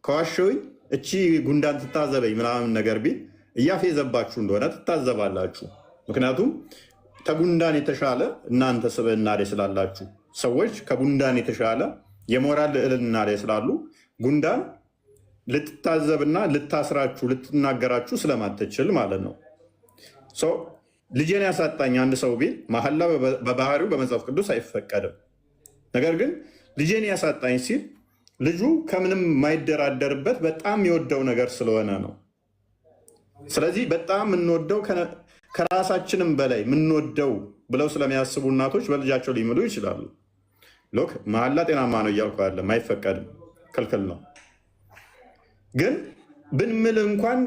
ከዋሸሁኝ እቺ ጉንዳን ትታዘበኝ ምናምን ነገር ቢል እያፌዘባችሁ እንደሆነ ትታዘባላችሁ። ምክንያቱም ከጉንዳን የተሻለ እናንተ ስብዕና ላይ ስላላችሁ ሰዎች ከጉንዳን የተሻለ የሞራል ልዕልና ላይ ስላሉ ጉንዳን ልትታዘብና ልታስራችሁ ልትናገራችሁ ስለማትችል ማለት ነው። ልጄን ያሳጣኝ አንድ ሰው ቢል መሐላ በባህሪው በመጽሐፍ ቅዱስ አይፈቀድም። ነገር ግን ልጄን ያሳጣኝ ሲል ልጁ ከምንም የማይደራደርበት በጣም የወደው ነገር ስለሆነ ነው። ስለዚህ በጣም የምንወደው ከራሳችንም በላይ የምንወደው ብለው ስለሚያስቡ እናቶች በልጃቸው ሊምሉ ይችላሉ። ሎክ መሐላ ጤናማ ነው እያልኩ አይደለም፣ አይፈቀድም፣ ክልክል ነው። ግን ብንምል እንኳን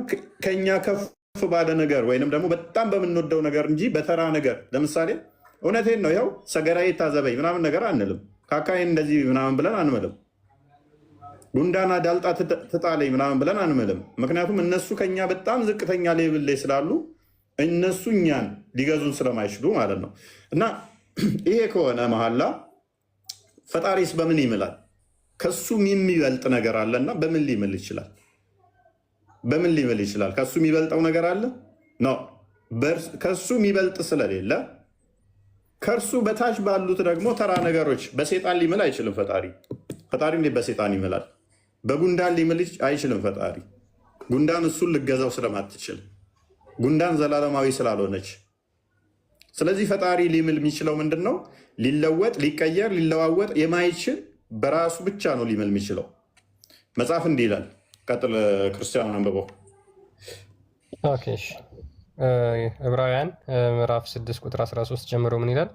ከኛ ከፍ ባለ ነገር ወይንም ደግሞ በጣም በምንወደው ነገር እንጂ በተራ ነገር ለምሳሌ እውነቴን ነው ይኸው ሰገራዬ ታዘበኝ ምናምን ነገር አንልም። ካካይን እንደዚህ ምናምን ብለን አንምልም። ጉንዳና ዳልጣ ትጣለኝ ምናምን ብለን አንምልም። ምክንያቱም እነሱ ከኛ በጣም ዝቅተኛ ሌብል ላይ ስላሉ እነሱ እኛን ሊገዙን ስለማይችሉ ማለት ነው። እና ይሄ ከሆነ መሐላ ፈጣሪስ በምን ይምላል? ከሱ የሚበልጥ ነገር አለና በምን ሊምል ይችላል? በምን ሊምል ይችላል? ከሱ የሚበልጠው ነገር አለ ነው። ከሱ የሚበልጥ ስለሌለ ከእርሱ በታች ባሉት ደግሞ ተራ ነገሮች በሴጣን ሊምል አይችልም። ፈጣሪ እንዴት በሴጣን ይምላል? በጉንዳን ሊምል አይችልም ፈጣሪ። ጉንዳን እሱን ልገዛው ስለማትችል፣ ጉንዳን ዘላለማዊ ስላልሆነች። ስለዚህ ፈጣሪ ሊምል የሚችለው ምንድን ነው? ሊለወጥ፣ ሊቀየር፣ ሊለዋወጥ የማይችል በራሱ ብቻ ነው ሊምል የሚችለው። መጽሐፍ እንዲህ ይላል። ቀጥል ክርስቲያን አንብበው። ዕብራውያን ምዕራፍ 6 ቁጥር 13 ጀምሮ ምን ይላል?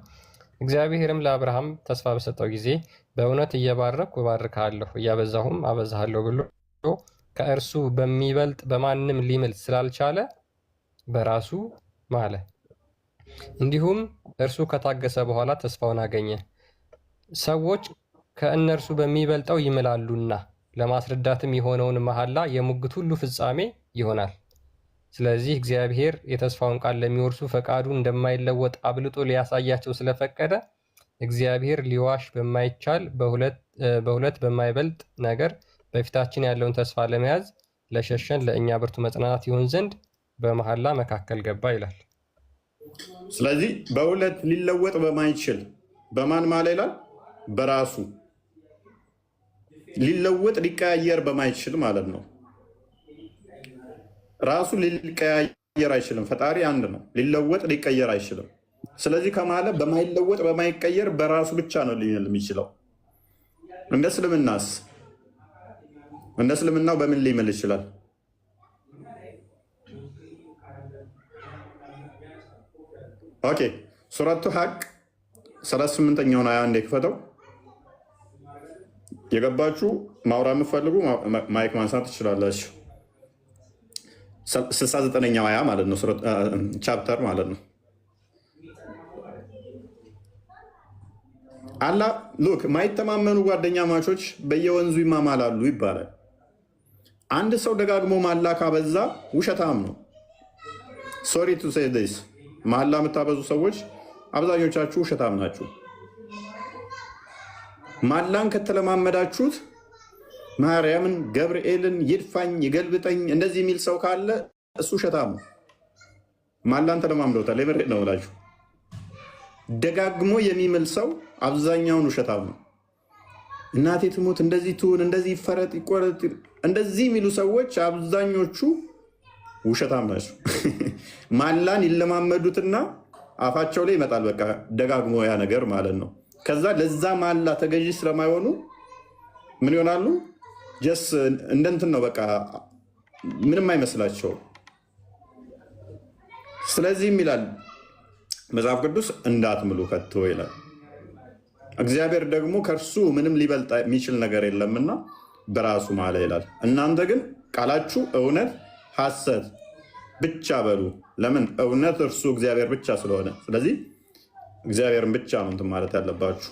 እግዚአብሔርም ለአብርሃም ተስፋ በሰጠው ጊዜ በእውነት እየባረኩ እባርክሃለሁ እያበዛሁም አበዛሃለሁ ብሎ ከእርሱ በሚበልጥ በማንም ሊምል ስላልቻለ በራሱ ማለ። እንዲሁም እርሱ ከታገሰ በኋላ ተስፋውን አገኘ። ሰዎች ከእነርሱ በሚበልጠው ይምላሉና ለማስረዳትም የሆነውን መሐላ የሙግት ሁሉ ፍጻሜ ይሆናል። ስለዚህ እግዚአብሔር የተስፋውን ቃል ለሚወርሱ ፈቃዱ እንደማይለወጥ አብልጦ ሊያሳያቸው ስለፈቀደ እግዚአብሔር ሊዋሽ በማይቻል በሁለት በማይበልጥ ነገር በፊታችን ያለውን ተስፋ ለመያዝ ለሸሸን ለእኛ ብርቱ መጽናናት ይሆን ዘንድ በመሐላ መካከል ገባ ይላል። ስለዚህ በሁለት ሊለወጥ በማይችል በማን ማለ ይላል? በራሱ ሊለወጥ ሊቀያየር በማይችል ማለት ነው። ራሱ ሊቀያየር አይችልም። ፈጣሪ አንድ ነው። ሊለወጥ ሊቀየር አይችልም። ስለዚህ ከማለ በማይለወጥ በማይቀየር በራሱ ብቻ ነው ሊል የሚችለው። እንደ እስልምናው በምን ሊምል ይችላል? ኦኬ ሱረቱ ሐቅ 38ኛውን አያ እንደ ክፈተው። የገባችሁ ማውራት የምትፈልጉ ማይክ ማንሳት ትችላላችሁ። 69ኛው አያ ማለት ነው፣ ቻፕተር ማለት ነው። አላ ሉክ ማይተማመኑ ጓደኛ ማቾች በየወንዙ ይማማላሉ ይባላል። አንድ ሰው ደጋግሞ ማላ ካበዛ ውሸታም ነው። ሶሪ ቱ ሴይ ዲስ፣ ማላ የምታበዙ ሰዎች አብዛኞቻችሁ ውሸታም ናችሁ። ማላን ከተለማመዳችሁት ማርያምን፣ ገብርኤልን ይድፋኝ ይገልብጠኝ እንደዚህ የሚል ሰው ካለ እሱ ውሸታም ነው። ማላን ተለማምደውታል። የምሬት ነው እላችሁ። ደጋግሞ የሚምል ሰው አብዛኛውን ውሸታም ነው። እናቴ ትሙት፣ እንደዚህ ትሁን፣ እንደዚህ ይፈረጥ ይቆረጥ፣ እንደዚህ የሚሉ ሰዎች አብዛኞቹ ውሸታም ናቸው። ማላን ይለማመዱትና አፋቸው ላይ ይመጣል። በቃ ደጋግሞ ያ ነገር ማለት ነው። ከዛ ለዛ ማላ ተገዢ ስለማይሆኑ ምን ይሆናሉ? ጀስ እንደንትን ነው በቃ ምንም አይመስላቸው። ስለዚህም ይላል መጽሐፍ ቅዱስ እንዳትምሉ ከቶ ይላል። እግዚአብሔር ደግሞ ከእርሱ ምንም ሊበልጥ የሚችል ነገር የለምና በራሱ ማለ ይላል። እናንተ ግን ቃላችሁ እውነት ሐሰት ብቻ በሉ። ለምን? እውነት እርሱ እግዚአብሔር ብቻ ስለሆነ። ስለዚህ እግዚአብሔርን ብቻ ነው እንትን ማለት ያለባችሁ።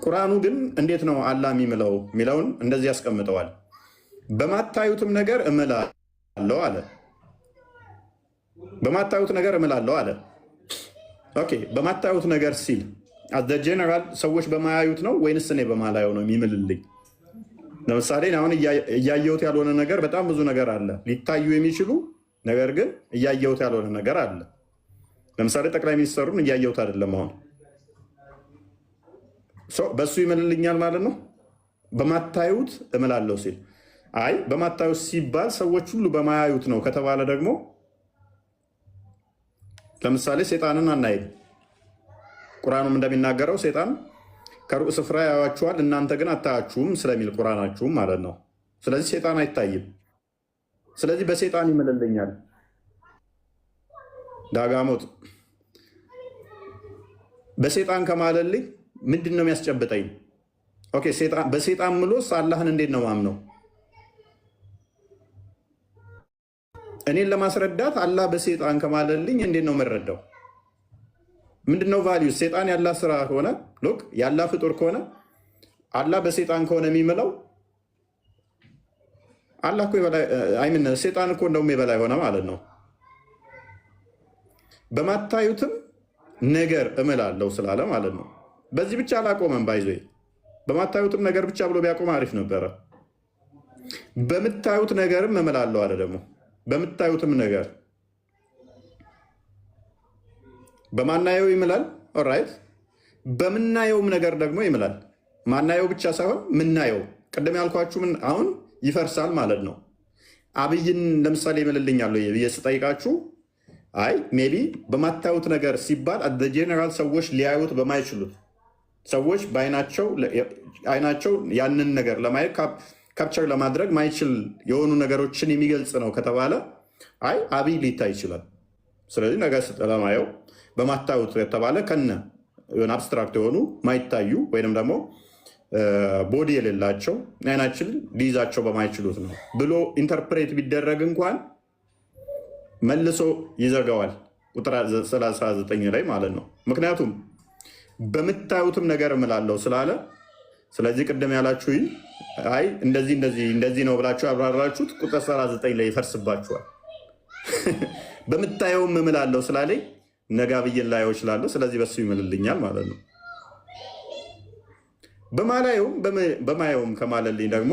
ቁርአኑ ግን እንዴት ነው አላህ የሚምለው የሚለውን እንደዚህ ያስቀምጠዋል። በማታዩትም ነገር እምላለሁ አለ። በማታዩት ነገር እምላለሁ አለ። ኦኬ፣ በማታዩት ነገር ሲል አዘ ጀነራል ሰዎች በማያዩት ነው ወይንስ እኔ በማላየው ነው የሚምልልኝ? ለምሳሌ አሁን እያየሁት ያልሆነ ነገር በጣም ብዙ ነገር አለ፣ ሊታዩ የሚችሉ ነገር ግን እያየሁት ያልሆነ ነገር አለ። ለምሳሌ ጠቅላይ ሚኒስትሩን እያየሁት አይደለም። አሁን በሱ ይምልልኛል ማለት ነው። በማታዩት እምላለሁ ሲል አይ በማታዩት ሲባል ሰዎች ሁሉ በማያዩት ነው ከተባለ ደግሞ ለምሳሌ ሴጣንን አናይም። ቁርአኑም እንደሚናገረው ሴጣን ከሩቅ ስፍራ ያዩአችኋል እናንተ ግን አታያችሁም ስለሚል ቁርአናችሁም ማለት ነው። ስለዚህ ሴጣን አይታይም። ስለዚህ በሴጣን ይምልልኛል። ዳጋሞት በሴጣን ከማለልኝ ምንድን ነው የሚያስጨብጠኝ? ኦኬ በሴጣን ምሎስ አላህን እንዴት ነው ማምነው? እኔን ለማስረዳት አላህ በሴጣን ከማለልኝ እንዴት ነው የምረዳው? ምንድነው ቫልዩ? ሴጣን ያላህ ስራ ከሆነ ሎክ ያላህ ፍጡር ከሆነ አላህ በሴጣን ከሆነ የሚምለው አላህ እኮ የበላይ አይምን ሴጣን እኮ እንደውም የበላይ ሆነ ማለት ነው። በማታዩትም ነገር እምላለሁ ስላለ ማለት ነው። በዚህ ብቻ አላቆመም። ባይዞ በማታዩትም ነገር ብቻ ብሎ ቢያቆም አሪፍ ነበረ። በምታዩት ነገርም እምላለሁ አለ። ደግሞ በምታዩትም ነገር በማናየው ይምላል። ኦራይት በምናየውም ነገር ደግሞ ይምላል። ማናየው ብቻ ሳይሆን ምናየው ቅድም ያልኳችሁ ምን አሁን ይፈርሳል ማለት ነው። አብይን ለምሳሌ ይምልልኛል ብዬ ስጠይቃችሁ አይ ሜቢ በማታዩት ነገር ሲባል አደ ጄኔራል ሰዎች ሊያዩት በማይችሉት ሰዎች በአይናቸው ያንን ነገር ለማየት ካፕቸር ለማድረግ ማይችል የሆኑ ነገሮችን የሚገልጽ ነው ከተባለ አይ አብይ ሊታይ ይችላል። ስለዚህ ነገር ለማየው በማታዩት የተባለ ከነ አብስትራክት የሆኑ ማይታዩ ወይንም ደግሞ ቦዲ የሌላቸው አይናችን ሊይዛቸው በማይችሉት ነው ብሎ ኢንተርፕሬት ቢደረግ እንኳን መልሶ ይዘጋዋል ቁጥር 39 ላይ ማለት ነው። ምክንያቱም በምታዩትም ነገር እምላለሁ ስላለ፣ ስለዚህ ቅድም ያላችሁኝ አይ እንደዚህ ነው ብላችሁ ያብራራችሁት ቁጥር 39 ላይ ይፈርስባችኋል። በምታየውም እምላለሁ ስላለኝ ነጋ ብዬን ላየው እችላለሁ። ስለዚህ በሱ ይምልልኛል ማለት ነው። በማየውም ከማለልኝ ደግሞ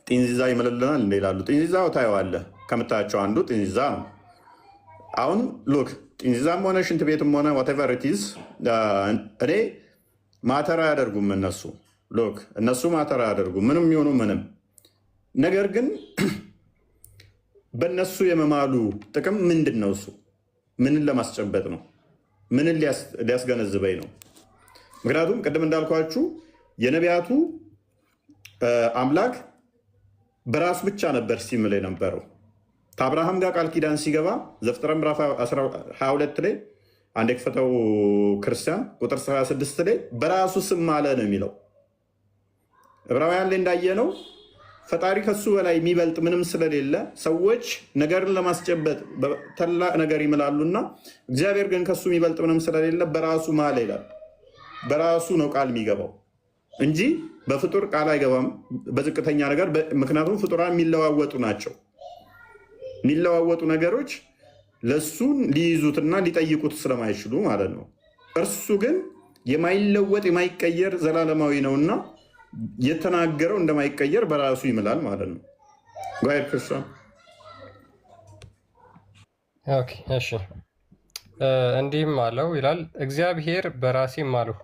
ጢንዚዛ ይምልልናል ይላሉ። ጢንዚዛው ታየዋለህ። ከምታያቸው አንዱ ጢንዚዛ ነው። አሁን ሉክ ጢንዚዛም ሆነ ሽንት ቤትም ሆነ ዋቴቨር ኢት ኢዝ እኔ ማተር አያደርጉም። እነሱ ማተር አያደርጉም ምንም የሚሆኑ ምንም። ነገር ግን በእነሱ የመማሉ ጥቅም ምንድን ነው? እሱ ምንን ለማስጨበጥ ነው? ምንን ሊያስገነዝበኝ ነው? ምክንያቱም ቅድም እንዳልኳችሁ የነቢያቱ አምላክ በራሱ ብቻ ነበር ሲምል የነበረው። ከአብርሃም ጋር ቃል ኪዳን ሲገባ ዘፍጥረት ምዕራፍ 22 ላይ አንድ የክፈተው ክርስቲያን ቁጥር 26 ላይ በራሱ ስም ማለ ነው የሚለው። ዕብራውያን ላይ እንዳየነው ፈጣሪ ከሱ በላይ የሚበልጥ ምንም ስለሌለ ሰዎች ነገርን ለማስጨበጥ ታላቅ ነገር ይምላሉና እግዚአብሔር ግን ከሱ የሚበልጥ ምንም ስለሌለ በራሱ ማለ ይላል። በራሱ ነው ቃል የሚገባው እንጂ በፍጡር ቃል አይገባም፣ በዝቅተኛ ነገር። ምክንያቱም ፍጡራን የሚለዋወጡ ናቸው። የሚለዋወጡ ነገሮች ለሱን ሊይዙትና ሊጠይቁት ስለማይችሉ ማለት ነው። እርሱ ግን የማይለወጥ የማይቀየር ዘላለማዊ ነውና የተናገረው እንደማይቀየር በራሱ ይምላል ማለት ነው። ጓይር ክርስቲያን እሺ፣ እንዲህም አለው ይላል እግዚአብሔር በራሴ ማልሁ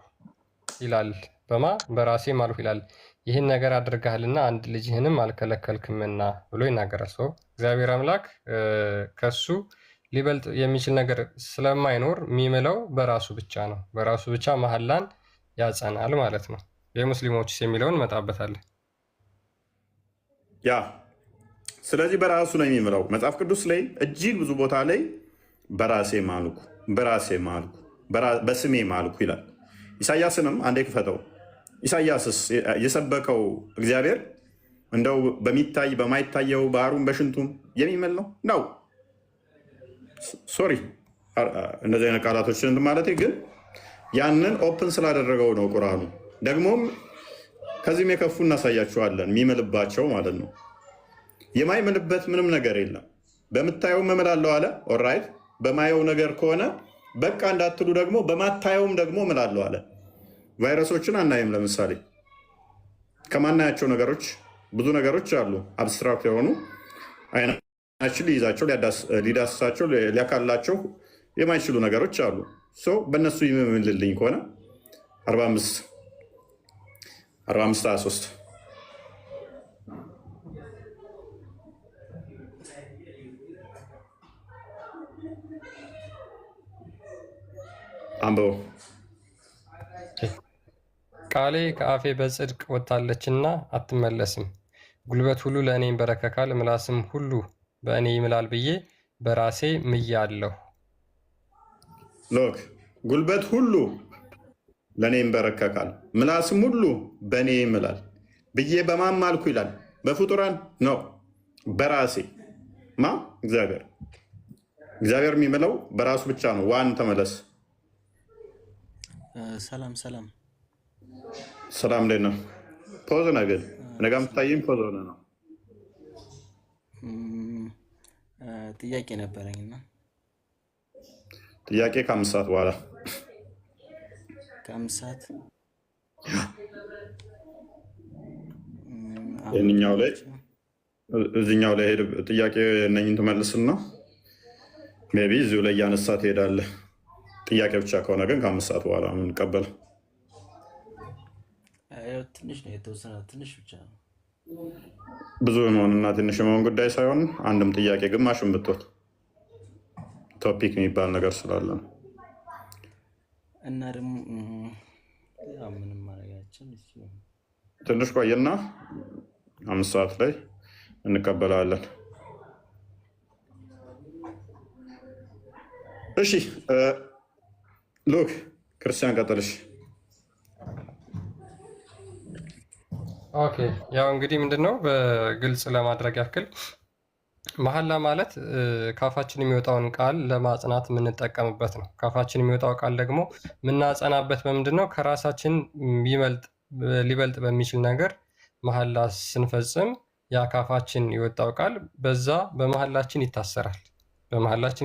ይላል። በራሴ ማልሁ ይላል። ይህን ነገር አድርገሃልና አንድ ልጅህንም አልከለከልክምና ብሎ ይናገራል። ሰው እግዚአብሔር አምላክ ከሱ ሊበልጥ የሚችል ነገር ስለማይኖር የሚምለው በራሱ ብቻ ነው። በራሱ ብቻ መሐላን ያጸናል ማለት ነው። የሙስሊሞችስ የሚለውን እንመጣበታለን። ያ ስለዚህ በራሱ ነው የሚምለው። መጽሐፍ ቅዱስ ላይ እጅግ ብዙ ቦታ ላይ በራሴ ማልኩ፣ በስሜ ማልኩ ይላል። ኢሳያስንም አንዴ ክፈተው። ኢሳያስስ የሰበከው እግዚአብሔር እንደው በሚታይ በማይታየው ባህሩን በሽንቱም የሚምል ነው። ሶሪ እነዚህ አይነት ቃላቶችን ማለት ግን ያንን ኦፕን ስላደረገው ነው ቁርአኑ። ደግሞም ከዚህም የከፉ እናሳያችኋለን የሚምልባቸው ማለት ነው። የማይምልበት ምንም ነገር የለም። በምታየው እምላለሁ አለ። ኦራይት በማየው ነገር ከሆነ በቃ እንዳትሉ ደግሞ በማታየውም ደግሞ እምላለሁ አለ። ቫይረሶችን አናይም። ለምሳሌ ከማናያቸው ነገሮች ብዙ ነገሮች አሉ፣ አብስትራክት የሆኑ አይናችን ሊይዛቸው ሊዳስሳቸው ሊያካላቸው የማይችሉ ነገሮች አሉ። በእነሱ ይምልልኝ ከሆነ 45:23 አንብበው። ቃሌ ከአፌ በጽድቅ ወጥታለችና አትመለስም። ጉልበት ሁሉ ለእኔ ይንበረከካል፣ ምላስም ሁሉ በእኔ ይምላል ብዬ በራሴ ምያለሁ። ሎክ ጉልበት ሁሉ ለእኔ ይንበረከካል፣ ምላስም ሁሉ በእኔ ይምላል ብዬ በማን ማልኩ ይላል? በፍጡራን ነው፣ በራሴ ማ እግዚአብሔር የሚምለው በራሱ ብቻ ነው። ዋን ተመለስ። ሰላም እንዴት ነው? ፖዝ ነህ ግን እኔ ጋ የምታየኝ ፖዝ ሆነ ነው። ጥያቄ ነበረኝና ጥያቄ ከ5 ሰዓት በኋላ ከ5 ሰዓት እዚኛው ላይ ሄድ ጥያቄ እነኝን ትመልስና ሜይ ቢ እዚሁ ላይ እያነሳ ትሄዳለህ። ጥያቄ ብቻ ከሆነ ግን ከ5 ሰዓት በኋላ የምንቀበለው ትንሽ ነው፣ የተወሰነ ትንሽ ብቻ ነው። ብዙ መሆንና ትንሽ መሆን ጉዳይ ሳይሆን አንድም ጥያቄ ግማሽን ብትወት ቶፒክ የሚባል ነገር ስላለ ነው። እና ደግሞ ምንም ማድረጋችን ትንሽ ቆይና 5 ሰዓት ላይ እንቀበላለን። እሺ ሉክ ክርስቲያን ቀጥልሽ። ኦኬ ያው እንግዲህ ምንድነው በግልጽ ለማድረግ ያክል መሐላ ማለት ካፋችን የሚወጣውን ቃል ለማጽናት የምንጠቀምበት ነው። ካፋችን የሚወጣው ቃል ደግሞ የምናጸናበት በምንድነው? ከራሳችን ሊበልጥ በሚችል ነገር መሐላ ስንፈጽም ያ ካፋችን የወጣው ቃል በዛ በመሐላችን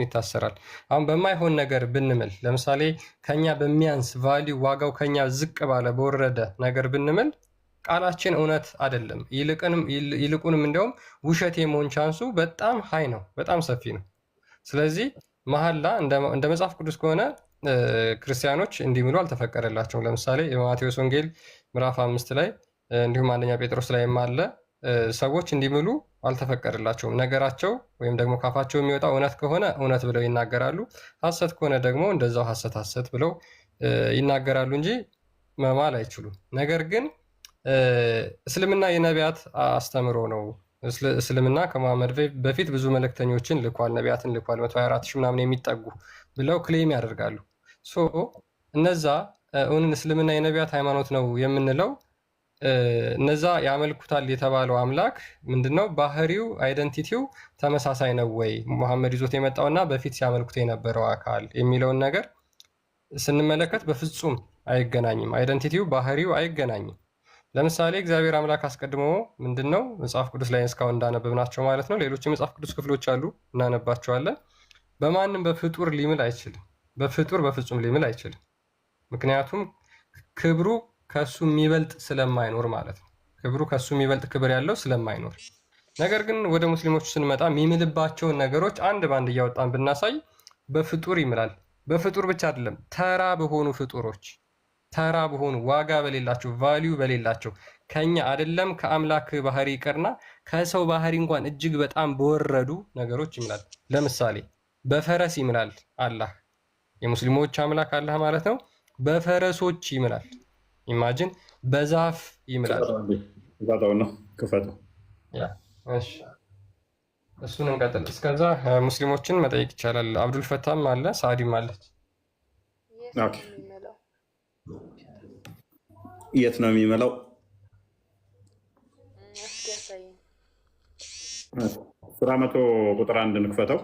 ይታሰራል። አሁን በማይሆን ነገር ብንምል፣ ለምሳሌ ከኛ በሚያንስ ቫሊዩ ዋጋው ከኛ ዝቅ ባለ በወረደ ነገር ብንምል ቃላችን እውነት አይደለም። ይልቁንም እንዲያውም ውሸት የመሆን ቻንሱ በጣም ሀይ ነው፣ በጣም ሰፊ ነው። ስለዚህ መሐላ እንደ መጽሐፍ ቅዱስ ከሆነ ክርስቲያኖች እንዲምሉ አልተፈቀደላቸውም። ለምሳሌ የማቴዎስ ወንጌል ምዕራፍ 5 ላይ እንዲሁም 1ኛ ጴጥሮስ ላይም አለ ሰዎች እንዲምሉ አልተፈቀደላቸውም። ነገራቸው ወይም ደግሞ ካፋቸው የሚወጣው እውነት ከሆነ እውነት ብለው ይናገራሉ፣ ሐሰት ከሆነ ደግሞ እንደዛው ሐሰት ብለው ይናገራሉ እንጂ መማል አይችሉም። ነገር ግን እስልምና የነቢያት አስተምሮ ነው። እስልምና ከመሐመድ በፊት ብዙ መልእክተኞችን ልኳል፣ ነቢያትን ልኳል፣ 124 ሺህ ምናምን የሚጠጉ ብለው ክሌም ያደርጋሉ። እነዛ እስልምና የነቢያት ሃይማኖት ነው የምንለው እነዛ ያመልኩታል የተባለው አምላክ ምንድነው? ባህሪው አይደንቲቲው ተመሳሳይ ነው ወይ? መሐመድ ይዞት የመጣውና በፊት ሲያመልኩት የነበረው አካል የሚለውን ነገር ስንመለከት በፍጹም አይገናኝም። አይደንቲቲው ባህሪው አይገናኝም። ለምሳሌ እግዚአብሔር አምላክ አስቀድሞ ምንድነው መጽሐፍ ቅዱስ ላይ እስካሁን እንዳነበብናቸው ማለት ነው። ሌሎች የመጽሐፍ ቅዱስ ክፍሎች አሉ እናነባቸዋለን። በማንም በፍጡር ሊምል አይችልም። በፍጡር በፍጹም ሊምል አይችልም። ምክንያቱም ክብሩ ከሱ የሚበልጥ ስለማይኖር ማለት ነው። ክብሩ ከሱ የሚበልጥ ክብር ያለው ስለማይኖር። ነገር ግን ወደ ሙስሊሞቹ ስንመጣ የሚምልባቸውን ነገሮች አንድ ባንድ እያወጣን ብናሳይ በፍጡር ይምላል። በፍጡር ብቻ አይደለም፣ ተራ በሆኑ ፍጡሮች፣ ተራ በሆኑ ዋጋ በሌላቸው ቫሊዩ በሌላቸው ከኛ አይደለም ከአምላክ ባህሪ ይቅርና ከሰው ባህሪ እንኳን እጅግ በጣም በወረዱ ነገሮች ይምላል። ለምሳሌ በፈረስ ይምላል አላህ። የሙስሊሞች አምላክ አላህ ማለት ነው። በፈረሶች ይምላል። ኢማጂን በዛፍ ይምላል። ክፈተው። እሱን እንቀጥል። እስከዛ ሙስሊሞችን መጠየቅ ይቻላል። አብዱል ፈታም አለ፣ ሳዲም አለች። የት ነው የሚመላው? ሱራ 100 ቁጥር 1 እንክፈተው።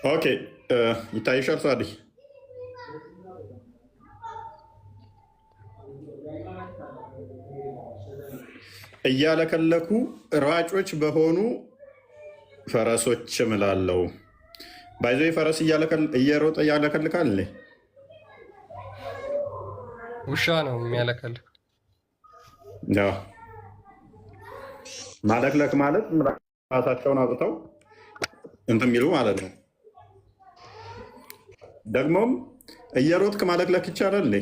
ኦኬ ይታይሻል ሳዲ? እያለከለኩ ሯጮች በሆኑ ፈረሶች እምላለው ባይዞ ፈረስ እየሮጠ እያለከልካል። ውሻ ነው የሚያለከልክ። ማለክለክ ማለት ራሳቸውን አውጥተው እንትን የሚሉ ማለት ነው። ደግሞም እየሮጥክ ማለክለክ ይቻላል?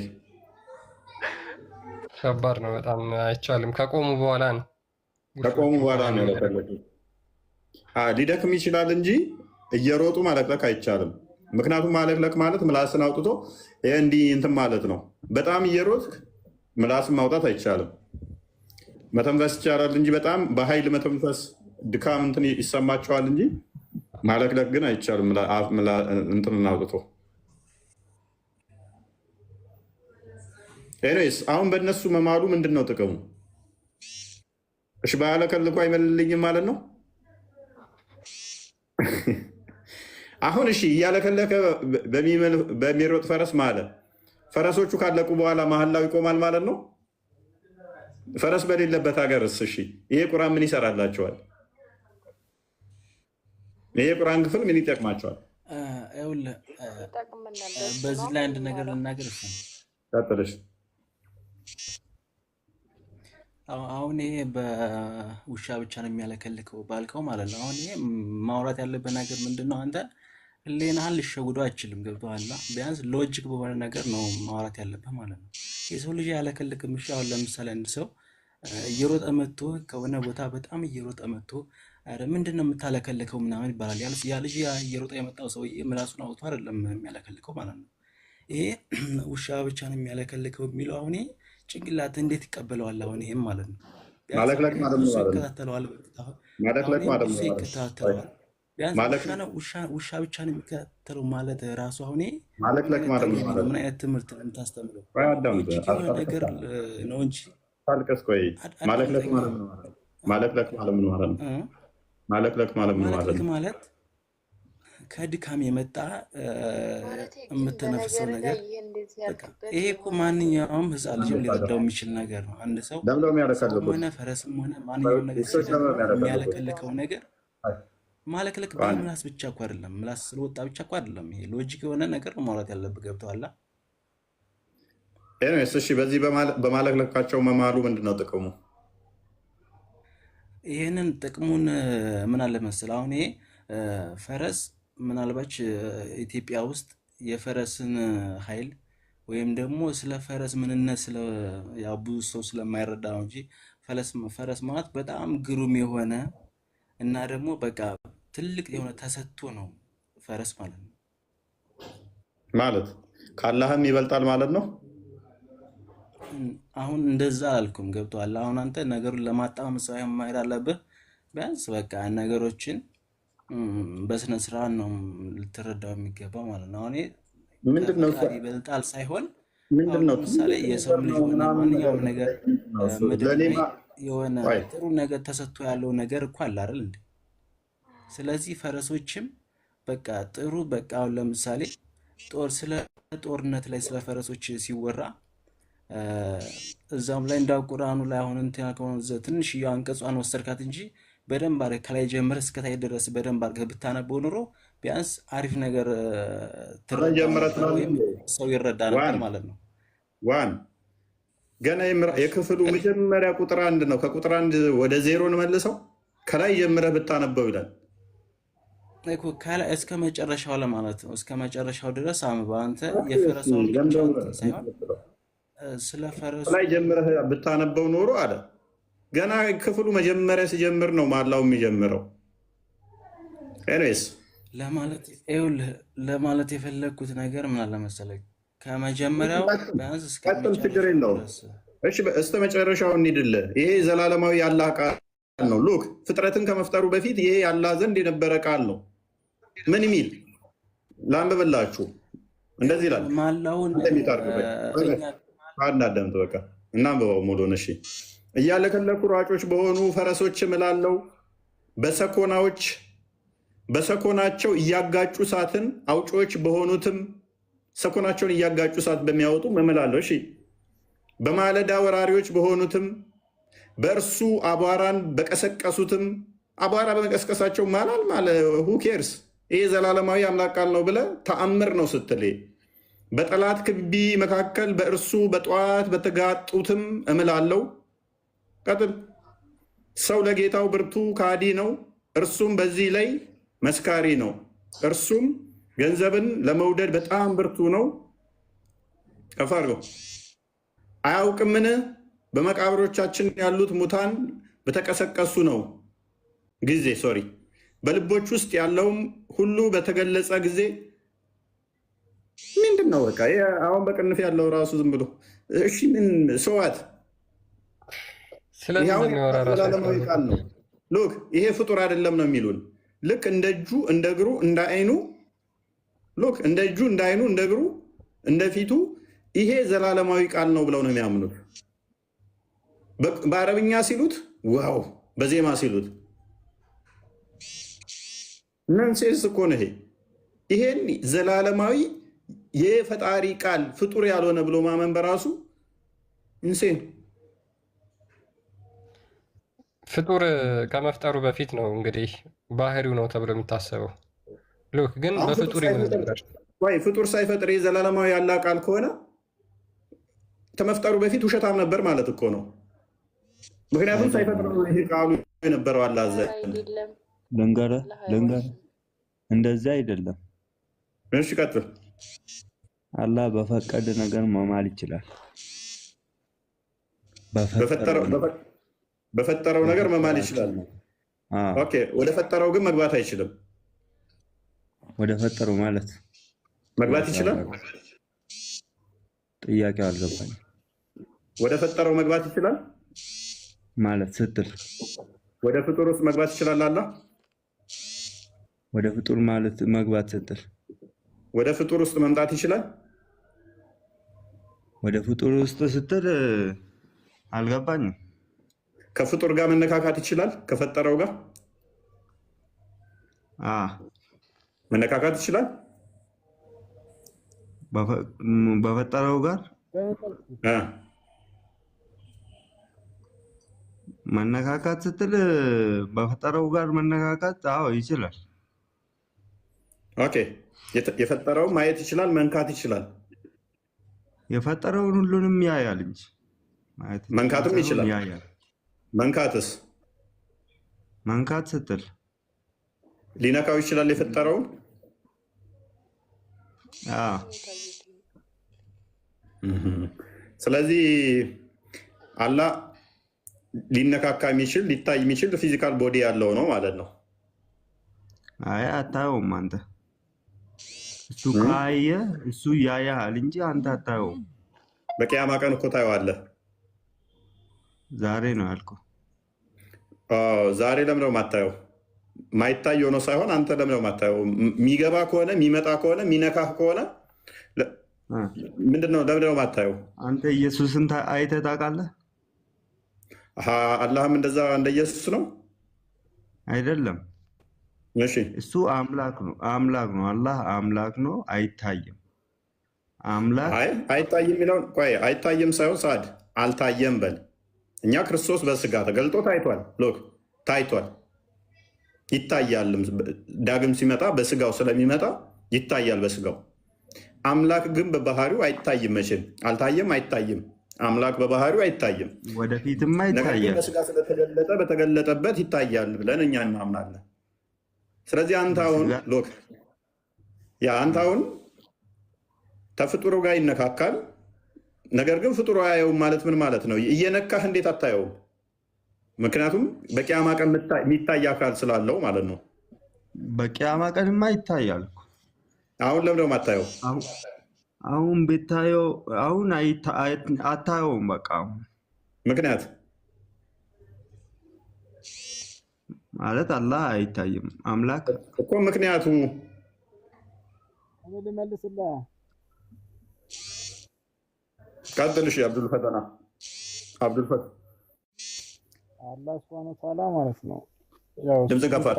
ከባድ ነው በጣም አይቻልም። ከቆሙ በኋላ ነው ያለከለክ። ሊደክም ይችላል እንጂ እየሮጡ ማለክለክ አይቻልም። ምክንያቱም ማለክለክ ማለት ምላስን አውጥቶ እንዲህ እንትን ማለት ነው። በጣም እየሮጥክ ምላስን ማውጣት አይቻልም። መተንፈስ ይቻላል እንጂ በጣም በኃይል መተንፈስ ድካም እንትን ይሰማቸዋል እንጂ ማለክለክ ግን አይቻልም። እንትን አውጥቶ ኤኒዌይስ አሁን በእነሱ መማሉ ምንድን ነው ጥቅሙ? እሺ ባያለከልኩ አይመልልኝም ማለት ነው። አሁን እሺ እያለከለከ በሚሮጥ ፈረስ ማለት ፈረሶቹ ካለቁ በኋላ መሀላው ይቆማል ማለት ነው። ፈረስ በሌለበት ሀገርስ እሺ ይሄ ቁርአን ምን ይሰራላቸዋል? ይሄ ቁርአን ክፍል ምን ይጠቅማቸዋል? በዚህ ላይ አንድ ነገር ልናገር። ቀጥልሽ። አሁን ይሄ በውሻ ብቻ ነው የሚያለከልከው ባልከው ማለት ነው። አሁን ይሄ ማውራት ያለበት ነገር ምንድን ነው? አንተ ህሊናህን ልሸውዶ አይችልም። ገብቶሃል? ቢያንስ ሎጂክ በሆነ ነገር ነው ማውራት ያለብህ ማለት ነው። የሰው ልጅ ያለከልክም። እሺ አሁን ለምሳሌ አንድ ሰው እየሮጠ መጥቶ ከሆነ ቦታ በጣም እየሮጠ መጥቶ አረ ምንድን ነው የምታለከልከው ምናምን ይባላል። ያ ልጅ እየሮጠ የመጣው ሰው ምላሱን አውጥቶ አይደለም የሚያለከልከው ማለት ነው። ይሄ ውሻ ብቻ ነው የሚያለከልከው የሚለው አሁን ጭንቅላት እንዴት ይቀበለዋል? አሁን ይሄም ማለት ነው ማለክለክ ማለት ነው። ይከታተለዋል። ማለክለክ ማለት ነው። ይከታተለዋል። ቢያንስ ውሻ ብቻ ነው የሚከታተለው ማለት ራሱ አሁን ማለክለክ ማለት ነው። ምን አይነት ትምህርት ነው የምታስተምረው? ነገር ነው እንጂ ታልቀስ። ቆይ ማለክለክ ማለት ነው። ማለክለክ ማለት ምን ማለት ነው? ማለክለክ ማለት ከድካም የመጣ የምትነፍሰው ነገር። ይሄ እኮ ማንኛውም ህፃን ልጅም ሊረዳው የሚችል ነገር ነው። አንድ ሰው ሆነ ፈረስም ሆነ ማንኛውም ነገር የሚያለከልከው ነገር ማለክለክ በምላስ ብቻ እኮ አይደለም፣ ምላስ ስለወጣ ብቻ እኮ አይደለም። ይሄ ሎጂክ የሆነ ነገር ነው ማውራት ያለብህ። ገብቶሃል? እሺ በዚህ በማለክለካቸው መማሉ ምንድን ነው ጥቅሙ? ይህንን ጥቅሙን ምን አለ መሰለህ፣ አሁን ይሄ ፈረስ ምናልባች ኢትዮጵያ ውስጥ የፈረስን ኃይል ወይም ደግሞ ስለ ፈረስ ምንነት ብዙ ሰው ስለማይረዳ ነው እንጂ ፈረስ ማለት በጣም ግሩም የሆነ እና ደግሞ በቃ ትልቅ የሆነ ተሰጥቶ ነው ፈረስ ማለት ነው። ማለት ከአላህም ይበልጣል ማለት ነው። አሁን እንደዛ አላልኩም። ገብቶሃል? አሁን አንተ ነገሩን ለማጣመም ሳይሆን ማሄድ አለብህ። ቢያንስ በቃ ነገሮችን በስነ ስርዓት ነው ልትረዳው የሚገባው ማለት ነው። አሁን ምንድነው ይበልጣል ሳይሆን ለምሳሌ የሰው ልጅ ሆነ ማንኛውም ነገር ምድር ላይ የሆነ ጥሩ ነገር ተሰጥቶ ያለው ነገር እኮ አለ አይደል እንዴ? ስለዚህ ፈረሶችም በቃ ጥሩ በቃ አሁን ለምሳሌ ስለ ጦርነት ላይ ስለ ፈረሶች ሲወራ እዛም ላይ እንዳው ቁርአኑ ላይ አሁን እንትን ያልከው ትንሽ አንቀጿን ወሰድካት እንጂ በደንብ አድርገህ ከላይ ጀምረህ እስከ ታይ ድረስ በደንብ አድርገህ ብታነበው ኑሮ ቢያንስ አሪፍ ነገር ሰው ይረዳ ነበር ማለት ነው። ገና የክፍሉ መጀመሪያ ቁጥር 1 ነው። ከቁጥር 1 ወደ 0 እንመልሰው። ከላይ ጀምረህ ብታነበው ይላል እኮ ከላይ እስከ መጨረሻው ለማለት ነው። እስከ መጨረሻው ድረስ አንብባ አንተ የፈረሱን ሳይሆን ስለ ፈረሱ ላይ ጀምረህ ብታነበው ኖሮ አለ። ገና ክፍሉ መጀመሪያ ሲጀምር ነው ማላው የሚጀምረው። ኤኒዌይስ ለማለት የፈለግኩት ነገር ምን አለ መሰለህ፣ ከመጀመሪያው ቢያንስ እስከ ችግር የለውም። እሺ እስከ መጨረሻው እንሂድልህ። ይሄ ዘላለማዊ የአላህ ቃል ነው። ሉክ ፍጥረትን ከመፍጠሩ በፊት ይሄ የአላህ ዘንድ የነበረ ቃል ነው። ምን የሚል ላንብብላችሁ። እንደዚህ ይላል። ማላውን አዳምጥ በቃ እናንብበው ሙሉን። እሺ እያለከለኩ ሯጮች በሆኑ ፈረሶች እምላለው፣ በሰኮናቸው እያጋጩ እሳትን አውጪዎች በሆኑትም ሰኮናቸውን እያጋጩ እሳት በሚያወጡ እምላለሁ። እሺ በማለዳ ወራሪዎች በሆኑትም በእርሱ አቧራን በቀሰቀሱትም አቧራ በመቀስቀሳቸው ማላል ሁኬርስ ይሄ ዘላለማዊ አምላክ ቃል ነው ብለህ ተአምር ነው ስትል በጠላት ክቢ መካከል በእርሱ በጠዋት በተጋጡትም እምላለው። ቀጥል። ሰው ለጌታው ብርቱ ካዲ ነው፣ እርሱም በዚህ ላይ መስካሪ ነው። እርሱም ገንዘብን ለመውደድ በጣም ብርቱ ነው። ከፍ አድርገው። አያውቅምን? በመቃብሮቻችን ያሉት ሙታን በተቀሰቀሱ ነው ጊዜ በልቦች ውስጥ ያለውም ሁሉ በተገለጸ ጊዜ ምንድን ነው? በቃ አሁን በቅንፍ ያለው ራሱ ዝም ብሎ እሺ፣ ምን ሰዋት ዘላለማዊ ቃል ነው። ሉክ ይሄ ፍጡር አይደለም ነው የሚሉን። ልክ እንደ እጁ እንደ እግሩ እንደ አይኑ ሉክ እንደ እጁ እንደ አይኑ እንደ እግሩ እንደ ፊቱ ይሄ ዘላለማዊ ቃል ነው ብለው ነው የሚያምኑት። በአረብኛ ሲሉት ዋው፣ በዜማ ሲሉት ነንሴንስ እኮ ነው። ይሄን ዘላለማዊ የፈጣሪ ቃል ፍጡር ያልሆነ ብሎ ማመን በራሱ ኢንሴን። ፍጡር ከመፍጠሩ በፊት ነው እንግዲህ ባህሪው ነው ተብሎ የሚታሰበው። ሉክ ግን በፍጡር ፍጡር ሳይፈጥር የዘላለማዊ ያለ ቃል ከሆነ ከመፍጠሩ በፊት ውሸታም ነበር ማለት እኮ ነው። ምክንያቱም ሳይፈጥር ይሄ ቃሉ የነበረው አላዘ ልንገርህ እንደዚህ አይደለም። እሺ ቀጥል። አላህ በፈቀደ ነገር መማል ይችላል። በፈጠረው ነገር መማል ይችላል። ኦኬ፣ ወደ ፈጠረው ግን መግባት አይችልም። ወደ ፈጠረው ማለት መግባት ይችላል? ጥያቄው አልገባኝም። ወደ ፈጠረው መግባት ይችላል ማለት ስትል ወደ ፍጡር ውስጥ መግባት ይችላል አላህ? ወደ ፍጡር ማለት መግባት ስትል ወደ ፍጡር ውስጥ መምጣት ይችላል? ወደ ፍጡር ውስጥ ስትል አልገባኝም። ከፍጡር ጋር መነካካት ይችላል? ከፈጠረው ጋር መነካካት ይችላል? በፈጠረው ጋር መነካካት ስትል በፈጠረው ጋር መነካካት ይችላል። ኦኬ፣ የፈጠረው ማየት ይችላል፣ መንካት ይችላል። የፈጠረውን ሁሉንም ያያል እንጂ መንካትም ይችላል። መንካትስ? መንካት ስትል ሊነካው ይችላል የፈጠረውን። ስለዚህ አላህ ሊነካካ የሚችል ሊታይ የሚችል ፊዚካል ቦዲ ያለው ነው ማለት ነው። አይ አታየውም አንተ። እሱ ካየ እሱ ያያል እንጂ አንተ አታየውም። በቂያማ ቀን እኮ ታየዋለህ። ዛሬ ነው ያልኩህ። ዛሬ ለምን ነው የማታየው? ማይታይ ሆኖ ሳይሆን አንተ ለምን ነው የማታየው? የሚገባ ከሆነ የሚመጣ ከሆነ የሚነካህ ከሆነ ምንድነው? ለምን ነው የማታየው? አንተ ኢየሱስን አይተህ ታውቃለህ? አላህም እንደዛ እንደ ኢየሱስ ነው አይደለም? እሺ፣ እሱ አምላክ ነው። አላህ አምላክ ነው። አይታይም። አምላክ አይታይም የሚለውን ቆይ፣ አይታይም ሳይሆን ሳድ አልታየም በል። እኛ ክርስቶስ በስጋ ተገልጦ ታይቷል። ሎክ ታይቷል፣ ይታያልም። ዳግም ሲመጣ በስጋው ስለሚመጣ ይታያል በስጋው። አምላክ ግን በባህሪው አይታይም። መቼም አልታየም፣ አይታይም። አምላክ በባህሪው አይታይም፣ ወደፊትም አይታያል። በስጋ ስለተገለጠ በተገለጠበት ይታያል ብለን እኛ እናምናለን። ስለዚህ አንተ አሁን ተፍጡሩ ጋር ይነካካል፣ ነገር ግን ፍጡሩ አያየውም ማለት ምን ማለት ነው? እየነካህ እንዴት አታየውም? ምክንያቱም በቂያማ ቀን የሚታይ አካል ስላለው ማለት ነው። በቂያማ ቀንማ ይታያል። አሁን ለምን ነው የማታየው? አሁን ቤታየው አሁን አታየውም። በቃ ምክንያት ማለት አላህ አይታይም። አምላክ እኮ ምክንያቱ ቀጥልሽ። አብዱልፈተና አብዱልፈተና አላህ ሱብሃነሁ ወተዓላ ማለት ነው። ያው ድምጽ ገፋል።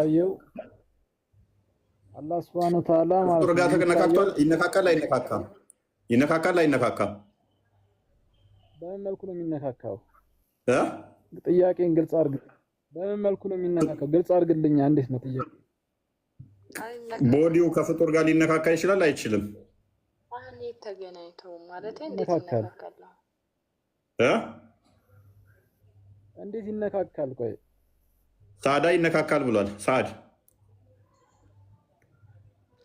አላህ ሱብሃነሁ ወተዓላ ማለት ነው። ጋር ተነካክቷል። ይነካካል አይነካካም? ይነካካል አይነካካም? በምን መልኩ ነው የሚነካካው? እ ጥያቄን ግልጽ አድርግ። በምን መልኩ ነው የሚነካከው? ግልጽ አድርግልኝ። እንዴት ነው ጥያቄ? ቦዲው ከፍጡር ጋር ሊነካካ ይችላል አይችልም? አሁን ተገናኝተው ማለት እንዴት ይነካካል? ይነካካል? እንዴት ይነካካል? ቆይ ሳዳ ይነካካል ብሏል። ሳድ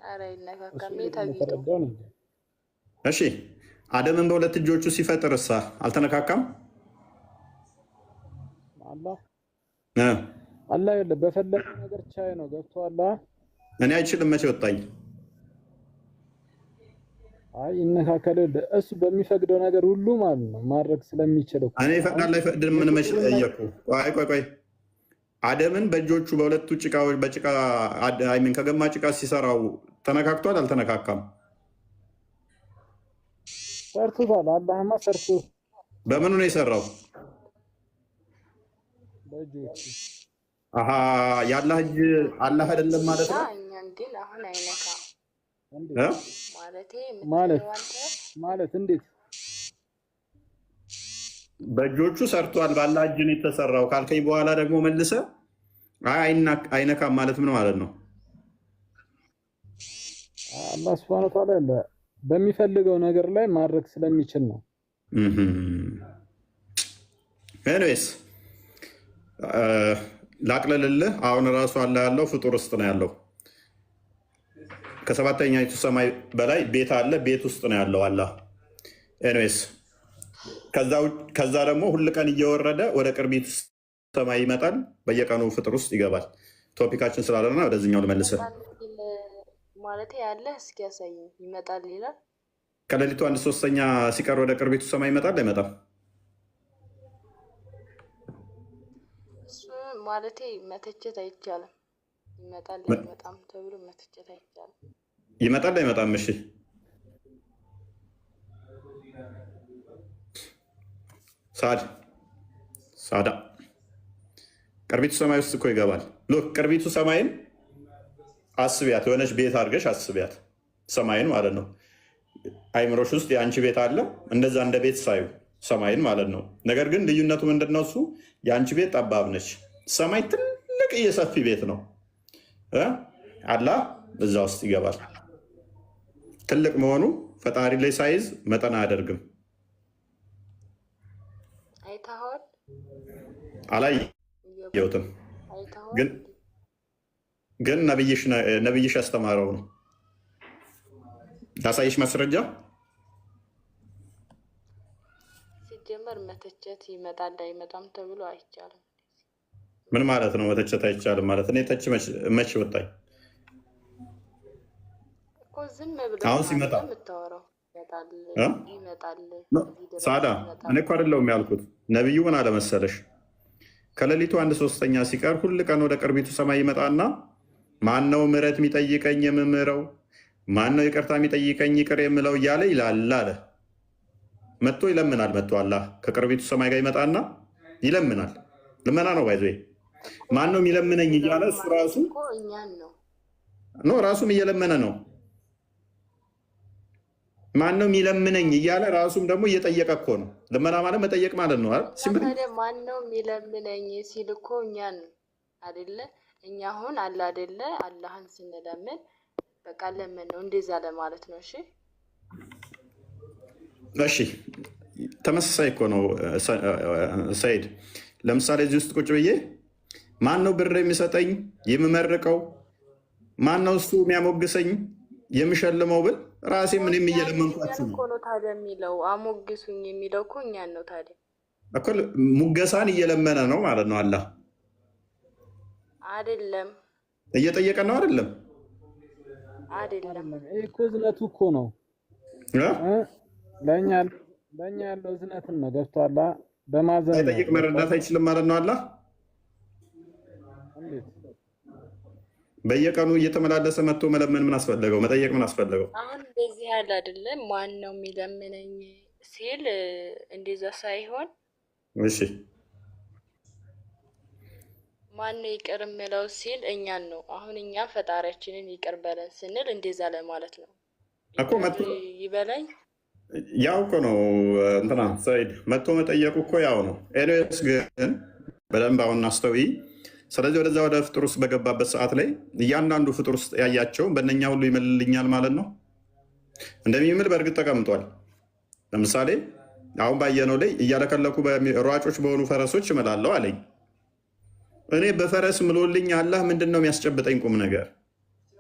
አረ ይነካካል። እሱ ሜታጊዶ የተረዳው ነው። እሺ አደምን በሁለት እጆቹ ሲፈጥርሳ አልተነካካም? አላህ ይኸውልህ በፈለገው ነገር ቻይ ነው። ገብቶሃል? እኔ አይችልም መቼ ወጣኝ? አይ ይነካከል። እሱ በሚፈቅደው ነገር ሁሉ ማለት ነው ማድረግ ስለሚችል እኮ እኔ ይፈቅዳል አይፈቅድም ምን መች ጠየቁ? ቆይ አደምን በእጆቹ በሁለቱ ጭቃዎች በጭቃ አይምን ከገማ ጭቃ ሲሰራው ተነካክቷል አልተነካካም? ሰርቶታል። አላህማ ሰርቶ በምኑ ነው የሰራው? በእጆቹ አሃ ያላህ እጅ አላህ አይደለም ማለት ነው። እኛን ግን አሁን አይነካም ማለት እንዴት በእጆቹ ሰርቷል ባላህ እጅ ነው የተሰራው ካልከኝ በኋላ ደግሞ መልሰ አይነካም ማለት ምን ማለት ነው? አላህ Subhanahu Wa Ta'ala በሚፈልገው ነገር ላይ ማድረግ ስለሚችል ነው። ኤኒዌይስ ላቅለልልህ አሁን ራሱ አለ ያለው ፍጡር ውስጥ ነው ያለው። ከሰባተኛይቱ ሰማይ በላይ ቤት አለ፣ ቤት ውስጥ ነው ያለው አላህ። ኤኒዌይስ ከዛ ደግሞ ሁል ቀን እየወረደ ወደ ቅርቢት ሰማይ ይመጣል፣ በየቀኑ ፍጡር ውስጥ ይገባል። ቶፒካችን ስላለና ወደዚህኛው ልመልስህ ማለት ያለ እስኪ ያሳይ ይመጣል ይላል። ከሌሊቱ 1/3 ሲቀር ወደ ቅርቢቱ ሰማይ ይመጣል አይመጣም? እሱ ማለት መተቸት አይቻልም። ይመጣል አይመጣም ተብሎ መተቸት አይቻልም። ይመጣል አይመጣም? እሺ ሳዳ ቅርቢቱ ሰማይ ውስጥ እኮ ይገባል። ሎክ ቅርቢቱ ሰማይን አስቢያት፣ የሆነች ቤት አድርገሽ አስቢያት፣ ሰማይን ማለት ነው። አይምሮሽ ውስጥ የአንቺ ቤት አለ፣ እንደዛ እንደ ቤት ሳዩ ሰማይን ማለት ነው። ነገር ግን ልዩነቱ ምንድነው? እሱ የአንቺ ቤት ጠባብ ነች፣ ሰማይ ትልቅ የሰፊ ቤት ነው። አላህ እዛ ውስጥ ይገባል። ትልቅ መሆኑ ፈጣሪ ላይ ሳይዝ መጠን አያደርግም። አይተኸዋል? አላየሁትም፣ ግን ነብይሽ ያስተማረው ነው። ላሳይሽ ማስረጃ። ሲጀመር መተቸት ይመጣል አይመጣም ተብሎ አይቻልም። ምን ማለት ነው መተቸት አይቻልም ማለት? እኔ ተች መች ወጣኝ እኮ ዝም ብለህ አሁን ሲመጣ ይመጣል። ሳዳ እኔ እኮ አይደለሁም ያልኩት። ነቢዩ ምን አለ መሰለሽ? ከሌሊቱ 1/3 ሲቀር ሁል ቀን ወደ ቅርቢቱ ሰማይ ይመጣና ማን ነው ምሕረት የሚጠይቀኝ የምምረው፣ ማን ነው ይቅርታ የሚጠይቀኝ ይቅር የምለው እያለ ይላል አለ። መጥቶ ይለምናል። መጥቶ አላህ ከቅርቢቱ ሰማይ ጋር ይመጣና ይለምናል። ልመና ነው ባይዞ ማን ነው የሚለምነኝ እያለ እሱ ራሱ ራሱም እየለመነ ነው። ማን ነው የሚለምነኝ እያለ ራሱም ደግሞ እየጠየቀ እኮ ነው። ልመና ማለት መጠየቅ ማለት ነው አይደል? ማን ነው የሚለምነኝ ሲል እኮ እኛን አይደለ? እኛ አሁን አለ አይደለ? አላህን ስንለምን በቃ ለምን ነው እንደዛ ለማለት ነው። እሺ ተመሳሳይ እኮ ነው ሰይድ። ለምሳሌ እዚህ ውስጥ ቁጭ ብዬ ማን ነው ብር የሚሰጠኝ የምመርቀው፣ ማን ነው እሱ የሚያሞግሰኝ የምሸልመው ብል ራሴ ምንም እየለመንኳችሁ ነው። ታዲያ የሚለው አሞግሱኝ የሚለው እኮ እኛን ነው። ታዲያ እኮ ሙገሳን እየለመነ ነው ማለት ነው። አላህ አይደለም እየጠየቀ ነው አይደለም? አይደለም እኮ እዝነቱ እኮ ነው። ለእኛ ያለው እዝነትን ነው። ገብቶሃል? በማዘን ሳይጠይቅ መረዳት አይችልም ማለት ነው። አላህ በየቀኑ እየተመላለሰ መጥቶ መለመን ምን አስፈለገው? መጠየቅ ምን አስፈለገው? አሁን እንደዚህ ያለ አይደለም። ማን ነው የሚለምነኝ ሲል እንደዛ ሳይሆን እሺ ማን ነው ይቅር የምለው ሲል እኛን ነው። አሁን እኛ ፈጣሪያችንን ይቅር በለን ስንል እንደዛ ለማለት ነው እኮ መጥቶ ይበለኝ። ያው እኮ ነው እንትና ሰይድ መጥቶ መጠየቁ እኮ ያው ነው። ኤልያስ ግን በደንብ አሁን አስተውይ። ስለዚህ ወደዛ ወደ ፍጡር ውስጥ በገባበት ሰዓት ላይ እያንዳንዱ ፍጡር ውስጥ ያያቸው በእነኛ ሁሉ ይምልልኛል ማለት ነው። እንደሚምል በእርግጥ ተቀምጧል። ለምሳሌ አሁን ባየነው ላይ እያለከለኩ ሯጮች በሆኑ ፈረሶች እምላለሁ አለኝ። እኔ በፈረስ ምሎልኝ አላህ ምንድን ነው የሚያስጨብጠኝ ቁም ነገር?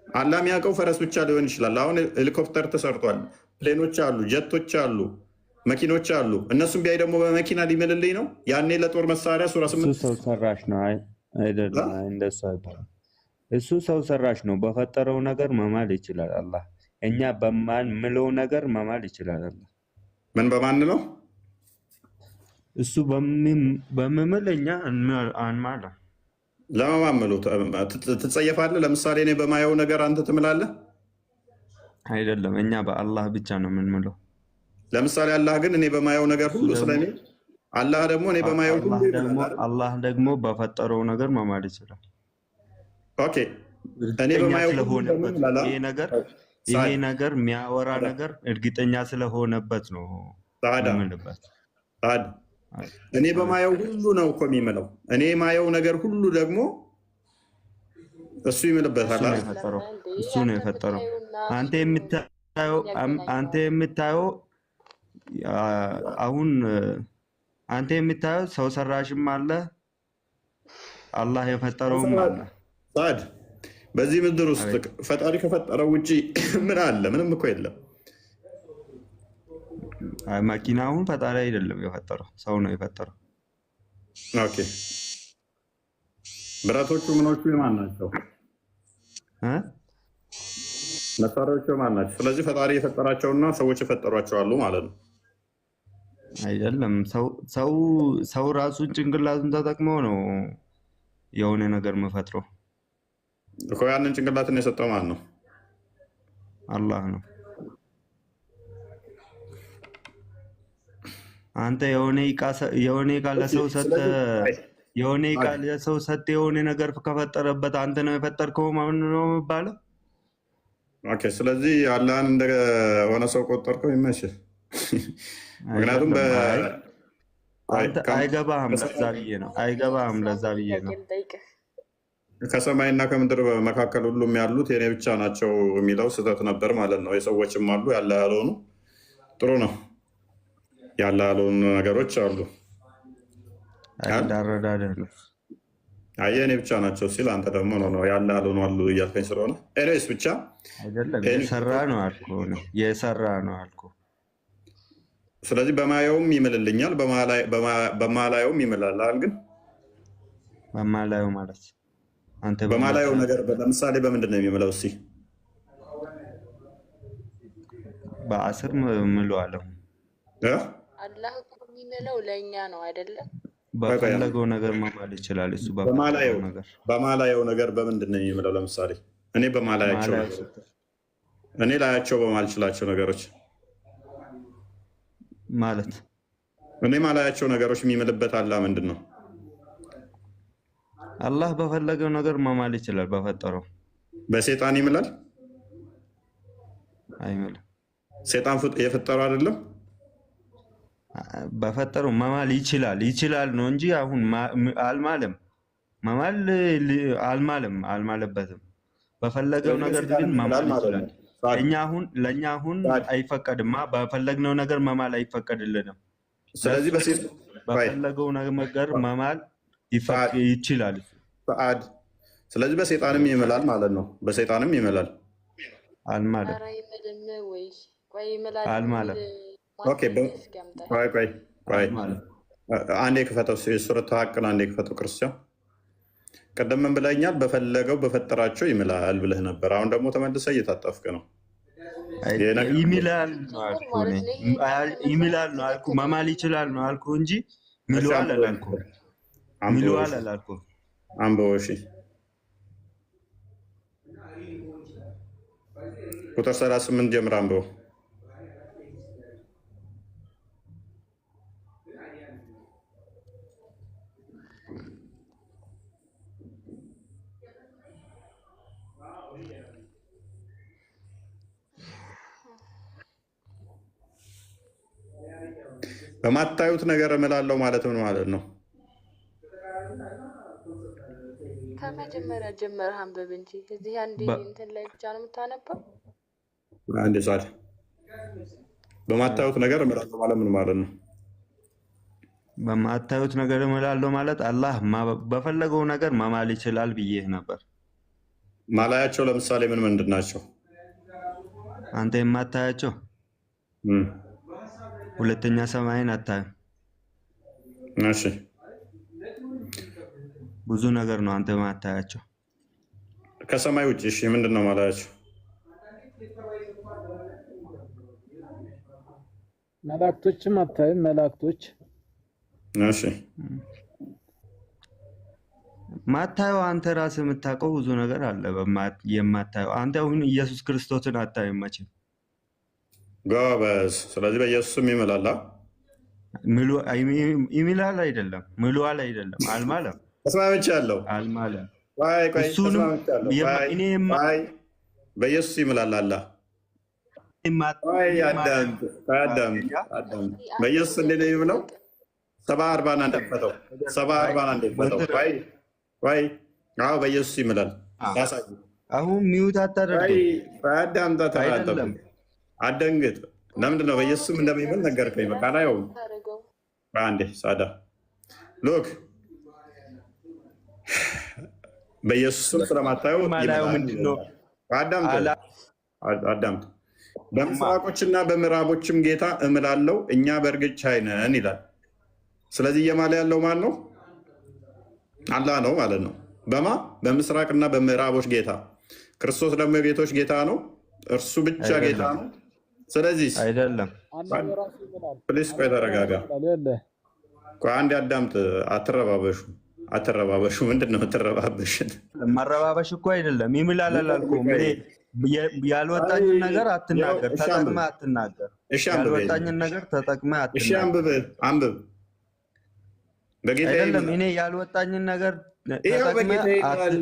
አላህ የሚያውቀው ፈረስ ብቻ ሊሆን ይችላል። አሁን ሄሊኮፕተር ተሰርቷል፣ ፕሌኖች አሉ፣ ጀቶች አሉ፣ መኪኖች አሉ። እነሱም ቢያይ ደግሞ በመኪና ሊምልልኝ ነው? ያኔ ለጦር መሳሪያ ሱራ እሱ ሰው ሰራሽ ነው አይደለም? እንደሱ አይባልም። እሱ ሰው ሰራሽ ነው። በፈጠረው ነገር መማል ይችላል አላህ። እኛ በማንምለው ነገር መማል ይችላል አላህ። ምን በማንለው? እሱ በምምል እኛ አንማላ። ለመማመሉ ትጸየፋለህ? ለምሳሌ እኔ በማየው ነገር አንተ ትምላለህ? አይደለም፣ እኛ በአላህ ብቻ ነው የምንምለው። ለምሳሌ አላህ ግን እኔ በማየው ነገር ሁሉ ስለኔ፣ አላህ ደግሞ እኔ በማየው ሁሉ አላህ ደግሞ በፈጠረው ነገር መማል ይችላል። ኦኬ፣ እኔ በማየው ስለሆነበት ይሄ ነገር የሚያወራ ነገር እርግጠኛ ስለሆነበት ነው የምልበት። እኔ በማየው ሁሉ ነው እኮ የሚምለው። እኔ የማየው ነገር ሁሉ ደግሞ እሱ ይምልበታል። እሱ ነው የፈጠረው። አንተ የምታየው አሁን አንተ የምታየው ሰው ሰራሽም አለ፣ አላህ የፈጠረውም አለ። ሳድ በዚህ ምድር ውስጥ ፈጣሪ ከፈጠረው ውጭ ምን አለ? ምንም እኮ የለም። መኪናውን ፈጣሪ አይደለም የፈጠረው፣ ሰው ነው የፈጠረው። ኦኬ፣ ብረቶቹ ምኖቹ የማን ናቸው? መሳሪያዎቹ የማን ናቸው? ስለዚህ ፈጣሪ የፈጠራቸውና ሰዎች የፈጠሯቸው አሉ ማለት ነው። አይደለም፣ ሰው ራሱን ጭንቅላቱን ተጠቅመው ነው የሆነ ነገር መፈጥረው እኮ። ያንን ጭንቅላትን የሰጠው ማን ነው? አላህ ነው። አንተ የሆነ ዕቃ ለሰው ሰጥተህ የሆነ ነገር ከፈጠረበት አንተ ነው የፈጠርከው ማለት ነው የሚባለው። ኦኬ፣ ስለዚህ አላህን እንደሆነ ሰው ቆጠርከው ይመስል። ምክንያቱም አይገባህም፣ ለዛ ብዬ ነው። ከሰማይና ከምድር መካከል ሁሉም ያሉት የኔ ብቻ ናቸው የሚለው ስህተት ነበር ማለት ነው። የሰዎችም አሉ፣ ያለ ያልሆኑ። ጥሩ ነው፣ ያለ ያልሆኑ ነገሮች አሉ። የኔ ብቻ ናቸው ሲል አንተ ደግሞ ነው ያለ ያልሆኑ አሉ እያልከኝ ስለሆነ ኤኒዌይስ ብቻ የሰራ ነው አልኩህ። ስለዚህ በማየውም ይምልልኛል፣ በማላየውም ይምላል። ግን በማላየው ማለት አንተ በማላየው ነገር ለምሳሌ በምንድን ነው የሚምለው? እስኪ በአስር ምሎ አለው። አላህ እኮ የሚምለው ለእኛ ነው አይደለም? በፈለገው ነገር መማል ይችላል እሱ። በማላየው ነገር በምንድን ነው የሚምለው? ለምሳሌ እኔ ላያቸው በማልችላቸው ነገሮች ማለት እኔ ማላያቸው ነገሮች የሚምልበት አላህ ምንድን ነው? አላህ በፈለገው ነገር መማል ይችላል። በፈጠረው በሴጣን ይምላል? አይምልም። ሴጣን የፈጠረው አይደለም። በፈጠረው መማል ይችላል ነው እንጂ አሁን አልማለም። መማል አልማለበትም። በፈለገው ነገር ግን መማል ይችላል። ለእኛ አሁን አይፈቀድማ። በፈለግነው ነገር መማል አይፈቀድልንም። ስለዚህ በፈለገው ነገር መማል ይችላል። ስለዚህ በሴጣንም ይምላል ማለት ነው። በሴጣንም ይምላል። አልማለም። አንዴ ክፈተው፣ ሱረቱ ሐቅን አንዴ ክፈተው። ክርስቲያን ቀደም ምን ብለኛል? በፈለገው በፈጠራቸው ይምላል ብለህ ነበር። አሁን ደግሞ ተመልሰህ እየታጠፍክ ነው። ይምላል ነው አልኩ። መማል ይችላል ነው አልኩ እንጂ ሚለዋል አላልኩም። አንብበው እሺ። ቁጥር 38 ጀምር አንብበው። በማታዩት ነገር እምላለሁ ማለት ምን ማለት ነው? ከመጀመሪያ ጀመረህ አንብብ እንጂ እዚህ አንድ በ- እንትን ላይ ብቻ ነው የምታነበው። አንድ ሰዓት በማታዩት ነገር እምላለሁ ማለት ምን ማለት ነው? በማታዩት ነገር እምላለሁ ማለት አላህ በፈለገው ነገር መማል ይችላል ብዬ ነበር። ማላያቸው ለምሳሌ ምን ምንድን ናቸው? አንተ የማታያቸው እም፣ ሁለተኛ ሰማይን አታይም። እሺ ብዙ ነገር ነው አንተ የማታያቸው። ከሰማይ ውጭ እሺ ምንድን ነው ማላያቸው? መላእክቶችም አታይም። መላእክቶች እሺ ማታየው አንተ ራስህ የምታውቀው ብዙ ነገር አለ። የማታየው አንተ አሁን ኢየሱስ ክርስቶስን አታይም መቼም። ጎበዝ። ስለዚህ በኢየሱስም ይምላል። ይምላል አይደለም፣ ምሏል አይደለም፣ አልማለም፣ ተስማምቻለሁ። አልማለም። ቆይ ቆይ እሱንም ተስማምቻለሁ። እኔ ቆይ በኢየሱስ ይምላል አላህ። ቆይ አዳምጥ፣ አዳምጥ፣ አዳምጥ። በኢየሱስ እንዴት ነው የሚምለው? 70 40 እንደፈተው 70 40 እንደፈተው። ቆይ ቆይ አዎ በኢየሱስ ይምላል። ያሳይ። አሁን ሚውት አታደርገው። ቆይ አዳምጥ፣ አይደለም አደንግጥ። ለምንድን ነው በኢየሱስም እንደሚምል ነገርከኝ። በቃ ላይ ነው ታደርገው አንዴ ሳዳ ሎክ በኢየሱስም ስለማታየው ማላየው ምንድን ነው? አዳምጥ። በምስራቆችና በምዕራቦችም ጌታ እምላለው እኛ በእርግጥ ቻይ ነን ይላል። ስለዚህ እየማለ ያለው ማን ነው? አላህ ነው ማለት ነው። በማ በምስራቅና በምዕራቦች ጌታ። ክርስቶስ ደግሞ የጌቶች ጌታ ነው። እርሱ ብቻ ጌታ ነው። ስለዚህ አይደለም። ፕሊስ ቆይ ተረጋጋ። ቆይ አንዴ አዳምጥ። አትረባበሹ፣ አትረባበሹ። ምንድን ነው የምትረባበሽን? መረባበሽ እኮ አይደለም። ይምላል አላልኩም። ያልወጣኝን ነገር አትናገር፣ ተጠቅመህ አትናገር። ያልወጣኝን ነገር ተጠቅመህ አትናገር። አንብብ። በጌታ አይደለም እኔ ያልወጣኝን ነገር በጌታ ይላል።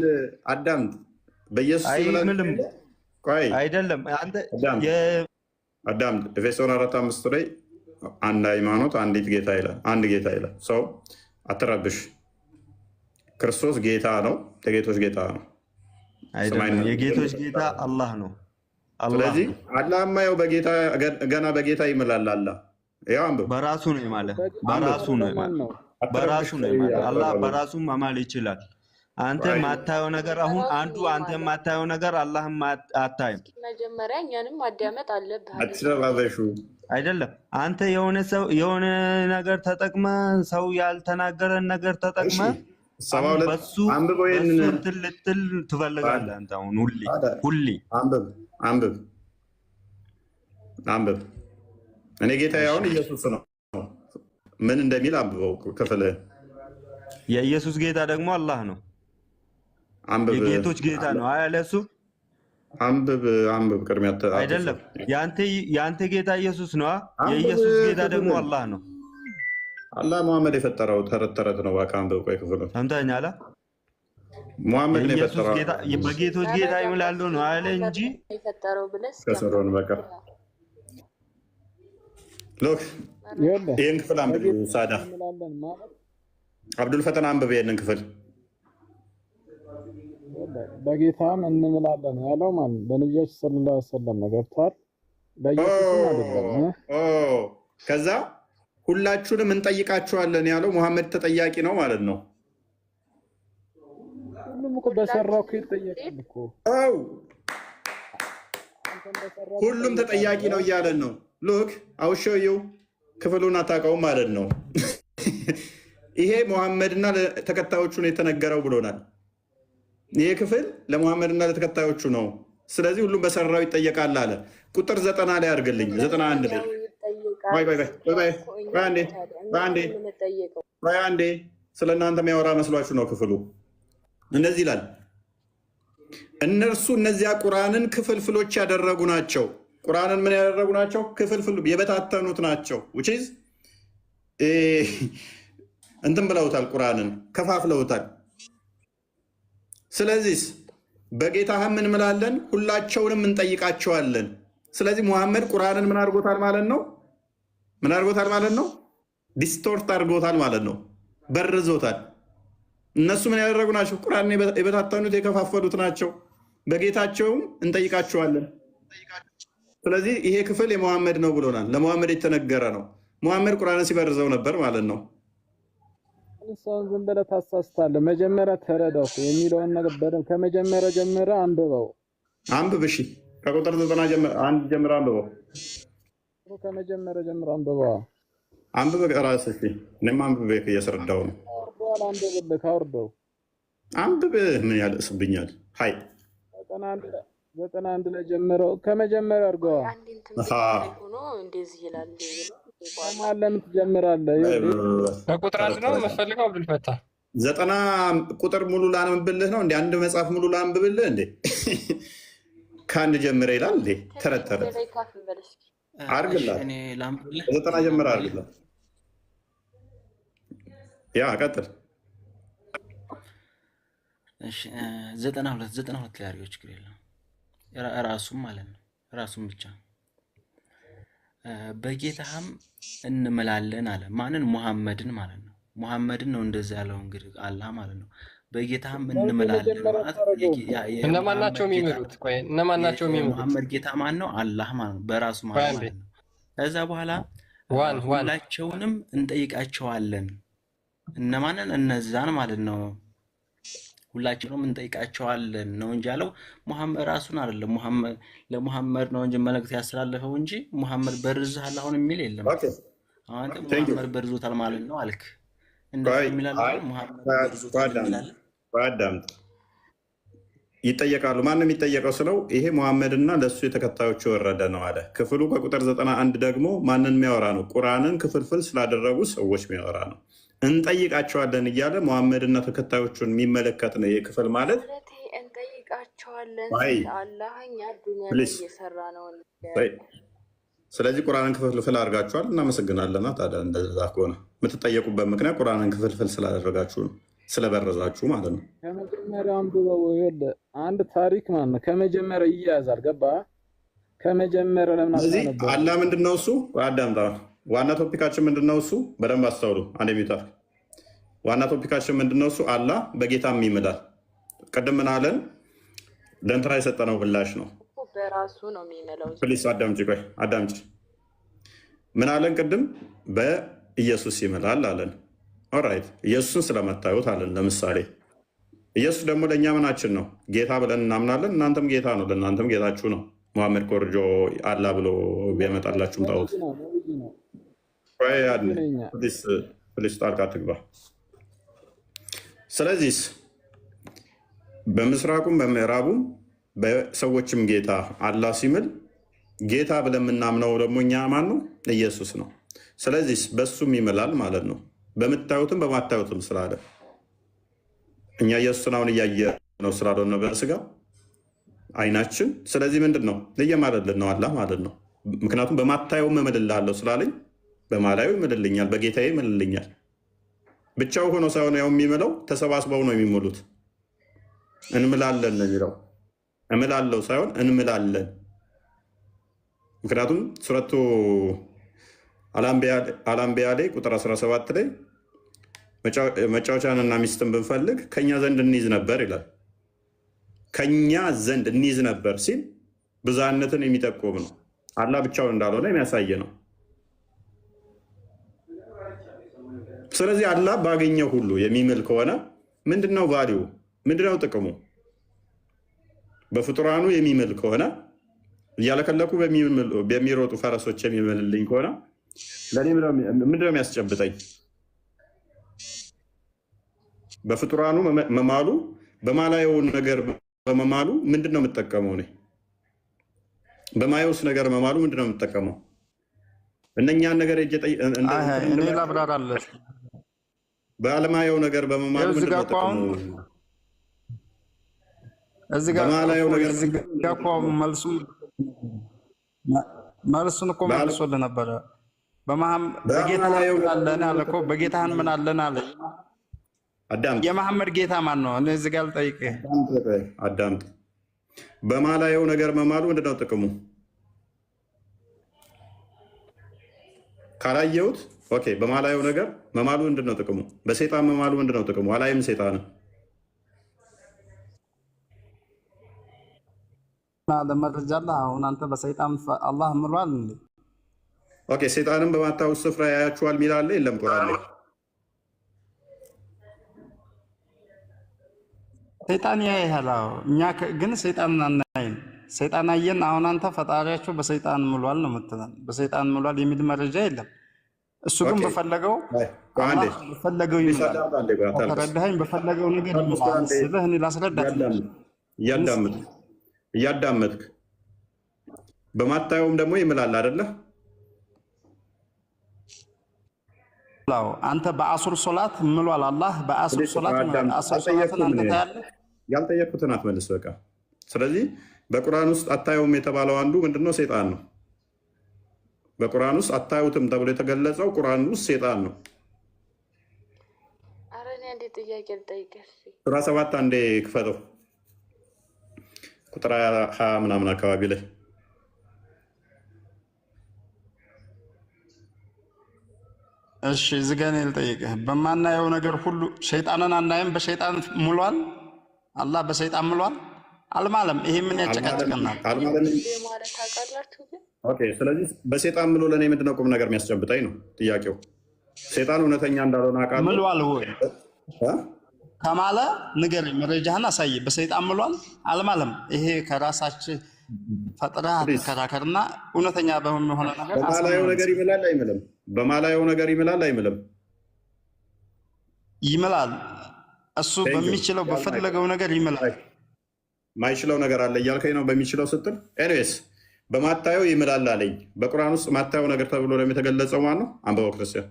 አዳምጥ። በኢየሱስ አይምልም። ቆይ አይደለም አንተ አዳምጥ። ኤፌሶን 4:5 ላይ አንድ ሃይማኖት አንዲት ጌታ ይላል። አንድ ጌታ ይላል። ሰው አትረብሽ። ክርስቶስ ጌታ ነው፣ የጌቶች ጌታ ነው። አይደለም የጌቶች ጌታ አላህ ነው። ስለዚህ አላህማ ያው በጌታ ገና በጌታ ይምላል። አላህ ያው አንብብ። በራሱ ነው ማለት በራሱ ነው ማለት በራሱ ነው ማለት አላህ በራሱ መማል ይችላል። አንተ ማታየው ነገር አሁን አንተ ማታየው ነገር አላህ አታይም። መጀመሪያ እኛንም ማዳመጥ አለብህ። አትረባበሹ። አይደለም አንተ የሆነ ነገር ተጠቅመ ሰው ያልተናገረን ነገር ተጠቅመ በሱ እንትን ልትል ትፈልጋለህ። አንተ አሁን ሁሌ አንብብ። እኔ ጌታ አሁን ኢየሱስ ነው። ምን እንደሚል አንብበው ክፍል። የኢየሱስ ጌታ ደግሞ አላህ ነው። የጌቶች ጌታ ነው አያለ እሱ። አንብብ። ቅድሚያ አይደለም የአንተ ጌታ ኢየሱስ ነው። የኢየሱስ ጌታ ደግሞ አላህ ነው። አላህ መሐመድ የፈጠረው ተረት ነው። በቃ አንብብ። ቆይ ክፍሉ ሰምተኸኛል? መሐመድ ነው የፈጠረው። በጌቶች ጌታ ይምላሉ ነው አለ እንጂ የፈጠረው ብለህ ከሰሮን በቃ ሎክ ይህን ክፍል አንብብ። ሳዳ አብዱል ፈተና አንብብ ይህንን ክፍል። በጌታም እንምላለን ያለው ማለት በነቢያችን ሰለላሁ ዐለይሂ ወሰለም ነው። ገብቶሃል? በኢየሱስም አይደለም። ከዛ ሁላችሁንም እንጠይቃችኋለን ያለው ሙሐመድ ተጠያቂ ነው ማለት ነው። ሁሉም እኮ በሰራው እኮ ይጠየቃል እኮ። አው ሁሉም ተጠያቂ ነው እያለን ነው። ሉክ አውሾዩ ክፍሉን አታውቀውም ማለት ነው። ይሄ ሙሐመድና ለተከታዮቹ ነው የተነገረው ብሎናል። ይሄ ክፍል ለሙሐመድና ለተከታዮቹ ነው። ስለዚህ ሁሉም በሰራው ይጠየቃል አለ። ቁጥር 90 ላይ አድርግልኝ። 91 ላይ አንዴ ስለ እናንተ የሚያወራ መስሏችሁ ነው ክፍሉ። እንደዚህ ይላል፣ እነርሱ እነዚያ ቁርአንን ክፍልፍሎች ያደረጉ ናቸው። ቁርአንን ምን ያደረጉ ናቸው? ክፍልፍል የበታተኑት ናቸው። ውጪዝ እንትን ብለውታል፣ ቁርአንን ከፋፍለውታል። ስለዚህ በጌታህም እንምላለን ሁላቸውንም እንጠይቃቸዋለን። ስለዚህ ሙሐመድ ቁርአንን ምን አድርጎታል ማለት ነው? ምን አድርጎታል ማለት ነው? ዲስቶርት አድርጎታል ማለት ነው። በርዞታል። እነሱ ምን ያደረጉ ናቸው? ቁርአን የበታተኑት የከፋፈሉት ናቸው። በጌታቸውም እንጠይቃቸዋለን። ስለዚህ ይሄ ክፍል የመሐመድ ነው ብሎናል። ለመሐመድ የተነገረ ነው። መሐመድ ቁርአንን ሲበርዘው ነበር ማለት ነው። ሰውን ዝም ብለህ ታሳስታለህ። መጀመሪያ ተረዳው የሚለውን ነገር በደምብ ከመጀመሪያ ጀምረህ አንብበው። አንብብ። እሺ ከቁጥር 91 ጀምረህ አንብበው። ከመጀመሪያ ጀምረህ አንብበው። አንብብ ራስህ። እሺ እኔም አንብቤ እያስረዳሁ ነው። አንብብልህ አውርደው። አንብብ። ምን ያልስብኛል? ሀይ 91 ላይ ጀምረው ከመጀመሪያ አድርገዋ። እንደዚህ ይላል ለምን ትጀምራለህ? ከቁጥር 1 ነው የምትፈልገው? አብዱልፈታህ 90 ቁጥር ሙሉ ላንብብልህ ነው እንዴ? አንድ መጽሐፍ ሙሉ ላንብብልህ እንዴ? ከአንድ ጀምረ ይላል እንዴ? ተረተረ አርግላት። 90 ጀምረ አርግላት። ያ ቀጥል። እሺ 92 ላይ አድርገው፣ ችግር የለም። ራሱም ማለት ነው ራሱም ብቻ በጌታህም እንምላለን አለ። ማንን? ሙሐመድን ማለት ነው። ሙሐመድን ነው እንደዛ ያለው እንግዲህ አላህ ማለት ነው። በጌታህም እንምላለን ማለት እነማን ናቸው የሚምሉት? ቆይ እነማን ናቸው የሚምሉት? ሙሐመድ ጌታ ማን ነው? አላህ ማለት ነው፣ በራሱ ማለት ነው። ከዛ በኋላ ሁላቸውንም እንጠይቃቸዋለን። እነማንን? እነዛን ማለት ነው። ሁላችንም እንጠይቃቸዋለን ነው እንጂ ያለው ሙሐመድ ራሱን አይደለም። ሙሐመድ ለሙሐመድ ነው እንጂ መልእክት ያስተላለፈው እንጂ ሙሐመድ በርዝሃል አሁን የሚል የለም። አንተ ሙሐመድ በርዞታል ማለት ነው አልክ። እንደዚህ የሚላል ሙሐመድ በርዞታል ይላል። ባዳምጥ ይጠየቃሉ። ማንም የሚጠየቀው ስለው ይሄ ሙሐመድና ለሱ የተከታዮች የወረደ ነው አለ። ክፍሉ ከቁጥር 91 ደግሞ ማንን የሚያወራ ነው? ቁርአንን ክፍልፍል ስላደረጉ ሰዎች የሚያወራ ነው። እንጠይቃቸዋለን እያለ ሙሐመድና ተከታዮቹን የሚመለከት ነው። ይህ ክፍል ማለት እንጠይቃቸዋለን አላህ እኛ ዱንያ እየሰራ ነው። ስለዚህ ቁርአንን ክፍልፍል አድርጋችኋል። እናመሰግናለና። ታዲያ እንደዛ ከሆነ የምትጠየቁበት ምክንያት ቁርአንን ክፍልፍል ስላደረጋችሁ ነው፣ ስለበረዛችሁ ማለት ነው። ከመጀመሪያው አንብበው። ይኸውልህ አንድ ታሪክ ማለት ነው ከመጀመሪያ ይያዛል። ገባህ? ከመጀመሪያ ለምን አታነበው? አላህ ምንድን ነው እሱ? አዳምጣ። ዋና ቶፒካችን ምንድን ነው እሱ? በደንብ አስተውሉ። አንድ ሚታፍ ዋና ቶፒካችን ምንድን ነው እሱ? አላህ በጌታም ይምላል። ቅድም ምን አለን? ለእንትና የሰጠነው ምላሽ ነው። በራሱ ነው የሚምለው። ፕሊስ አዳምጪ፣ ቆይ አዳምጪ። ምን አለን ቅድም? በኢየሱስ ይምላል አለን። ኦራይት፣ ኢየሱስን ስለመታዩት አለን። ለምሳሌ ኢየሱስ ደግሞ ለእኛ ምናችን ነው? ጌታ ብለን እናምናለን። እናንተም ጌታ ነው፣ ለእናንተም ጌታችሁ ነው። ሙሐመድ ኮርጆ አላህ ብሎ ቢያመጣላችሁም ታውት ፕሊስ ጣልቃ ትግባ። ስለዚህ በምስራቁም በምዕራቡም በሰዎችም ጌታ አላህ ሲምል ጌታ ብለን የምናምነው ደግሞ እኛ ማን ነው? ኢየሱስ ነው። ስለዚህ በሱም ይምላል ማለት ነው። በምታዩትም በማታዩትም ስላለ እኛ ኢየሱስን አሁን እያየ ነው ስላልሆነ በስጋ አይናችን። ስለዚህ ምንድን ነው እየማለልን ነው አላህ ማለት ነው። ምክንያቱም በማታየው እምልልሃለሁ ስላለኝ በማላየው ይምልልኛል፣ በጌታዬ ይምልልኛል። ብቻው ሆኖ ሳይሆን ያው የሚምለው ተሰባስበው ነው የሚሙሉት። እንምላለን ነው የሚለው፣ እምላለው ሳይሆን እንምላለን። ምክንያቱም ሱረቱ አልአንቢያ ላይ ቁጥር 17 ላይ መጫወቻንና ሚስትን ብንፈልግ ከኛ ዘንድ እንይዝ ነበር ይላል። ከኛ ዘንድ እንይዝ ነበር ሲል ብዝሃነትን የሚጠቁም ነው። አላህ ብቻውን እንዳልሆነ የሚያሳየ ነው። ስለዚህ አላህ ባገኘው ሁሉ የሚምል ከሆነ ምንድነው ቫሊዩ? ምንድነው ጥቅሙ? በፍጡራኑ የሚምል ከሆነ እያለከለኩ በሚሮጡ ፈረሶች የሚምልልኝ ከሆነ ለእኔ ምንድነው የሚያስጨብጠኝ? በፍጡራኑ መማሉ በማላየው ነገር በመማሉ ምንድን ነው የምጠቀመው? እኔ በማየውስ ነገር መማሉ ምንድን ነው የምጠቀመው? እነኛን ነገር ላብራራለህ። በአለማየው ነገር በመማሉ ምንድን ነው የምጠቀመው? በማላየው ነገር መልሱን እኮ መልሶልህ ነበረ። በጌታህን ምን አለን አለ። የመሐመድ ጌታ ማን ነው? እዚህ ጋር ልጠይቅህ። አዳምጥ። በማላየው ነገር መማሉ ምንድን ነው ጥቅሙ? ካላየሁት ኦኬ በማላየው ነገር መማሉ ምንድነው ጥቅሙ? በሰይጣን መማሉ ምንድነው ጥቅሙ? አላይም ሰይጣን ለመረጃ አለ። አሁን አንተ በሰይጣን አላህ ምሏል እንዴ? ኦኬ ሰይጣንን በማታውስ ስፍራ ያያችኋል ሚል አለ የለም? ቁርአን ላይ ሰይጣን ያያል። እኛ ግን ሰይጣን አናይም። ሰይጣን አየን። አሁን አንተ ፈጣሪያቸው በሰይጣን ምሏል ነው የምትለን። በሰይጣን ምሏል የሚል መረጃ የለም። እሱ ግን በፈለገው ይምላል። ተረዳኸኝ? በፈለገው ነገር ይምላል ስልህ እኔ ላስረዳህ። እያዳመጥክ በማታየውም ደግሞ ይምላል አይደለ? አንተ በአሱር ሶላት ምሏል አላህ በአሱር ሶላት አሱር ሶላትን አንተ ታያለህ። ያልጠየቅኩትን አትመልስ በቃ። ስለዚህ በቁርአን ውስጥ አታየውም የተባለው አንዱ ምንድነው? ሰይጣን ነው። በቁርአን ውስጥ አታዩትም ተብሎ የተገለጸው ቁርአን ውስጥ ሰይጣን ነው። ኧረ እኔ አንዴ ጥያቄ ልጠይቅህ። ሱራ 7 አንዴ ክፈተው፣ ቁጥር 20 ምናምን አካባቢ ላይ እሺ እዚህ ጋር እኔ ልጠይቅህ። በማናየው ነገር ሁሉ ሸይጣንን አናይም። በሸይጣን ምሏል አላህ በሰይጣን ምሏል አልማለም። ይሄ ምን ያጨቃጭቀናል? ኦኬ ስለዚህ በሰይጣን ምሎ ለእኔ ምንድነው ቁም ነገር የሚያስጨብጠኝ ነው ጥያቄው። ሰይጣን እውነተኛ እንዳልሆነ አውቃለሁ። ምሏል ወይ ከማለ ንገረኝ፣ መረጃህን አሳይ። በሰይጣን ምሏል አልማለም። ይሄ ከራሳችን ፈጥረህ አትከራከርና እውነተኛ በሆነ ነገር በማላየው ነገር ይምላል አይምልም? በማላየው ነገር ይምላል አይምልም? ይምላል። እሱ በሚችለው በፈለገው ነገር ይምላል። ማይችለው ነገር አለ እያልከኝ ነው በሚችለው ስትል። ኤኒዌይስ በማታየው ይምላል አለኝ። በቁርአን ውስጥ ማታየው ነገር ተብሎ የተገለጸው ማን ነው? አንበበው ክርስቲያን።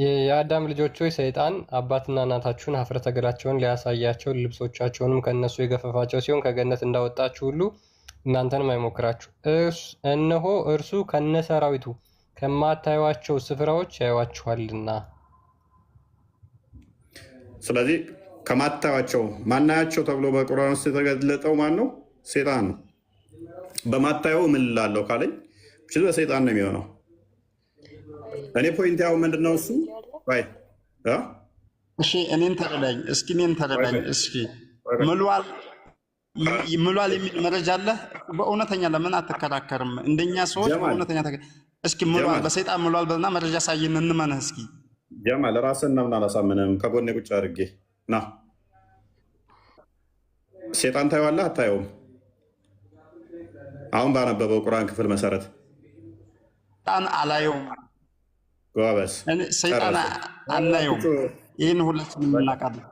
የአዳም ልጆች ሆይ ሰይጣን አባትና እናታችሁን ኀፍረተ ገላቸውን ሊያሳያቸው ልብሶቻቸውንም ከእነሱ የገፈፋቸው ሲሆን ከገነት እንዳወጣችሁ ሁሉ እናንተንም አይሞክራችሁ። እነሆ እርሱ ከነሰራዊቱ ከማታዩዋቸው ስፍራዎች ያዩዋችኋልና። ስለዚህ ከማታዩዋቸው ማናያቸው ተብሎ በቁርአን ውስጥ የተገለጠው ማን ነው? ሰይጣን ነው። በማታየው ምን እላለሁ ካለኝ በሰይጣን ነው የሚሆነው። እኔ ፖይንት ያው ምንድነው እሱ እሺ እኔን ተረዳኝ እስኪ እስኪ ምሏል የሚል መረጃ አለ? በእውነተኛ ለምን አትከራከርም? እንደኛ ሰዎች በእውነተኛ እስኪ ምሏል በሰይጣን ምሏል በልና መረጃ ሳይን እንመንህ እስኪ። ጀማል ራስህን ምናምን አላሳምንም። ከጎኔ ቁጭ አድርጌ ና ሰይጣን ታየዋለህ አታየውም? አሁን ባነበበው ቁርአን ክፍል መሰረት ሰይጣን አላየውም። ጎበዝ ሰይጣን አናየውም። ይህን ሁላችንም እናውቃለን።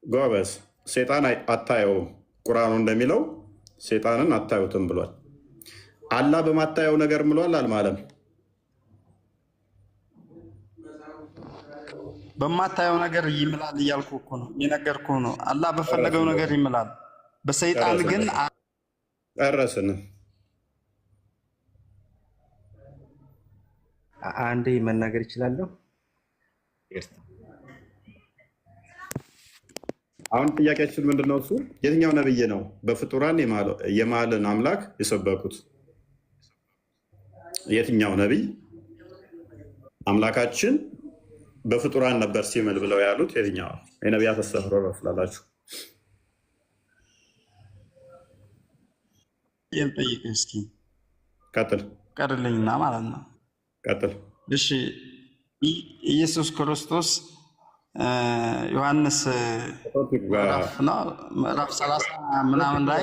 ጎበዝ ሰይጣን አታየውም። ቁርአኑ እንደሚለው ሰይጣንን አታዩትም ብሏል። አላህ በማታየው ነገር ምሏል አልማለም? በማታየው ነገር ይምላል እያልኩ እኮ ነው የነገርኩህ ነው። አላህ በፈለገው ነገር ይምላል። በሰይጣን ግን ጨረስን። አንዴ መናገር ይችላለሁ? አሁን ጥያቄያችን ምንድነው? እሱ የትኛው ነብይ ነው በፍጡራን የማልን አምላክ የሰበኩት? የትኛው ነብይ አምላካችን በፍጡራን ነበር ሲምል ብለው ያሉት የትኛው? የነቢያት አስተምህሮ ነው ስላላችሁ ጠይቅ እስኪ። ቀጥል ቀርልኝና ማለት ነው። ቀጥል። እሺ ኢየሱስ ክርስቶስ ዮሐንስ ምዕራፍ 30 ምናምን ላይ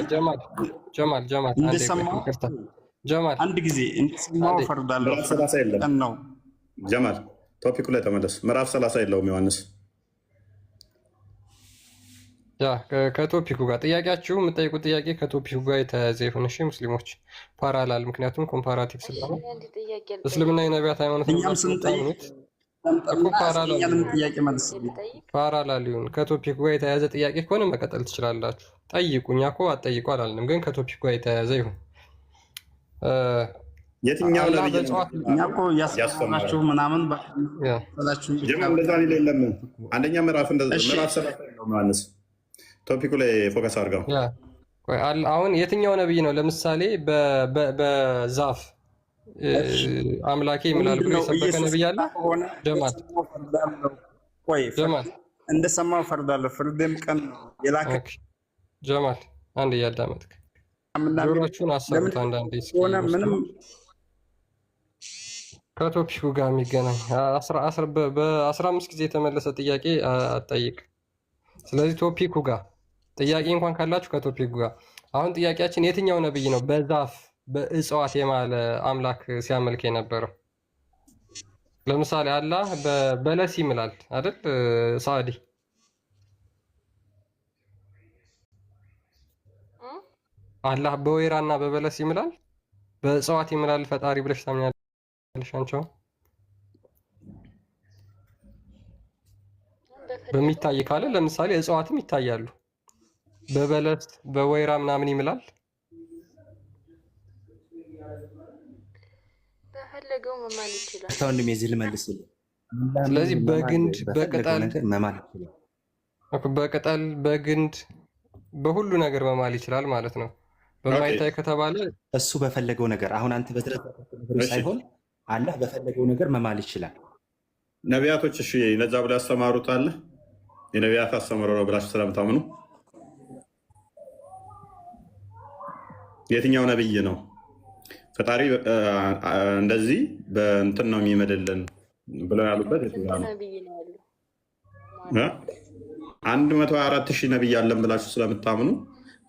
እንደሰማው አንድ ጊዜ እንደሰማው ፈርዳለሁ ነው። ጀማል ቶፒኩ ላይ ተመለስ። ምዕራፍ 30 የለውም ዮሐንስ። ከቶፒኩ ጋር ጥያቄያችሁ የምጠይቁት ጥያቄ ከቶፒኩ ጋር የተያያዘ ይሁን እሺ ሙስሊሞች። ፓራላል ምክንያቱም ኮምፓራቲቭ ስለሆነ እስልምና የነቢያት ሃይማኖት ፓራላል ይሁን። ከቶፒኩ ጋር የተያያዘ ጥያቄ ከሆነ መቀጠል ትችላላችሁ። ጠይቁ። እኛ እኮ አትጠይቁ አላልንም፣ ግን ከቶፒኩ ጋር የተያያዘ ይሁን። የትኛው ነብይ ያስተማራችሁ ምናምን የለም? አንደኛ ምዕራፍ ምዕራፍ 30 ነው ዮሐንስ። ቶፒኩ ላይ ፎከስ አድርገው። አሁን የትኛው ነብይ ነው? ለምሳሌ በዛፍ አምላኬ ይምላል ብሎ የሰበከ ነብይ አለ? ጀማል ጀማል እንደሰማው ፈርዳለሁ፣ ፍርዴም ቀን የላከ ጀማል አንድ እያዳመጥክ ጆሮቹን አሰሩት። አንዳንዴ ምንም ከቶፒኩ ጋር የሚገናኝ በ15 ጊዜ የተመለሰ ጥያቄ አጠይቅ። ስለዚህ ቶፒኩ ጋር ጥያቄ እንኳን ካላችሁ ከቶፒኩ ጋር አሁን ጥያቄያችን የትኛው ነብይ ነው በዛፍ በእጽዋት የማለ አምላክ ሲያመልክ የነበረው? ለምሳሌ አላህ በበለስ ይምላል አይደል? ሳዲ አላህ በወይራና በበለስ ይምላል፣ በእጽዋት ይምላል ፈጣሪ ብለሽ ታምኛለሽ አንቺ? በሚታይ ካለ ለምሳሌ እጽዋትም ይታያሉ። በበለስ በወይራ ምናምን ይምላል። በፈለገው መማል ይችላል። ወንድሜ እዚህ ልመልስልህ። ስለዚህ በግንድ በቅጠል መማል ይችላል። በቅጠል በግንድ በሁሉ ነገር መማል ይችላል ማለት ነው። በማይታይ ከተባለ እሱ በፈለገው ነገር አሁን አንተ በተረዳኸው ሳይሆን አላህ በፈለገው ነገር መማል ይችላል። ነቢያቶች እሺ ነዛ ብላ ያስተማሩት አለ የነቢያት አስተምሮ ነው ብላችሁ ስለምታምኑ የትኛው ነብይ ነው ፈጣሪ እንደዚህ በእንትን ነው የሚመደልን ብለው ያሉበት የትኛው ነብይ ነው ያለው? 124,000 ነብይ አለን ብላችሁ ስለምታምኑ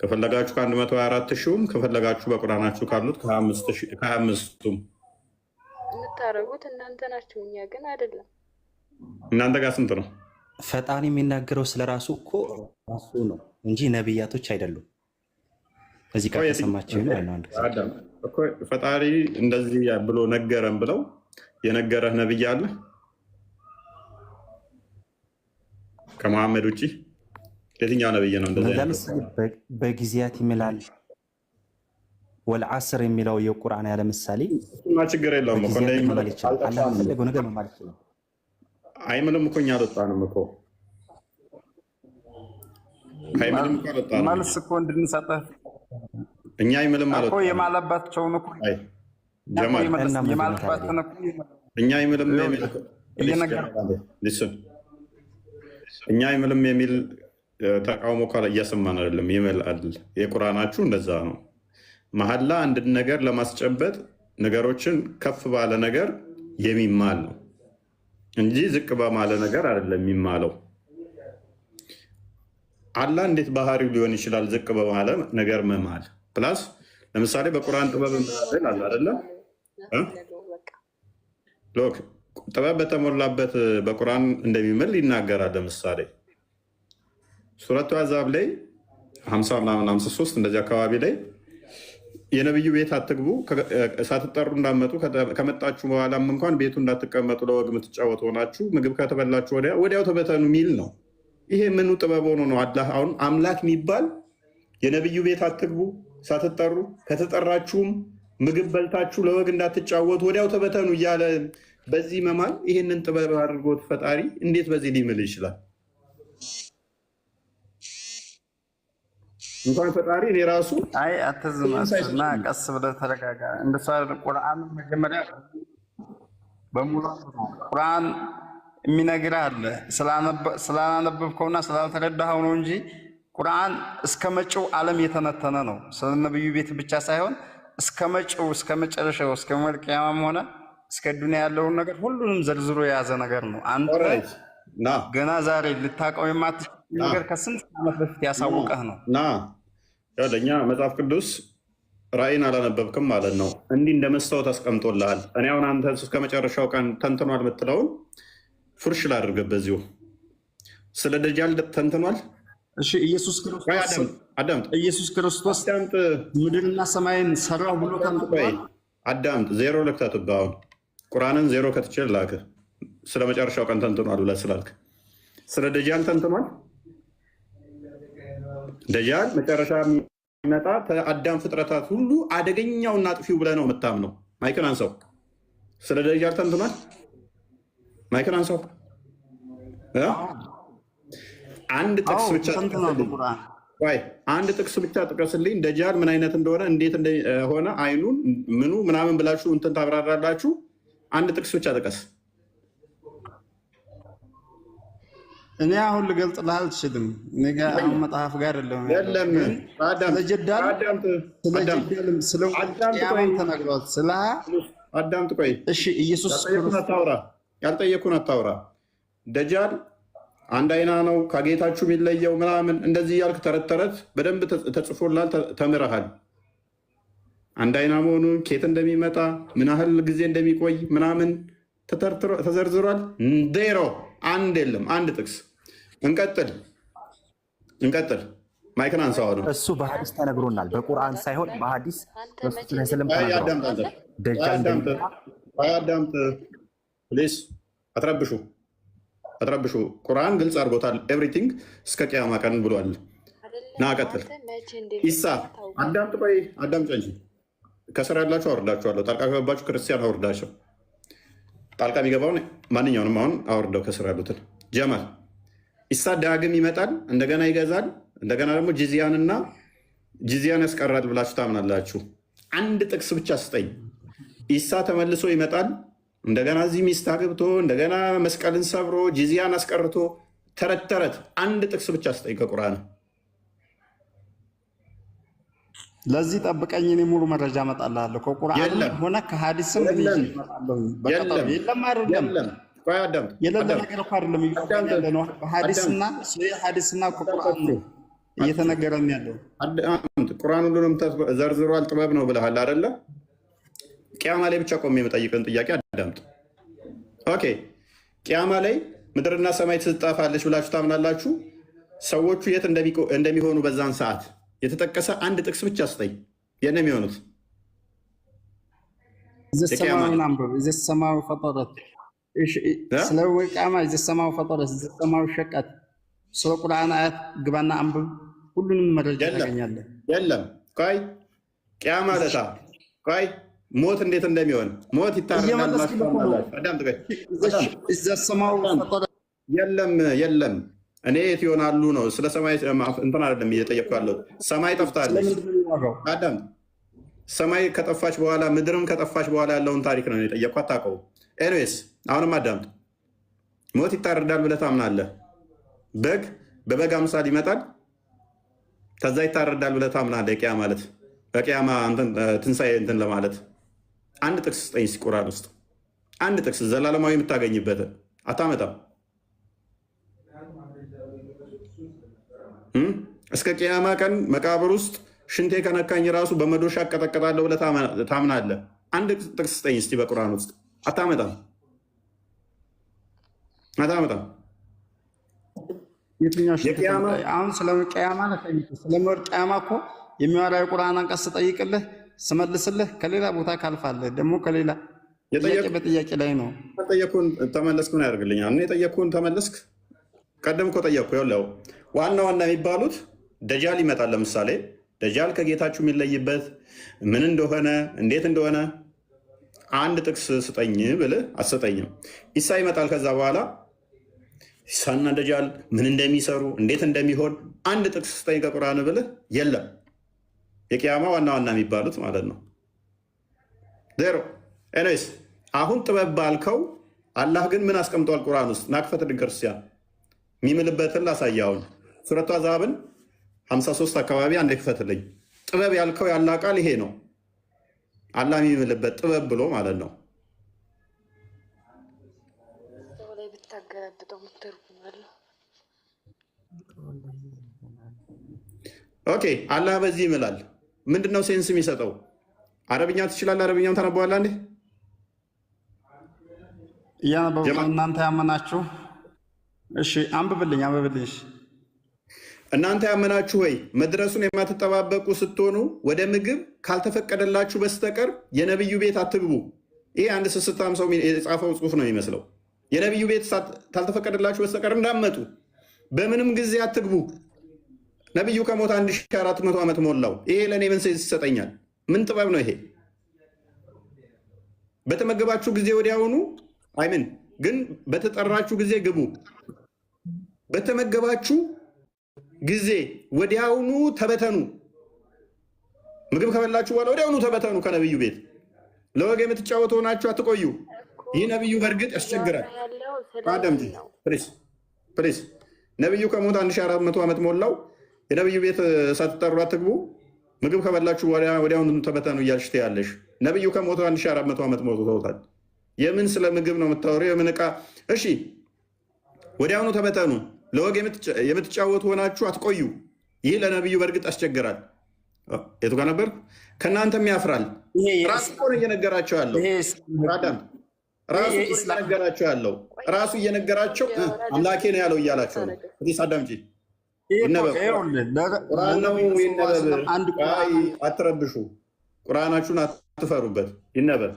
ከፈለጋችሁ ከ124,000ም ከፈለጋችሁ በቁርአናችሁ ካሉት ከ25ቱም የምታረጉት እናንተ ናችሁ፣ እኛ ግን አይደለም። እናንተ ጋር ስንት ነው? ፈጣሪ የሚናገረው ስለራሱ እኮ ራሱ ነው እንጂ ነብያቶች አይደሉም። እዚህ ጋር ተሰማችሁ ነው አንድ እኮ ፈጣሪ እንደዚህ ብሎ ነገረን ብለው የነገረህ ነብይ አለ ከመሐመድ ውጪ? የትኛው ነብይ ነው እንደዚህ? ለምሳሌ በጊዜያት ይምላል ወልዓስር የሚለው የቁርአን ያለ ምሳሌ እና ችግር የለውም እኮ እንደሚመለክ ይችላል። አላህ ፈለገው ነገር ማለት ነው። አይምልም እኮ እኛ አልወጣንም እኮ አይምልም እኮ አልወጣንም። መልስ እኮ እንድንሰጥህ እኛ አይምልም ማለት እኮ የማለባቸውን እኮ ጀማል የማለባቸውን እኮ እኛ አይምልም የሚል እኛ አይምልም የሚል ተቃውሞ እኮ እያሰማን አይደለም። ይምላል የቁርአናችሁ እንደዛ ነው። መሐላ አንድን ነገር ለማስጨበጥ ነገሮችን ከፍ ባለ ነገር የሚማል ነው እንጂ ዝቅ በማለ ነገር አይደለም የሚማለው። አላህ እንዴት ባህሪው ሊሆን ይችላል ዝቅ በማለ ነገር መማል? ፕላስ ለምሳሌ በቁርአን ጥበብ ምናምን አለ አይደለ? ሎክ ጥበብ በተሞላበት በቁርአን እንደሚምል ይናገራል። ለምሳሌ ሱረቱ አዛብ ላይ 50 ምናምን 53 እንደዚህ አካባቢ ላይ የነብዩ ቤት አትግቡ ሳትጠሩ እንዳመጡ ከመጣችሁ በኋላም እንኳን ቤቱ እንዳትቀመጡ ለወግ የምትጫወቱ ሆናችሁ ምግብ ከተበላችሁ ወዲያው ተበተኑ የሚል ነው። ይሄ ምኑ ጥበብ ሆኖ ነው? አላህ አሁን አምላክ የሚባል የነብዩ ቤት አትግቡ ሳትጠሩ ከተጠራችሁም ምግብ በልታችሁ ለወግ እንዳትጫወቱ ወዲያው ተበተኑ እያለ በዚህ መማል ይህንን ጥበብ አድርጎት ፈጣሪ እንዴት በዚህ ሊምል ይችላል? እንኳን ፈጣሪ እኔ ራሱ አይ አትዝማና ቀስ ብለህ ተረጋጋ። እንደዛ ቁርአን መጀመሪያ በሙሉ ቁርአን የሚነግርህ አለ ስላላነበብከውና ስላልተረዳኸው ነው እንጂ ቁርአን እስከ መጪው ዓለም የተነተነ ነው። ስለ ነብዩ ቤት ብቻ ሳይሆን እስከ መጪው እስከ መጨረሻው እስከ መልቂያማም ሆነ እስከ ዱንያ ያለውን ነገር ሁሉንም ዘርዝሮ የያዘ ነገር ነው። አንተ ገና ዛሬ ልታውቀው የማትችል ነገር ከስንት ዓመት በፊት ያሳወቀህ ነው። ለእኛ መጽሐፍ ቅዱስ ራእይን አላነበብክም ማለት ነው። እንዲህ እንደ መስታወት አስቀምጦልሃል። እኔ አሁን አንተ እስከ መጨረሻው ቀን ተንትኗል የምትለውን ፉርሽ ላድርገህ በዚሁ ስለ ደጃል ተንትኗል። እሺ ኢየሱስ ክርስቶስ ምድርና ሰማይን ሰራው ብሎ ተንትኗል። አዳምጥ። ዜሮ ልክተትብህ። አሁን ቁርአንን ዜሮ ከትችል ላክህ ስለ መጨረሻው ቀን ተንትኗል ብለህ ስላልክ ስለ ደጃል ተንትኗል። ደጃል መጨረሻ የሚመጣ ከአዳም ፍጥረታት ሁሉ አደገኛውና አጥፊው ብለህ ነው የምታምነው። ማይክን አንሳው። ስለ ደጃል ተንትኗል። ማይክን አንሳው። አንድ ጥቅስ ብቻ ቆይ አንድ ጥቅስ ብቻ ጥቀስልኝ። ደጃል ምን አይነት እንደሆነ እንዴት እንደሆነ አይኑን ምኑ ምናምን ብላችሁ እንትን ታብራራላችሁ። አንድ ጥቅስ ብቻ ጥቀስ። እኔ አሁን ልገልጽልህ አልችልም። እኔ ጋር አሁን መጽሐፍ ጋር አይደለም። የለም ስለ ቂያማም ተናግሯል። ስለ አዳምጥ። ቆይ እሺ፣ ኢየሱስ ያልጠየኩህን አታውራ። ደጃል አንድ አይና ነው ከጌታችሁ የሚለየው ምናምን እንደዚህ እያልክ ተረት ተረት በደንብ ተጽፎላል፣ ተምረሃል። አንድ አይና መሆኑን ኬት እንደሚመጣ ምን ያህል ጊዜ እንደሚቆይ ምናምን ተዘርዝሯል። ዜሮ አንድ የለም። አንድ ጥቅስ። እንቀጥል። ማይክን አንሳው ነው። እሱ በሐዲስ ተነግሮናል፣ በቁርአን ሳይሆን በሐዲስ ረሱል ሰለም ተነግሯል። አዳምጥ ፕሊዝ። አትረብሹ። ቁርአን ግልጽ አድርጎታል። ኤቭሪቲንግ እስከ ቅያማ ቀን ብሏል። ና ቀጥል። ኢሳ አዳምጥ። ቆይ አዳምጥ እንጂ ከስራ ያላችሁ አወርዳችኋለሁ። ጣልቃ ከገባችሁ ክርስቲያን አወርዳቸው። ጣልቃ የሚገባውን ማንኛውንም አሁን አወርደው ከስራ ያሉትን። ጀማል ኢሳ ዳግም ይመጣል፣ እንደገና ይገዛል፣ እንደገና ደግሞ ጂዚያን ያስቀራል ብላችሁ ታምናላችሁ? አንድ ጥቅስ ብቻ ስጠኝ። ኢሳ ተመልሶ ይመጣል፣ እንደገና እዚህ ሚስት አግብቶ እንደገና መስቀልን ሰብሮ ጂዚያን አስቀርቶ ተረት አንድ ጥቅስ ብቻ ስጠኝ ከቁርአን። ለዚህ ጠብቀኝ፣ እኔ ሙሉ መረጃ እመጣልሃለሁ። ከቁርአን ሆነ ከሐዲስም የለም ነገር እኮ አይደለም ሐዲስና ከቁርአን ነው እየተነገረን ያለው። ቁርአን ሁሉንም ዘርዝሯል፣ ጥበብ ነው ብለሃል አይደለ? ቅያማ ላይ ብቻ ቆሜ የምጠይቅን ጥያቄ አዳምጥ። ኦኬ፣ ቅያማ ላይ ምድርና ሰማይ ትጠፋለች ብላችሁ ታምናላችሁ? ሰዎቹ የት እንደሚሆኑ በዛን ሰዓት የተጠቀሰ አንድ ጥቅስ ብቻ ስጠኝ። የት ነው የሚሆኑት? ሰማዊ ፈጠረት ስለ ቅያማ ሰማዊ ፈጠረት ሰማዊ ሸቀት ስለ ቁርአን አያት ግባና አንብብ። ሁሉንም መረጃ ታገኛለህ። የለም ቆይ ቅያማ ለታ ቆይ ሞት እንዴት እንደሚሆን ሞት ይታረዳል። የለም እኔ የት ይሆናሉ ነው። ስለ ሰማይ እንትን አይደለም እየጠየቅኩ ያለው። ሰማይ ጠፍታለች። አዳም ሰማይ ከጠፋች በኋላ ምድርም ከጠፋች በኋላ ያለውን ታሪክ ነው የጠየቅኩ። አታውቀውም። ኤኒዌይስ አሁንም አዳምጥ። ሞት ይታረዳል ብለህ ታምናለህ? በግ በበግ አምሳል ይመጣል፣ ከዛ ይታረዳል ብለህ ታምናለህ? ቅያ ማለት በቅያማ ትንሣኤ እንትን ለማለት አንድ ጥቅስ ስጠኝ እስኪ ቁርአን ውስጥ አንድ ጥቅስ ዘላለማዊ የምታገኝበት። አታመጣም። እስከ ቅያማ ቀን መቃብር ውስጥ ሽንቴ ከነካኝ ራሱ በመዶሻ እቀጠቀጣለሁ ብለህ ታምናለህ? አንድ ጥቅስ ስጠኝ እስኪ በቁርአን ውስጥ። አታመጣም። አሁን ስለ ቅያማ ስለመር ቅያማ እኮ የሚወራ የቁርአን አንቀጽ ስጠይቅልህ ስመልስልህ ከሌላ ቦታ ካልፋለህ ደግሞ ከሌላ ጥያቄ በጥያቄ ላይ ነው። ጠየኩን ተመለስኩ ነው ያደርግልኛል። እኔ ጠየኩን ተመለስክ። ቀደም እኮ ጠየቅኩ። ያው ዋና የሚባሉት ደጃል ይመጣል። ለምሳሌ ደጃል ከጌታችሁ የሚለይበት ምን እንደሆነ እንዴት እንደሆነ አንድ ጥቅስ ስጠኝ ብልህ አትሰጠኝም። ኢሳ ይመጣል። ከዛ በኋላ ኢሳና ደጃል ምን እንደሚሰሩ እንዴት እንደሚሆን አንድ ጥቅስ ስጠኝ ከቁርአን ብልህ የለም። የቅያማ ዋና የሚባሉት ማለት ነው ዜሮ። ኤኒዌይስ አሁን ጥበብ ባልከው አላህ ግን ምን አስቀምጧል ቁርአን ውስጥ? ናክፈትልን ክርስቲያን የሚምልበትን ላሳየህ። አሁን ሱረቱ አዛብን 53 አካባቢ አንድ ክፈትልኝ። ጥበብ ያልከው ያላ ቃል ይሄ ነው። አላህ የሚምልበት ጥበብ ብሎ ማለት ነው። ኦኬ፣ አላህ በዚህ ይምላል። ምንድነው ሴንስ የሚሰጠው? አረብኛ ትችላለህ? አረብኛውን ታነበዋለህ እንዴ? እያነበብኩ እናንተ ያመናችሁ። እሺ አንብብልኝ። እናንተ ያመናችሁ ወይ መድረሱን የማትጠባበቁ ስትሆኑ ወደ ምግብ ካልተፈቀደላችሁ በስተቀር የነብዩ ቤት አትግቡ። ይሄ አንድ ስስታም ሰው የጻፈው ጽሑፍ ነው የሚመስለው። የነብዩ ቤት ካልተፈቀደላችሁ በስተቀር እንዳመጡ በምንም ጊዜ አትግቡ። ነብዩ ከሞት 1400 ዓመት ሞላው። ይሄ ለእኔ ምን ይሰጠኛል? ምን ጥበብ ነው ይሄ? በተመገባችሁ ጊዜ ወዲያውኑ አይምን ግን በተጠራችሁ ጊዜ ግቡ። በተመገባችሁ ጊዜ ወዲያውኑ ተበተኑ። ምግብ ከበላችሁ በኋላ ወዲያውኑ ተበተኑ ከነብዩ ቤት። ለወግ የምትጫወቱ ሆናችሁ አትቆዩ። ይህ ነብዩ በእርግጥ ያስቸግራል። አዳምጪ ፕሊስ። ነብዩ ከሞት 1400 ዓመት ሞላው። የነብዩ ቤት ሳትጠሩ አትግቡ። ምግብ ከበላችሁ ወዲያውኑ ተበተኑ እያልሽ ትያለሽ። ነብዩ ከሞት 1400 ዓመት ሞልተውታል። የምን ስለ ምግብ ነው የምታወሪው? የምን ዕቃ? እሺ ወዲያውኑ ተበተኑ። ለወግ የምትጫወቱ ሆናችሁ አትቆዩ። ይህ ለነብዩ በእርግጥ ያስቸግራል። የቱ ጋር ነበር? ከእናንተም ያፍራል። ራሱ እኮ ነው እየነገራቸው ያለው። ራሱ እየነገራቸው ያለው ራሱ እየነገራቸው አምላኬ ነው ያለው እያላቸው ነው። አዳምጪ። አትረብሹ። ቁርአናችሁን አትፈሩበት። ይነበብ።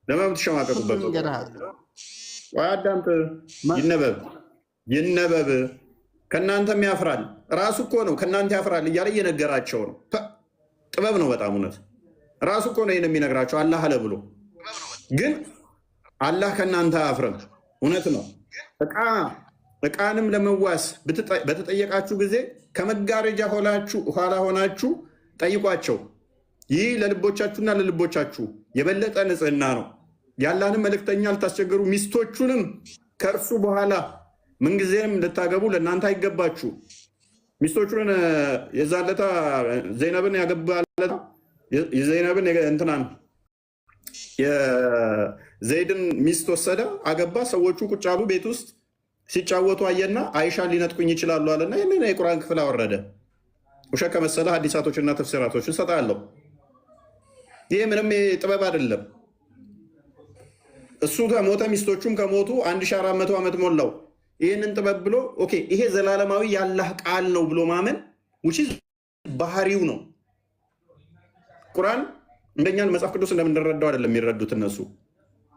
ለምን የምትሸማቀቁበት? አዳምጥ። ይነበብ። ከእናንተም ያፍራል። ራሱ እኮ ነው ከእናንተ ያፍራል እያለ እየነገራቸው ነው። ጥበብ ነው በጣም እውነት። ራሱ እኮ ነው ይህን የሚነግራቸው አላህ አለ ብሎ። ግን አላህ ከእናንተ አያፍርም። እውነት ነው። ዕቃንም ለመዋስ በተጠየቃችሁ ጊዜ ከመጋረጃ ኋላ ሆናችሁ ጠይቋቸው። ይህ ለልቦቻችሁና ለልቦቻችሁ የበለጠ ንጽህና ነው። ያላንም መልእክተኛ ልታስቸገሩ ሚስቶቹንም ከእርሱ በኋላ ምንጊዜም ልታገቡ ለእናንተ አይገባችሁ። ሚስቶቹን የዛለታ ዘይነብን ያገባለታ የዘይነብን እንትናን የዘይድን ሚስት ወሰደ፣ አገባ። ሰዎቹ ቁጭ አሉ ቤት ውስጥ ሲጫወቱ አየና አይሻን ሊነጥቁኝ ይችላሉ አለና ይህንን የቁርአን ክፍል አወረደ። ውሸት ከመሰለ ሀዲሳቶችና ተፍሲራቶችን እሰጣለሁ። ይህ ምንም ጥበብ አይደለም። እሱ ከሞተ ሚስቶቹም ከሞቱ 1400 ዓመት ሞላው። ይህንን ጥበብ ብሎ ኦኬ ይሄ ዘላለማዊ የአላህ ቃል ነው ብሎ ማመን ውጪ ባህሪው ነው። ቁርአን እንደኛን መጽሐፍ ቅዱስ እንደምንረዳው አይደለም የሚረዱት እነሱ።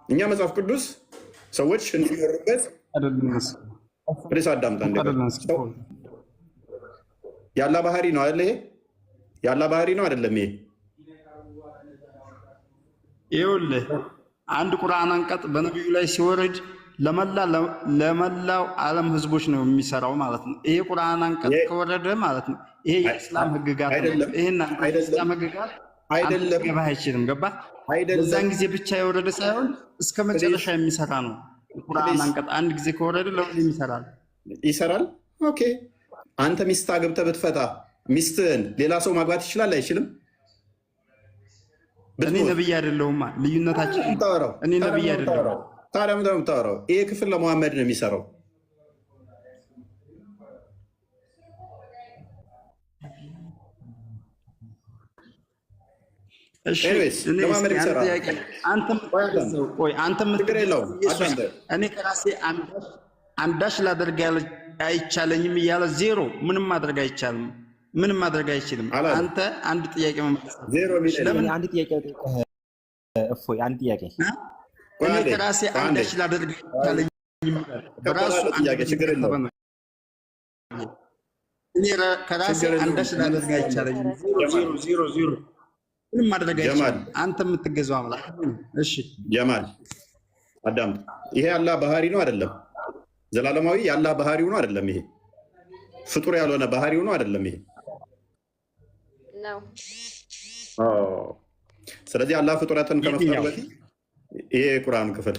እኛ መጽሐፍ ቅዱስ ሰዎች እንዲመሩበት ፕሬስ አዳምጣ ያላ ባህሪ ነው አይደል? ይሄ ያላ ባህሪ ነው አይደለም? ይሄ ይኸውልህ አንድ ቁርአን አንቀጽ በነቢዩ ላይ ሲወርድ ለመላው ዓለም ህዝቦች ነው የሚሰራው ማለት ነው። ይሄ ቁርአን አንቀጽ ከወረደ ማለት ነው ይሄ የእስላም ህግጋት ነው። ይሄን የእስላም ህግጋት አይደለም ገባህ አይችልም። ገባህ? በዛን ጊዜ ብቻ የወረደ ሳይሆን እስከ መጨረሻ የሚሰራ ነው። ቁርአን አንቀጽ አንድ ጊዜ ከወረደ ለሁሉም ይሰራል። ኦኬ አንተ ሚስት አግብተህ ብትፈታ ሚስትህን ሌላ ሰው ማግባት ይችላል አይችልም? እኔ ነብይ አይደለሁማ። ልዩነታችን እኔ ነብይ አይደለሁም። ታዲያ ምንድን ነው የምታወራው? ይሄ ክፍል ለመሐመድ ነው የሚሰራው። እኔ ከራሴ አንዳች ላደርግ አይቻለኝም እያለ ዜሮ ምንም ማድረግ አይቻልም። ምንም ማድረግ አይችልም። አንተ አንድ ጥያቄ መመለስ አንድ ጥያቄ እፎይ አንድ ጥያቄ እኔ ከራሴ አንዳች ላደርግ አይቻለኝም በራሱ ችግር የለውም። እኔ ከራሴ አንዳች ላደርግ አይቻለኝም ዜሮ ምንም ማድረግ አይቻልም። አንተ የምትገዛው አምላክ። እሺ ጀማል አዳም፣ ይሄ አላህ ባህሪ ነው አይደለም? ዘላለማዊ የአላህ ባህሪው ነው አይደለም? ይሄ ፍጡር ያልሆነ ባህሪው ነው አይደለም? ይሄ ነው። ስለዚህ አላህ ፍጡራትን ከመፍጠሩ በፊት ይሄ ቁርአን ክፍል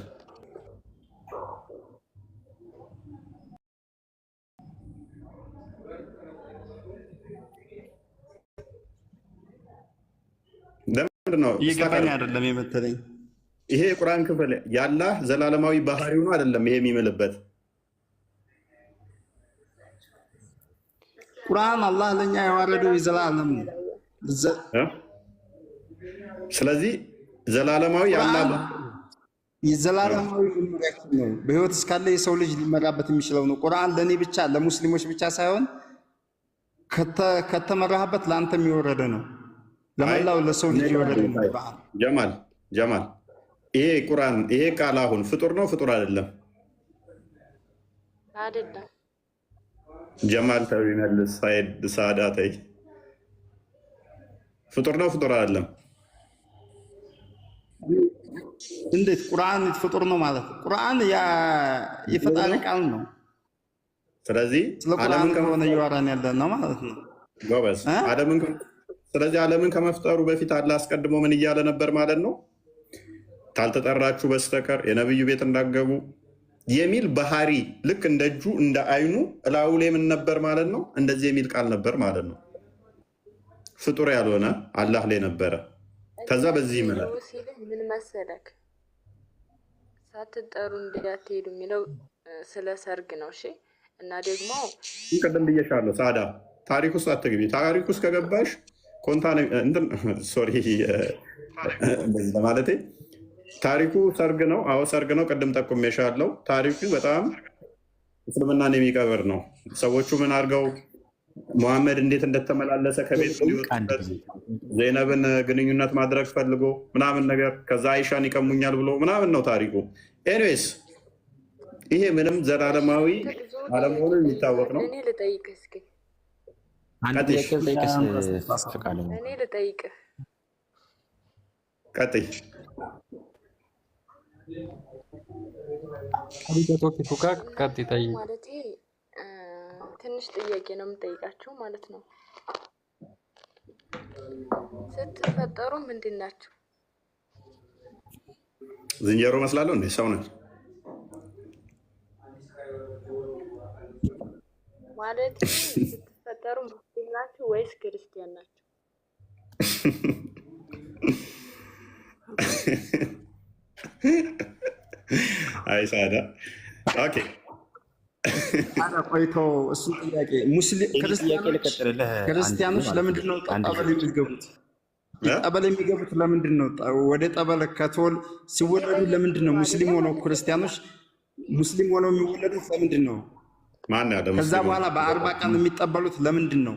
ለምንድነው ይገባኝ አይደለም የመተለኝ? ይሄ ቁርአን ክፍል የአላህ ዘላለማዊ ባህሪው ነው አይደለም? ይሄ የሚምልበት ቁርአን አላህ ለኛ ያወረደው የዘላለም ነው። ስለዚህ ዘላለማዊ የአላህ የዘላለማዊ መመሪያችን ነው። በህይወት እስካለ የሰው ልጅ ሊመራበት የሚችለው ነው። ቁርአን ለእኔ ብቻ ለሙስሊሞች ብቻ ሳይሆን ከተመራህበት ለአንተ የሚወረደ ነው። ለመላው ለሰው ልጅ የወረደ ነው። ጀማል ይሄ ቁርአን ይሄ ቃል አሁን ፍጡር ነው ፍጡር አይደለም? አይደለም። ጀማል ተቢነልስ ሳዳተይ ፍጡር ነው ፍጡር አይደለም? እንዴት ቁርአን ፍጡር ነው ማለት? ቁርአን የፈጣሪ ቃል ነው። ስለዚህ ስለ ቁርአን ከሆነ እያወራን ያለ ነው ማለት ነው። ጎበዝ ስለዚህ ዓለምን ከመፍጠሩ በፊት አላህ አስቀድሞ ምን እያለ ነበር ማለት ነው? ካልተጠራችሁ በስተቀር የነብዩ ቤት እንዳገቡ የሚል ባህሪ ልክ እንደ እጁ እንደ አይኑ እላዩ ላይ ምን ነበር ማለት ነው? እንደዚህ የሚል ቃል ነበር ማለት ነው። ፍጡር ያልሆነ አላህ ላይ ነበረ። ከዛ በዚህ ይመላል ምን መሰለክ ሳትጠሩ እንዳትሄዱ የሚለው ስለ ሰርግ ነው። እሺ እና ደግሞ ቅድም ብዬሻለሁ ሳዳ ታሪክ ውስጥ አትግቢ። ታሪክ ውስጥ ከገባሽ ሶሪ ማለቴ ታሪኩ ሰርግ ነው። አዎ ሰርግ ነው። ቅድም ጠቁሜሻለሁ። ታሪኩ በጣም እስልምናን የሚቀብር ነው። ሰዎቹ ምን አድርገው ሙሐመድ እንዴት እንደተመላለሰ ከቤት ሊወጡበት ዘይነብን ግንኙነት ማድረግ ፈልጎ ምናምን ነገር ከዛ አይሻን ይቀሙኛል ብሎ ምናምን ነው ታሪኩ። ኤኒዌይስ ይሄ ምንም ዘላለማዊ አለመሆኑ የሚታወቅ ነው። እኔ ልጠይቅህ እስኪ እኔ ልጠይቅህ ቀጥይ። ማለቴ ትንሽ ጥያቄ ነው የምጠይቃችሁ ማለት ነው። ስትፈጠሩ ምንድን ናቸው? ዝንጀሮ መስላለሁ እንዴ? ሰው ነን ማለት ስትፈጠሩ ሙስሊም ናችሁ ወይስ ክርስቲያን ናችሁ? አይ ሳዳ ኦኬ ቆይቶ እሱን ጥያቄ ክርስቲያኖች ለምንድን ነው ጠበል የሚገቡት? ጠበል የሚገቡት ለምንድን ነው? ወደ ጠበል ሲወለዱ ለምንድን ነው? ሙስሊም ሆነው ክርስቲያኖች ሙስሊም ሆነው የሚወለዱት ለምንድን ነው? ከዛ በኋላ በ40 ቀን የሚጠበሉት ለምንድን ነው?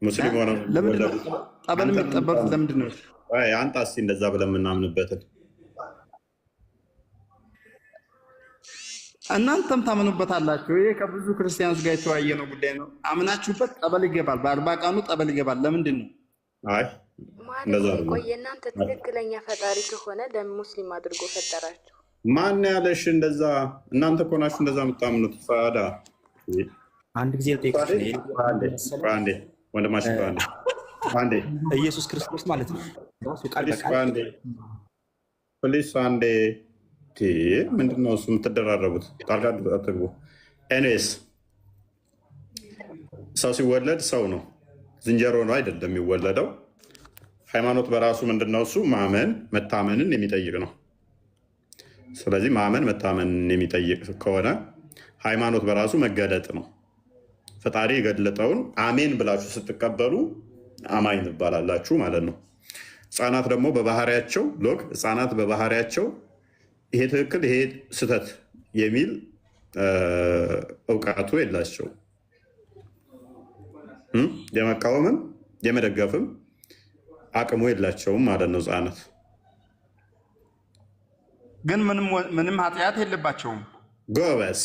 ሙስሊም ሆነው ጠበል የሚጠበሉት ለምንድን ነው? አንተ እስኪ እንደዛ ብለን የምናምንበትን እናንተም ታምኑበታላችሁ። ይሄ ከብዙ ክርስቲያኖች ጋር የተወያየ ነው ጉዳይ ነው። አምናችሁበት ጠበል ይገባል። በ40 ቀኑ ጠበል ይገባል። ለምንድን ነው? ቆይ የእናንተ ትክክለኛ ፈጣሪ ከሆነ ለምን ሙስሊም አድርጎ ፈጠራችሁ? ማን ያለሽ እንደዛ? እናንተ እኮ ናችሁ እንደዛ የምታምኑት። ፋዳ አንድ ጊዜ ወንድማችን አንዴ ኢየሱስ ክርስቶስ ማለት ነው ራሱ ቃል በቃል ፕሊስ አንዴ ምንድን ነው እሱ የምትደራረቡት? ጣልቃ አትግቡ። ኤኒዌይስ ሰው ሲወለድ ሰው ነው፣ ዝንጀሮ ነው አይደለም የሚወለደው። ሃይማኖት በራሱ ምንድን ነው? እሱ ማመን መታመንን የሚጠይቅ ነው። ስለዚህ ማመን መታመንን የሚጠይቅ ከሆነ ሃይማኖት በራሱ መገለጥ ነው። ፈጣሪ የገለጠውን አሜን ብላችሁ ስትቀበሉ አማኝ ትባላላችሁ ማለት ነው። ህፃናት ደግሞ በባህሪያቸው ህፃናት በባህሪያቸው ይሄ ትክክል ይሄ ስህተት የሚል እውቀቱ የላቸው። የመቃወምም የመደገፍም አቅሙ የላቸውም ማለት ነው ህፃናት። ግን ምንም ኃጢአት የለባቸውም። ጎበዝ።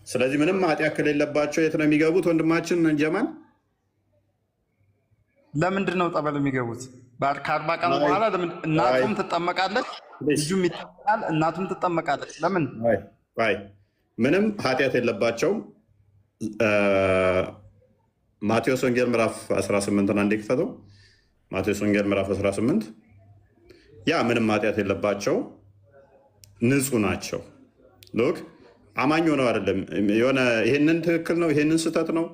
ስለዚህ ምንም ኃጢአት ከሌለባቸው የት ነው የሚገቡት? ወንድማችን ጀማል ለምንድን ነው ጠበል የሚገቡት? ከ40 ቀን በኋላ እናቱም ትጠመቃለች፣ ልጁም ይጠመቃል፣ እናቱም ትጠመቃለች። ለምን? ምንም ኃጢአት የለባቸውም። ማቴዎስ ወንጌል ምዕራፍ 18 አንዴ ክፈተው። ማቴዎስ ወንጌል ምዕራፍ 18 ያ ምንም ኃጢአት የለባቸው ንጹህ ናቸው። ሎክ አማኝ ሆነው አይደለም የሆነ ይሄንን ትክክል ነው ይሄንን ስህተት ነው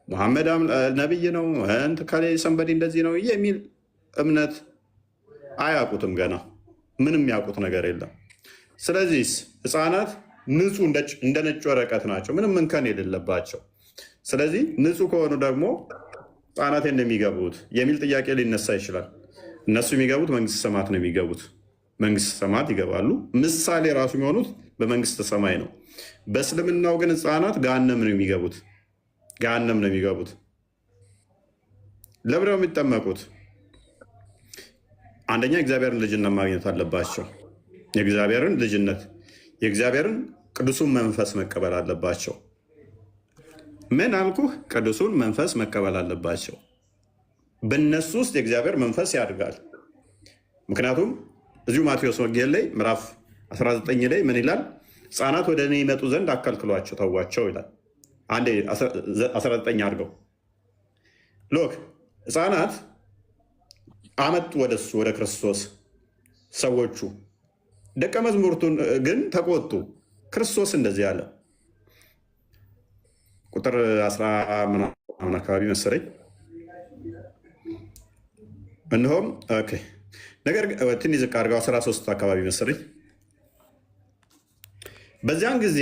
ሙሐመድ ነብይ ነው ከሌ ሰንበዲ እንደዚህ ነው የሚል እምነት አያውቁትም። ገና ምንም ያውቁት ነገር የለም። ስለዚህ ህፃናት ንጹህ እንደ ነጭ ወረቀት ናቸው፣ ምንም እንከን የሌለባቸው። ስለዚህ ንጹህ ከሆኑ ደግሞ ህፃናት እንደሚገቡት የሚል ጥያቄ ሊነሳ ይችላል። እነሱ የሚገቡት መንግስተ ሰማያት ነው የሚገቡት። መንግስተ ሰማያት ይገባሉ። ምሳሌ ራሱ የሚሆኑት በመንግስተ ሰማይ ነው። በእስልምናው ግን ህፃናት ገሃነም ነው የሚገቡት። ገሃነም ነው የሚገቡት። ለምንድነው የሚጠመቁት? አንደኛ የእግዚአብሔርን ልጅነት ማግኘት አለባቸው። የእግዚአብሔርን ልጅነት የእግዚአብሔርን ቅዱሱን መንፈስ መቀበል አለባቸው። ምን አልኩህ? ቅዱሱን መንፈስ መቀበል አለባቸው። በእነሱ ውስጥ የእግዚአብሔር መንፈስ ያድጋል። ምክንያቱም እዚሁ ማቴዎስ ወንጌል ላይ ምዕራፍ 19 ላይ ምን ይላል? ሕፃናት ወደ እኔ ይመጡ ዘንድ አከልክሏቸው፣ ተዋቸው ይላል። አንዴ 19 አድርገው ሎክ ሕፃናት አመጡ ወደሱ ወደ ክርስቶስ ሰዎቹ። ደቀ መዝሙርቱን ግን ተቆጡ። ክርስቶስ እንደዚህ አለ። ቁጥር 10 ምናምን አካባቢ መሰለኝ። እንሆም ነገር ትንሽ ዝቅ አድርገው 13 አካባቢ መሰለኝ። በዚያን ጊዜ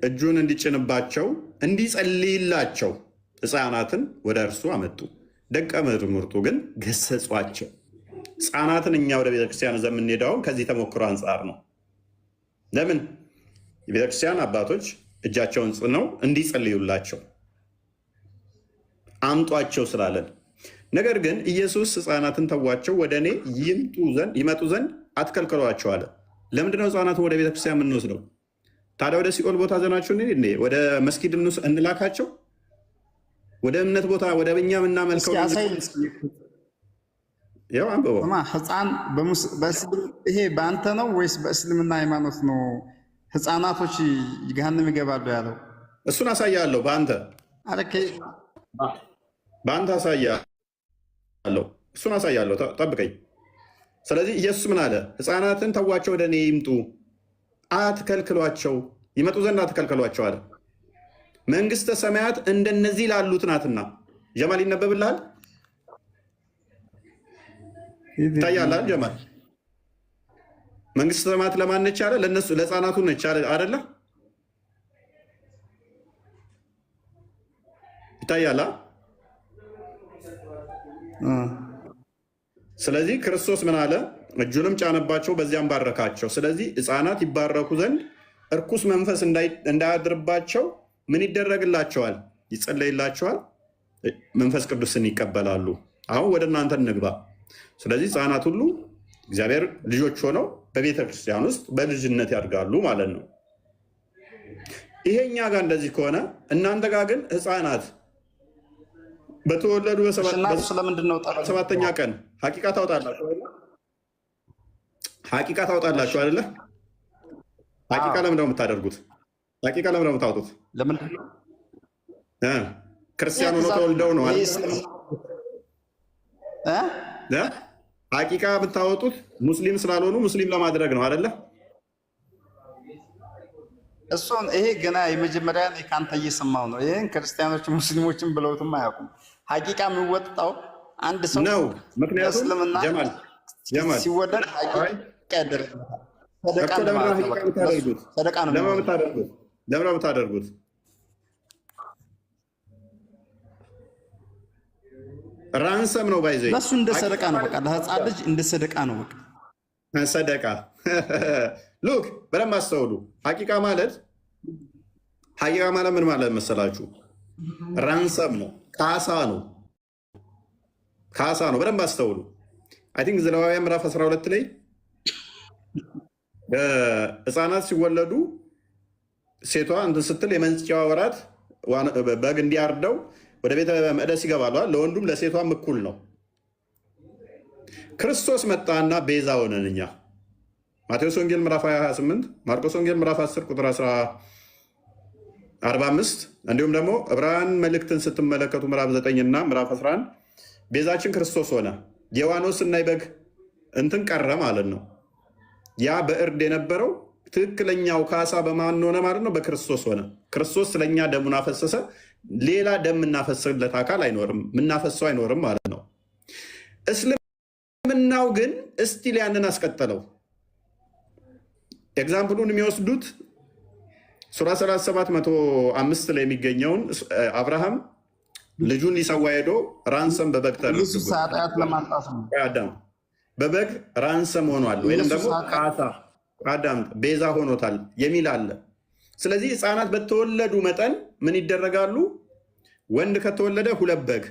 እጁን እንዲጭንባቸው እንዲጸልይላቸው ሕፃናትን ወደ እርሱ አመጡ። ደቀ መዛሙርቱ ግን ገሰጿቸው። ሕፃናትን እኛ ወደ ቤተክርስቲያን የምንሄደው ከዚህ ተሞክሮ አንጻር ነው። ለምን? የቤተክርስቲያን አባቶች እጃቸውን ጽነው እንዲጸልዩላቸው አምጧቸው ስላለን። ነገር ግን ኢየሱስ ሕፃናትን ተዋቸው፣ ወደ እኔ ይመጡ ዘንድ አትከልክሏቸው አለ። ለምንድነው ሕፃናትን ወደ ቤተክርስቲያን የምንወስደው? ታዲያ ወደ ሲኦል ቦታ ዘናቸው ወደ መስጊድ እንላካቸው? ወደ እምነት ቦታ ወደ እኛ የምናመልከው ያው አንብበው። ሕፃን ይሄ በአንተ ነው ወይስ በእስልምና ሃይማኖት ነው ሕፃናቶች ገሃነም ይገባሉ ያለው? እሱን አሳያለሁ። በአንተ አሳያለሁ። እሱን አሳያለሁ። ጠብቀኝ። ስለዚህ ኢየሱስ ምን አለ? ሕፃናትን ተዋቸው፣ ወደ እኔ ይምጡ፣ አትከልክሏቸው፣ ይመጡ ዘንድ አትከልክሏቸው አለ። መንግስተ ሰማያት እንደነዚህ ላሉት ናትና። ጀማል ይነበብልሃል? ይታያል ጀማል? መንግስተ ሰማያት ለማን ነች አለ? ለነሱ ለሕፃናቱ ነች አይደለ? ይታያል። ስለዚህ ክርስቶስ ምን አለ? እጁንም ጫነባቸው፣ በዚያም ባረካቸው። ስለዚህ ሕፃናት ይባረኩ ዘንድ እርኩስ መንፈስ እንዳያድርባቸው ምን ይደረግላቸዋል? ይጸለይላቸዋል፣ መንፈስ ቅዱስን ይቀበላሉ። አሁን ወደ እናንተ እንግባ። ስለዚህ ሕፃናት ሁሉ እግዚአብሔር ልጆች ሆነው በቤተ ክርስቲያን ውስጥ በልጅነት ያድጋሉ ማለት ነው። ይሄ እኛ ጋር እንደዚህ ከሆነ እናንተ ጋር ግን ሕፃናት በተወለዱ በሰባተኛ ቀን ሐቂቃ ታወጣላችሁ አይደለ? ሐቂቃ ለምንድን ነው የምታደርጉት? ሐቂቃ ለምንድን ነው የምታወጡት? ክርስቲያን ሆኖ ተወልደው ነው ሐቂቃ የምታወጡት። ሙስሊም ስላልሆኑ ሙስሊም ለማድረግ ነው አይደለ? እሱን ይሄ ገና የመጀመሪያ ከአንተ እየሰማሁ ነው። ይህን ክርስቲያኖች ሙስሊሞችን ብለውትም አያውቁም። ሐቂቃ የሚወጣው አንድ ሰው ነው። ምክንያቱም ጀማል ሲወለድ ሐቂቃ ያደረግበታል። ሰደቃ ነው የምታደርጉት። ራንሰም ነው ባይዘ ለሱ እንደ ሰደቃ ነው። በቃ ለሕፃን ልጅ እንደ ሰደቃ ነው። በቃ ሰደቃ ሉክ በደንብ አስተውሉ። ሐቂቃ ማለት ምን ማለት መሰላችሁ? ራንሰም ነው፣ ካሳ ነው። በደንብ አስተውሉ። አይ ቲንክ ዘሌዋውያን ምዕራፍ 12 ላይ ሕፃናት ሲወለዱ ሴቷ እንትን ስትል የመንጫዋ ወራት በግ እንዲያርደው ወደ ቤተ መቅደስ ይገባሉ። ለወንዱም ለሴቷም እኩል ነው። ክርስቶስ መጣና ቤዛ ሆነን እኛ ማቴዎስ ወንጌል ምዕራፍ 28፣ ማርቆስ ወንጌል ምዕራፍ 10 ቁጥር 45 እንዲሁም ደግሞ ዕብራውያን መልእክትን ስትመለከቱ ምዕራፍ 9 እና ምዕራፍ 11 ቤዛችን ክርስቶስ ሆነ። የዋኖስ እና የበግ እንትን ቀረ ማለት ነው። ያ በእርድ የነበረው ትክክለኛው ካሳ በማን ሆነ ማለት ነው? በክርስቶስ ሆነ። ክርስቶስ ስለኛ ደሙን አፈሰሰ። ሌላ ደም የምናፈስለት አካል አይኖርም፣ የምናፈሰው አይኖርም ማለት ነው። እስልምናው ግን እስቲል ያንን አስቀጠለው። ኤግዛምፕሉን የሚወስዱት ሱራ 37:105 ላይ የሚገኘውን አብርሃም ልጁን ሊሰዋ ሄዶ ራንሰም በበግ በበግ ራንሰም ሆኗል፣ ወይም ደግሞ ካሳ ቤዛ ሆኖታል የሚል አለ። ስለዚህ ሕፃናት በተወለዱ መጠን ምን ይደረጋሉ? ወንድ ከተወለደ 2 በግ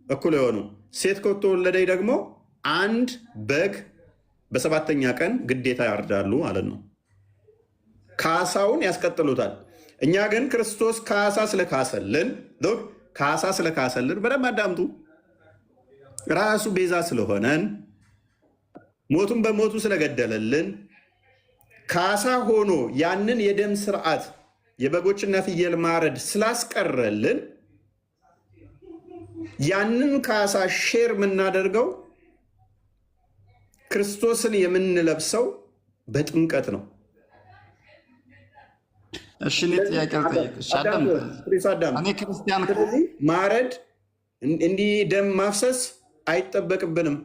እኩል የሆኑ፣ ሴት ከተወለደ ደግሞ 1 በግ በ7ኛ ቀን ግዴታ ያርዳሉ ማለት ነው። ካሳውን ያስቀጥሉታል። እኛ ግን ክርስቶስ ካሳ ስለካሰልን በደንብ አዳምጡ። ራሱ ቤዛ ስለሆነን ሞቱን በሞቱ ስለገደለልን ካሳ ሆኖ ያንን የደም ስርዓት የበጎችና ፍየል ማረድ ስላስቀረልን ያንን ካሳ ሼር የምናደርገው ክርስቶስን የምንለብሰው በጥምቀት ነው። እሺ እኔ ጥያቄ ልጠይቅሽ። እኔ ክርስቲያን ማረድ እንዲህ ደም ማፍሰስ አይጠበቅብንም።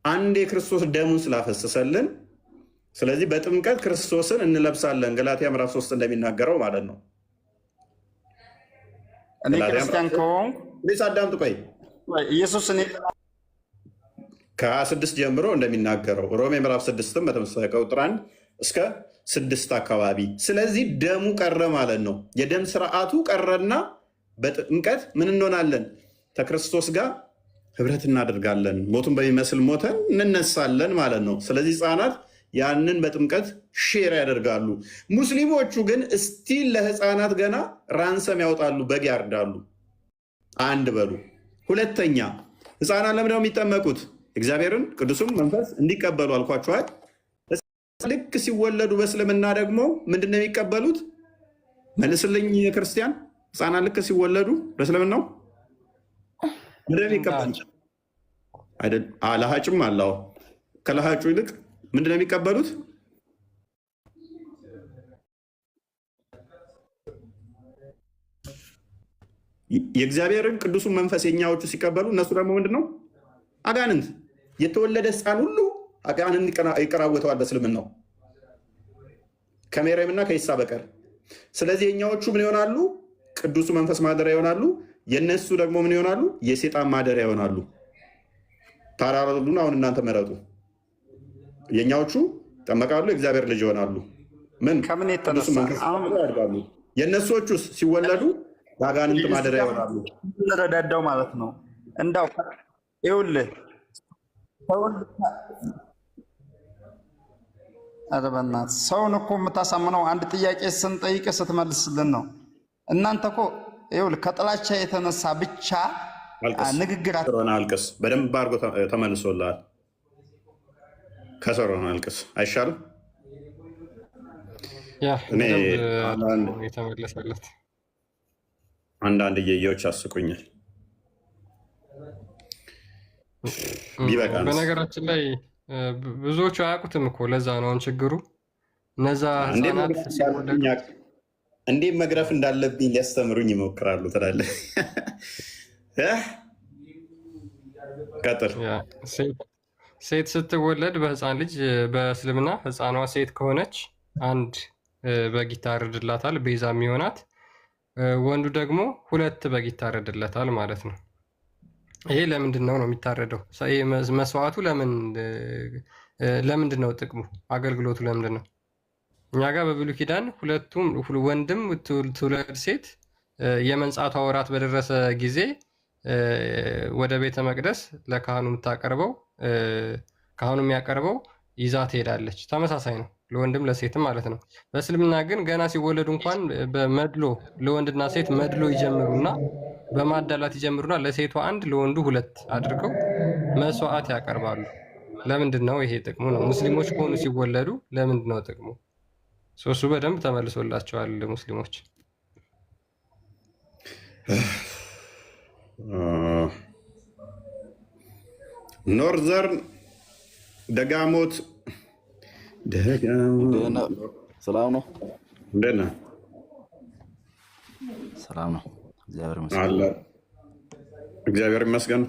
አንድ የክርስቶስ ደሙን ስላፈሰሰልን፣ ስለዚህ በጥምቀት ክርስቶስን እንለብሳለን። ገላትያ ምዕራፍ 3 እንደሚናገረው ማለት ነው። እኔ ክርስቲያን ከሆንኩ አዳምጥ፣ ቆይ ኢየሱስ እኔ ከ26 ጀምሮ እንደሚናገረው ሮሜ ምዕራፍ 6 በተመሳሳይ ከቁጥር 1 እስከ 6 አካባቢ። ስለዚህ ደሙ ቀረ ማለት ነው። የደም ስርዓቱ ቀረና በጥምቀት ምን እንሆናለን? ከክርስቶስ ጋር ህብረት እናደርጋለን። ሞቱን በሚመስል ሞተን እንነሳለን ማለት ነው። ስለዚህ ህፃናት ያንን በጥምቀት ሼር ያደርጋሉ። ሙስሊሞቹ ግን እስቲል ለህፃናት ገና ራንሰም ያወጣሉ፣ በግ ያርዳሉ። አንድ በሉ። ሁለተኛ ህፃናት ለምንድነው የሚጠመቁት? እግዚአብሔርን ቅዱሱም መንፈስ እንዲቀበሉ አልኳቸዋል። ልክ ሲወለዱ በእስልምና ደግሞ ምንድነው የሚቀበሉት? መልስልኝ ክርስቲያን። ህፃናት ልክ ሲወለዱ በእስልምናው ምንድነው የሚቀበሉት? ለሀጭም አለው። ከለሀጩ ይልቅ ምንድነው የሚቀበሉት? የእግዚአብሔርን ቅዱሱን መንፈስ የኛዎቹ ሲቀበሉ፣ እነሱ ደግሞ ምንድነው? አጋንንት። የተወለደ ህፃን ሁሉ አጋንንት ይቀራወተዋል በእስልምናው ከሜርያምና ከኢሳ በቀር። ስለዚህ የኛዎቹ ምን ይሆናሉ? ቅዱሱ መንፈስ ማደሪያ ይሆናሉ። የነሱ ደግሞ ምን ይሆናሉ? የሴጣን ማደሪያ ይሆናሉ። ፓራሉን አሁን እናንተ መረጡ። የኛዎቹ ይጠመቃሉ፣ የእግዚአብሔር ልጅ ይሆናሉ። ምን ከምን ቅዱሱ መንፈስ ያድጋሉ። የእነሱዎቹስ ሲወለዱ የአጋንንት ማደሪያ ይሆናሉ። ረዳዳው ማለት ነው። እንዳው ይኸውልህ ኧረ በእናትህ ሰውን እኮ የምታሳምነው አንድ ጥያቄ ስንጠይቅ ስትመልስልን ነው። እናንተ እኮ ይኸውልህ ከጥላቻ የተነሳ ብቻ ንግግር አልቅስ። በደንብ አድርጎ ተመልሶልሃል። ከሰሮን አልቅስ አይሻልም? የተመለሰለት አንዳንድ እየየዎች አስቁኛል። በነገራችን ላይ ብዙዎቹ አያውቁትም እኮ ለዛ ነው አሁን ችግሩ። እነዛ ህፃናት እንዴት መግረፍ እንዳለብኝ ሊያስተምሩኝ ይሞክራሉ ትላለህ። ቀጥል። ሴት ስትወለድ በህፃን ልጅ በእስልምና ህፃኗ ሴት ከሆነች አንድ በግ ይታረድላታል ቤዛ የሚሆናት፣ ወንዱ ደግሞ 2 በግ ይታረድለታል ማለት ነው። ይሄ ለምንድን ነው የሚታረደው? መስዋዕቱ ለምንድን ነው? ጥቅሙ አገልግሎቱ ለምንድን ነው? እኛ ጋር በብሉይ ኪዳን ሁለቱም ወንድም ትውለድ ሴት የመንጻቷ ወራት በደረሰ ጊዜ ወደ ቤተ መቅደስ ለካህኑ የምታቀርበው ካህኑ የሚያቀርበው ይዛ ትሄዳለች። ተመሳሳይ ነው ለወንድም ለሴትም ማለት ነው። በእስልምና ግን ገና ሲወለዱ እንኳን በመድሎ ለወንድና ሴት መድሎ ይጀምሩና በማዳላት ይጀምሩና ለሴቷ 1 ለወንዱ 2 አድርገው መስዋዕት ያቀርባሉ። ለምንድን ነው? ይሄ ጥቅሙ ነው። ሙስሊሞች ከሆኑ ሲወለዱ ለምንድን ነው ጥቅሙ? እሱ በደንብ ተመልሶላቸዋል ሙስሊሞች። ኖርዘርን ደጋሞት ሰላም ነው። እንደት ነህ? ሰላም ነው። እግዚአብሔር ይመስገን።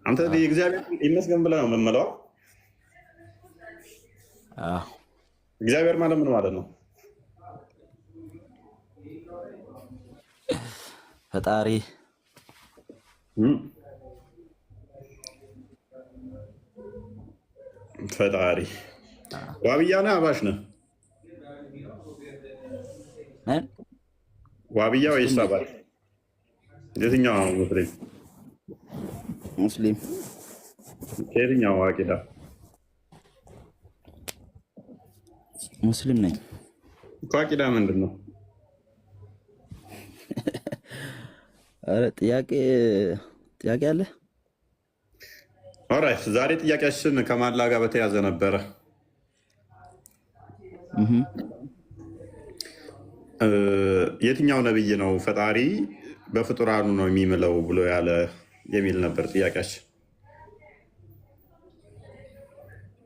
አንተ እግዚአብሔር ይመስገን ብለህ ነው የምንለው? እግዚአብሔር ማለት ምን ማለት ነው? ፈጣሪ ፈጣሪ። ዋብያ ነህ አባሽ ነህ? ዋብያ ወይስ አባሽ? የትኛው ሙስሊም? ሙስሊም። ከየትኛው አቂዳ? ሙስሊም ነኝ። አቂዳ ምንድን ነው? ኧረ ጥያቄ አለ። ኦራይት ዛሬ ጥያቄያችን ከማላ ጋር በተያዘ ነበረ። የትኛው ነብይ ነው ፈጣሪ በፍጡራኑ ነው የሚምለው ብሎ ያለ የሚል ነበር ጥያቄያችን።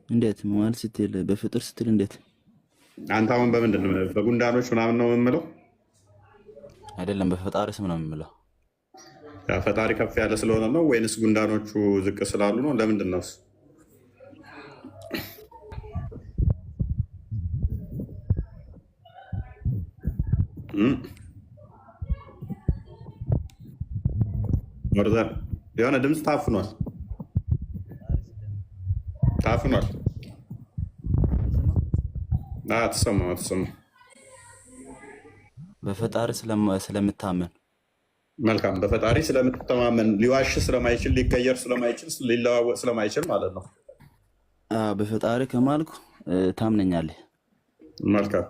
እንዴት ማለት ስትል በፍጡር ስትል እንዴት? አንተ አሁን በምንድን ነው በጉንዳኖች ምናምን ነው የምምለው? አይደለም በፈጣሪ ስም ነው የምምለው። ፈጣሪ ከፍ ያለ ስለሆነ ነው ወይንስ ጉንዳኖቹ ዝቅ ስላሉ ነው? ለምንድን ነው? የሆነ ድምፅ ታፍኗል። አትሰማም። በፈጣሪ ስለምታመን መልካም። በፈጣሪ ስለምትተማመን ሊዋሽ ስለማይችል ሊቀየር ስለማይችል ሊለዋወጥ ስለማይችል ማለት ነው። በፈጣሪ ከማልኩ ታምነኛለህ። መልካም።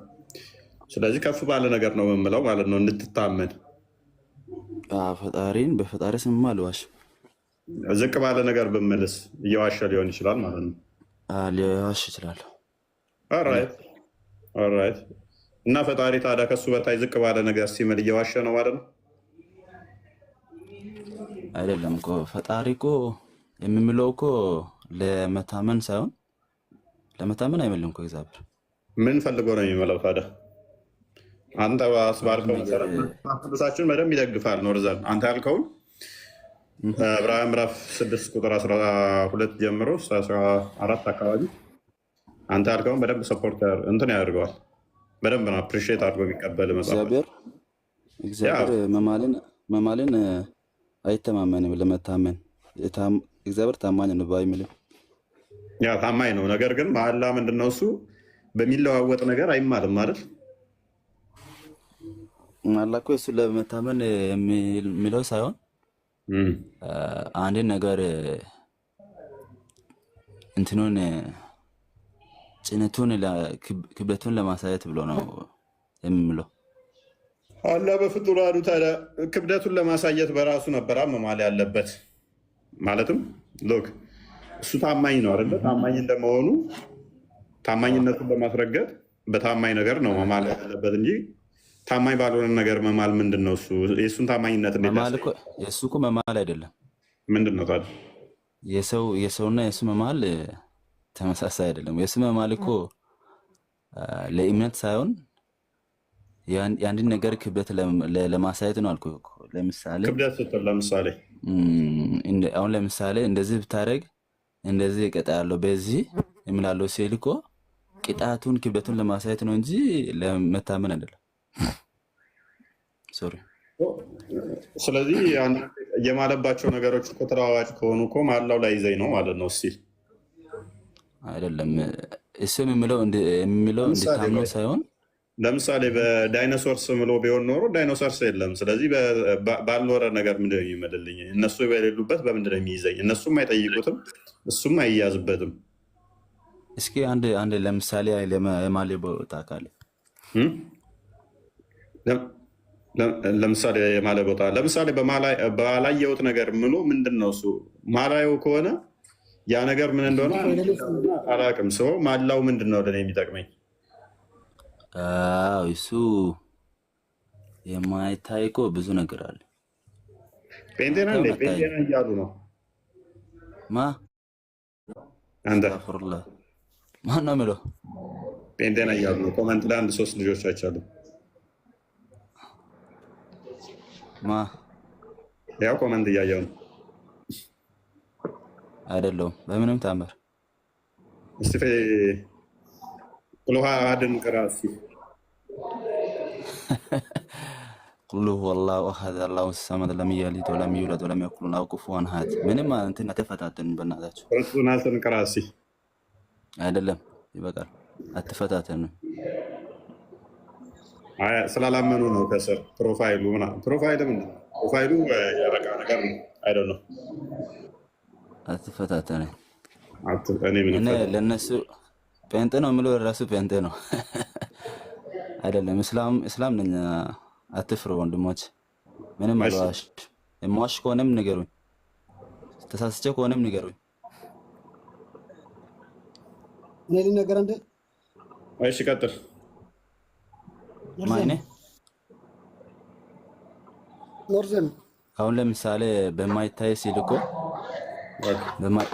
ስለዚህ ከፍ ባለ ነገር ነው የምለው ማለት ነው እንድትታመን። ፈጣሪን በፈጣሪ ስም አልዋሽ። ዝቅ ባለ ነገር ብምልስ እየዋሸ ሊሆን ይችላል ማለት ነው። ሊዋሽ ይችላል። ኦራይት። እና ፈጣሪ ታዲያ ከሱ በታይ ዝቅ ባለ ነገር ሲምል እየዋሸ ነው ማለት ነው? አይደለም እኮ ፈጣሪ እኮ የሚምለው እኮ ለመታመን ሳይሆን ለመታመን አይምልም እኮ እግዚአብሔር። ምን ፈልጎ ነው የሚምለው ታዲያ? አንተ ባስባልከው መሰረት ቅዱሳችን በደንብ ይደግፋል። ኖርዘር አንተ ያልከውን ዕብራውያን ምዕራፍ 6 ቁጥር 12 ጀምሮ 14 አካባቢ አንተ ያልከውን በደንብ ሰፖርት እንትን ያደርገዋል። በደንብ ነው አፕሪሺየት አድርጎ የሚቀበል መጽሐፍ። እግዚአብሔር መማልን አይተማመንም። ለመታመን እግዚአብሔር ታማኝ ነው ባይምልም ያ ታማኝ ነው። ነገር ግን መሐላ ምንድነው? እሱ በሚለዋወጥ ነገር አይማልም አይደል? መሐላ እኮ እሱ ለመታመን የሚለው ሳይሆን አንድን ነገር እንትኑን ጭነቱን ክብደቱን ለማሳየት ብሎ ነው የሚምለው። አላ በፍጡራኑ ታዲያ ክብደቱን ለማሳየት በራሱ ነበር መማል ያለበት። ማለትም ሎክ እሱ ታማኝ ነው አይደለ? ታማኝ እንደመሆኑ ታማኝነቱን ለማስረገጥ በታማኝ ነገር ነው መማል ያለበት እንጂ ታማኝ ባልሆነ ነገር መማል ምንድን ነው? እሱ የእሱን ታማኝነት የእሱ እኮ መማል አይደለም። ምንድን ነው ታዲያ? የሰውና የእሱ መማል ተመሳሳይ አይደለም። የእሱ መማል እኮ ለእምነት ሳይሆን የአንድን ነገር ክብደት ለማሳየት ነው አልኩህ እኮ። ለምሳሌ ክብደት ስትል ለምሳሌ አሁን ለምሳሌ እንደዚህ ብታደርግ እንደዚህ እቀጣለሁ በዚህ የምላለው ሲል እኮ ቅጣቱን ክብደቱን ለማሳየት ነው እንጂ ለመታመን አይደለም። ሶሪ። ስለዚህ የማለባቸው ነገሮች እኮ ተለዋዋጭ ከሆኑ እኮ ማላው ላይ ይዘኝ ነው ማለት ነው። እስኪ አይደለም እሱ የሚለው እንድታምነው ሳይሆን ለምሳሌ በዳይኖሶርስ ምሎ ቢሆን ኖሮ ዳይኖሶርስ የለም። ስለዚህ ባልኖረ ነገር ምንድን ነው የሚመልልኝ? እነሱ በሌሉበት በምንድን ነው የሚይዘኝ? እነሱም አይጠይቁትም፣ እሱም አይያዝበትም። እስኪ አንድ ለምሳሌ የማሌ ቦታ ካለ ለምሳሌ የማለ ቦታ ለምሳሌ ባላየሁት ነገር ምሎ ምንድን ነው እሱ? ማላየው ከሆነ ያ ነገር ምን እንደሆነ አላውቅም። ሰው ማላው ምንድን ነው ለእኔ የሚጠቅመኝ? እሱ የማይታይ እኮ ብዙ ነገር አለ። ጴንጤና እያሉ ነው። አንተ ማን ነው የምለው? ጴንጤና እያሉ ነው። ኮመንት ላይ 1-3 ልጆች አይቻሉ። ያው ኮመንት እያየው ነው። አይደለሁም በምንም ታምር። እስቲ ቁልሃ አድን ቅራ እስቲ። ቁል ሁወላሁ አሐድ አላሁ ሰመድ ለም የሊድ ወለም ዩለድ ወለም የኩን ለው ኩፉወን አሐድ። ምንም እንትን አትፈታተኑ በእናታችሁ። ርሱናትን ቅራ እስቲ። አይደለም ይበቃል፣ አትፈታተኑ። ስላላመኑ ነው። ከስር ፕሮፋይሉ ፕሮፋይል ምንድን ነው? ፕሮፋይሉ ያበቃ ነገር ነው። አይደል ነው። አትፈታተኑ። ለእነሱ ጴንጤ ነው የምለው ራሱ ጴንጤ ነው አይደለም። እስላም ነኝ። አትፍሩ ወንድሞች። ምንም አልዋሽ። የማዋሽ ከሆነም ንገሩኝ፣ ተሳስቼ ከሆነም ንገሩኝ። እኔ ልነገር እንደ እሺ ቀጥል። ማይኔ ኖርዘን አሁን ለምሳሌ በማይታይ ሲል እኮ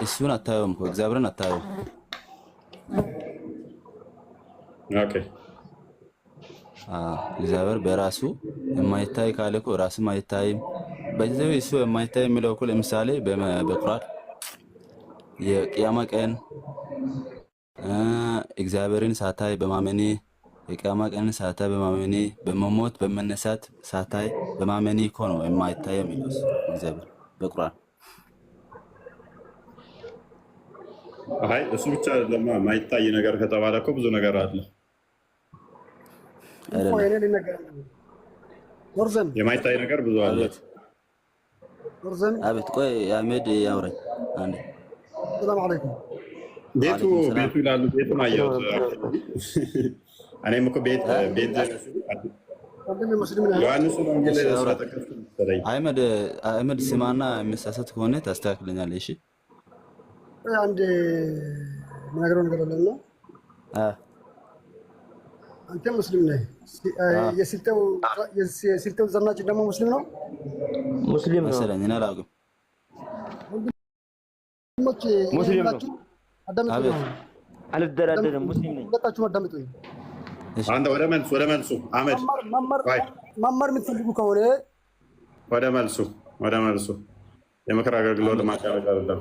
እሱን አታየውም እኮ እግዚአብሔርን አታየውም። ኦኬ እግዚአብሔር በራሱ የማይታይ ካለ እኮ ራስም አይታይም። በዚህ እሱ የማይታይ የሚለው እኮ ለምሳሌ በቁርአን የቂያማ ቀን እግዚአብሔርን ሳታይ በማመኔ የቂያማ ቀንን ሳታይ በማመኔ በመሞት በመነሳት ሳታይ በማመኔ እኮ ነው የማይታይ የሚለው እግዚአብሔር በቁርአን። አይ እሱ ብቻ ለማይታይ ነገር ከተባለ እኮ ብዙ ነገር አለ። የማይታይ ነገር ብዙ አለ። አቤት ቆይ አህመድ ያውረኝ አንዴ። ሰላም አለይኩም። ቤቱ ይላሉ። ቤቱን አየሁት። እኔም እኮ ቤት ዮሐንስ ወንጌል ስለተከፈተ መሰለኝ። አህመድ ስማና የሚሳሳት ከሆነ ታስተካክለኛለህ። እሺ አንድ የምነግረው ነገር አለና አንተ ሙስሊም ነህ። የስልጤው ዘናጭ ደግሞ ሙስሊም ነው። ሙስሊም ነው መሰለኝ። እኔ አላውቅም። ሙስሊም ነው። አልደራደርም። ሙስሊም ነኝ። ሁለታችሁም አዳምጡኝ። አንተ ወደ መልሱ አህመድ መማር የምትፈልጉ ከሆነ ወደ መልሱ የምክር አገልግሎት ለማካሄድ አይደለም።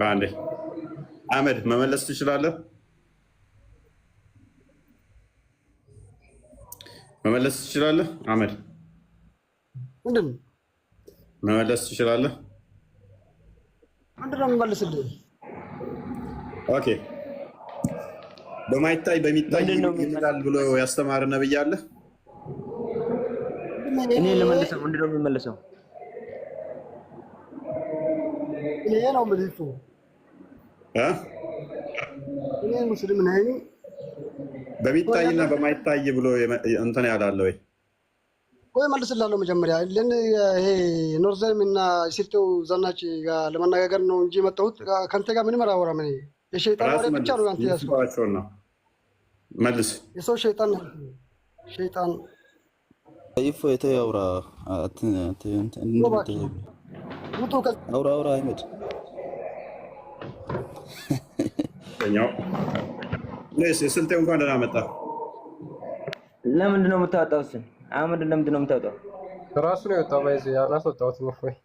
አንዴ አህመድ መመለስ ትችላለህ? መመለስ ትችላለህ? አህመድ ምንድን መመለስ ትችላለህ? ምንድን ነው የምመልስልህ? ኦኬ በማይታይ በሚታይ ይላል ብሎ ያስተማረ ነብይ አለ? እኔ ለመለሰው ምንድን ነው የሚመለሰው? እኔ ነው መልሱ እኔ ሙስሊም ነኝ። በሚታይና በማይታይ ብሎ እንትን ያላለ ወይ መልስላለሁ። መጀመሪያ ይሄ ኖርዘን እና ስልጤው ዘናጭ ጋር ለመነጋገር ነው እንጂ መጣሁት። ከአንተ ጋር ምንም አላወራም። እኔ የሸይጣን ወሬ ብቻ ነው አንተ ያስከው ነው። መልስ የሰው ሸይጣን ይፎ የተያውራ አውራ አህመድ ስልጤው እንኳን ደህና መጣ። ለምንድን ነው የምታወጣው? እሱን አህመድ ለምንድን ነው የምታወጣው? ራሱ ነው የወጣው። ባይዚ ያላስወጣሁት ነው ወይ?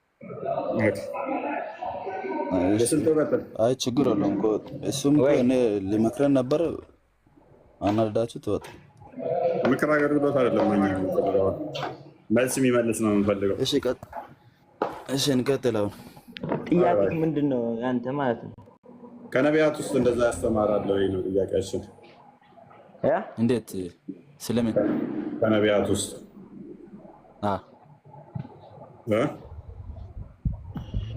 አይ ችግር የለውም እኮ እሱም እኔ ሊመክረን ነበር። አናዳችሁ ትወጣ። ምክር አገልግሎት አይደለም። መልስ የሚመልስ ነው የምንፈልገው። እሺ እንቀጥለው። ጥያቄ ምንድን ነው ያንተ ማለት ነው? ከነቢያት ውስጥ እንደዛ ያስተማራል ወይ ነው ጥያቄያችን። እንዴት ስለምን ከነቢያት ውስጥ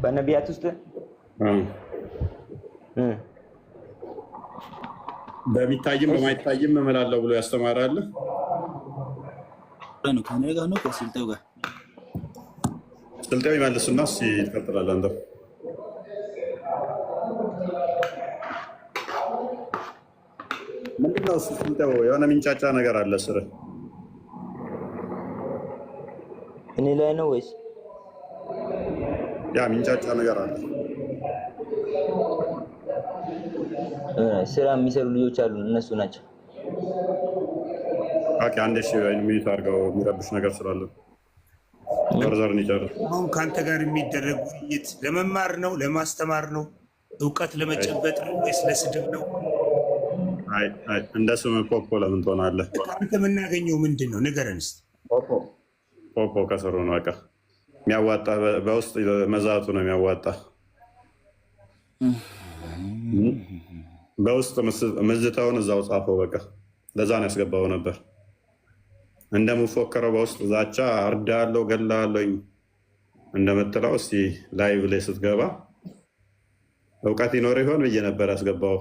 በነቢያት ውስጥ በሚታይም በማይታይም እምላለሁ ብሎ ያስተማራል? ከኔ ጋር ነው ከስልጤው ጋር? ስልጤው ይመልስና ይቀጥላል። አንተ ምንድነው ስልጤው? የሆነ ሚንጫጫ ነገር አለ ስር እኔ ላይ ነው ወይስ ያ ሚንጫጫ ነገር አለ? ስራ የሚሰሩ ልጆች አሉ፣ እነሱ ናቸው። ኦኬ አንዴ ሚዩት አድርገው፣ የሚረብሽ ነገር ስላለ ዘርዘርን ይጨርስ። አሁን ከአንተ ጋር የሚደረግ ውይይት ለመማር ነው ለማስተማር ነው እውቀት ለመጨበጥ ነው ወይስ ለስድብ ነው? አይ እንደ ስም ፖፖ ለምን ትሆናለህ? ከአንተ የምናገኘው ምንድን ነው ንገረን እስኪ። ፖፖ ከስሩ ነው በቃ የሚያዋጣ፣ በውስጥ መዛቱ ነው የሚያዋጣ። በውስጥ ምዝታውን እዛው ጻፈው በቃ። ለዛ ነው ያስገባው ነበር እንደምፎከረው በውስጥ ዛቻ አርዳለሁ ገላለሁኝ እንደምትለው። እስቲ ላይቭ ላይ ስትገባ እውቀት ይኖር ይሆን ብዬ ነበር ያስገባው።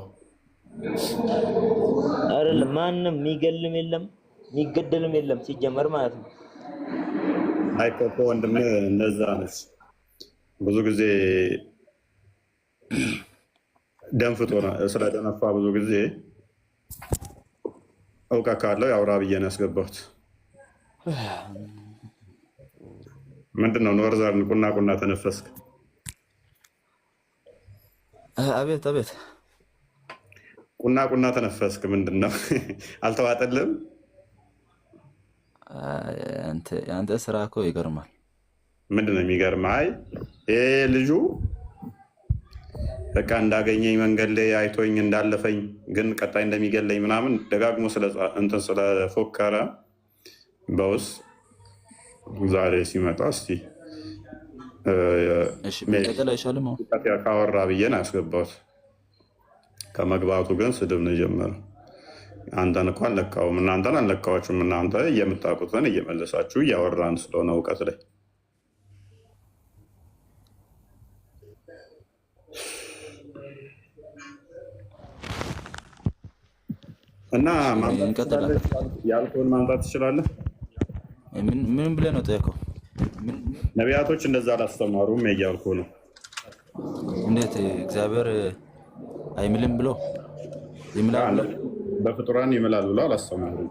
አይደለም ማንም የሚገልም የለም የሚገደልም የለም ሲጀመር ማለት ነው። አይ ፖፖ ወንድም እንደዛ ነች። ብዙ ጊዜ ደንፍቶ ስለደነፋ ብዙ ጊዜ እውቀት ካለው ያውራ ብዬ ነው ያስገባሁት። ምንድን ነው ኖርዘርን ቁና ቁና ተነፈስክ? አቤት አቤት፣ ቁና ቁና ተነፈስክ። ምንድን ነው አልተዋጠልም? የአንተ ስራ እኮ ይገርማል። ምንድን ነው የሚገርም? አይ ይሄ ልጁ በቃ እንዳገኘኝ መንገድ ላይ አይቶኝ እንዳለፈኝ ግን ቀጣይ እንደሚገለኝ ምናምን ደጋግሞ እንትን ስለፎከረ በውስጥ ዛሬ ሲመጣ እስቲ ካወራ ብዬ ነው ያስገባሁት። ከመግባቱ ግን ስድብ ነው የጀመረው። አንተን እኮ አልለካውም፣ እናንተን አልለካዎችም። እናንተ የምታውቁትን እየመለሳችሁ እያወራን ስለሆነ እውቀት ላይ እና ያልከውን ማምጣት ትችላለህ። ምን ብለህ ነው ጠየቀው? ነቢያቶች እንደዛ አላስተማሩም እያልኩ ነው። እንዴት እግዚአብሔር አይምልም ብሎ ይምላል? በፍጡራን ይምላል ብሎ አላስተማሩም።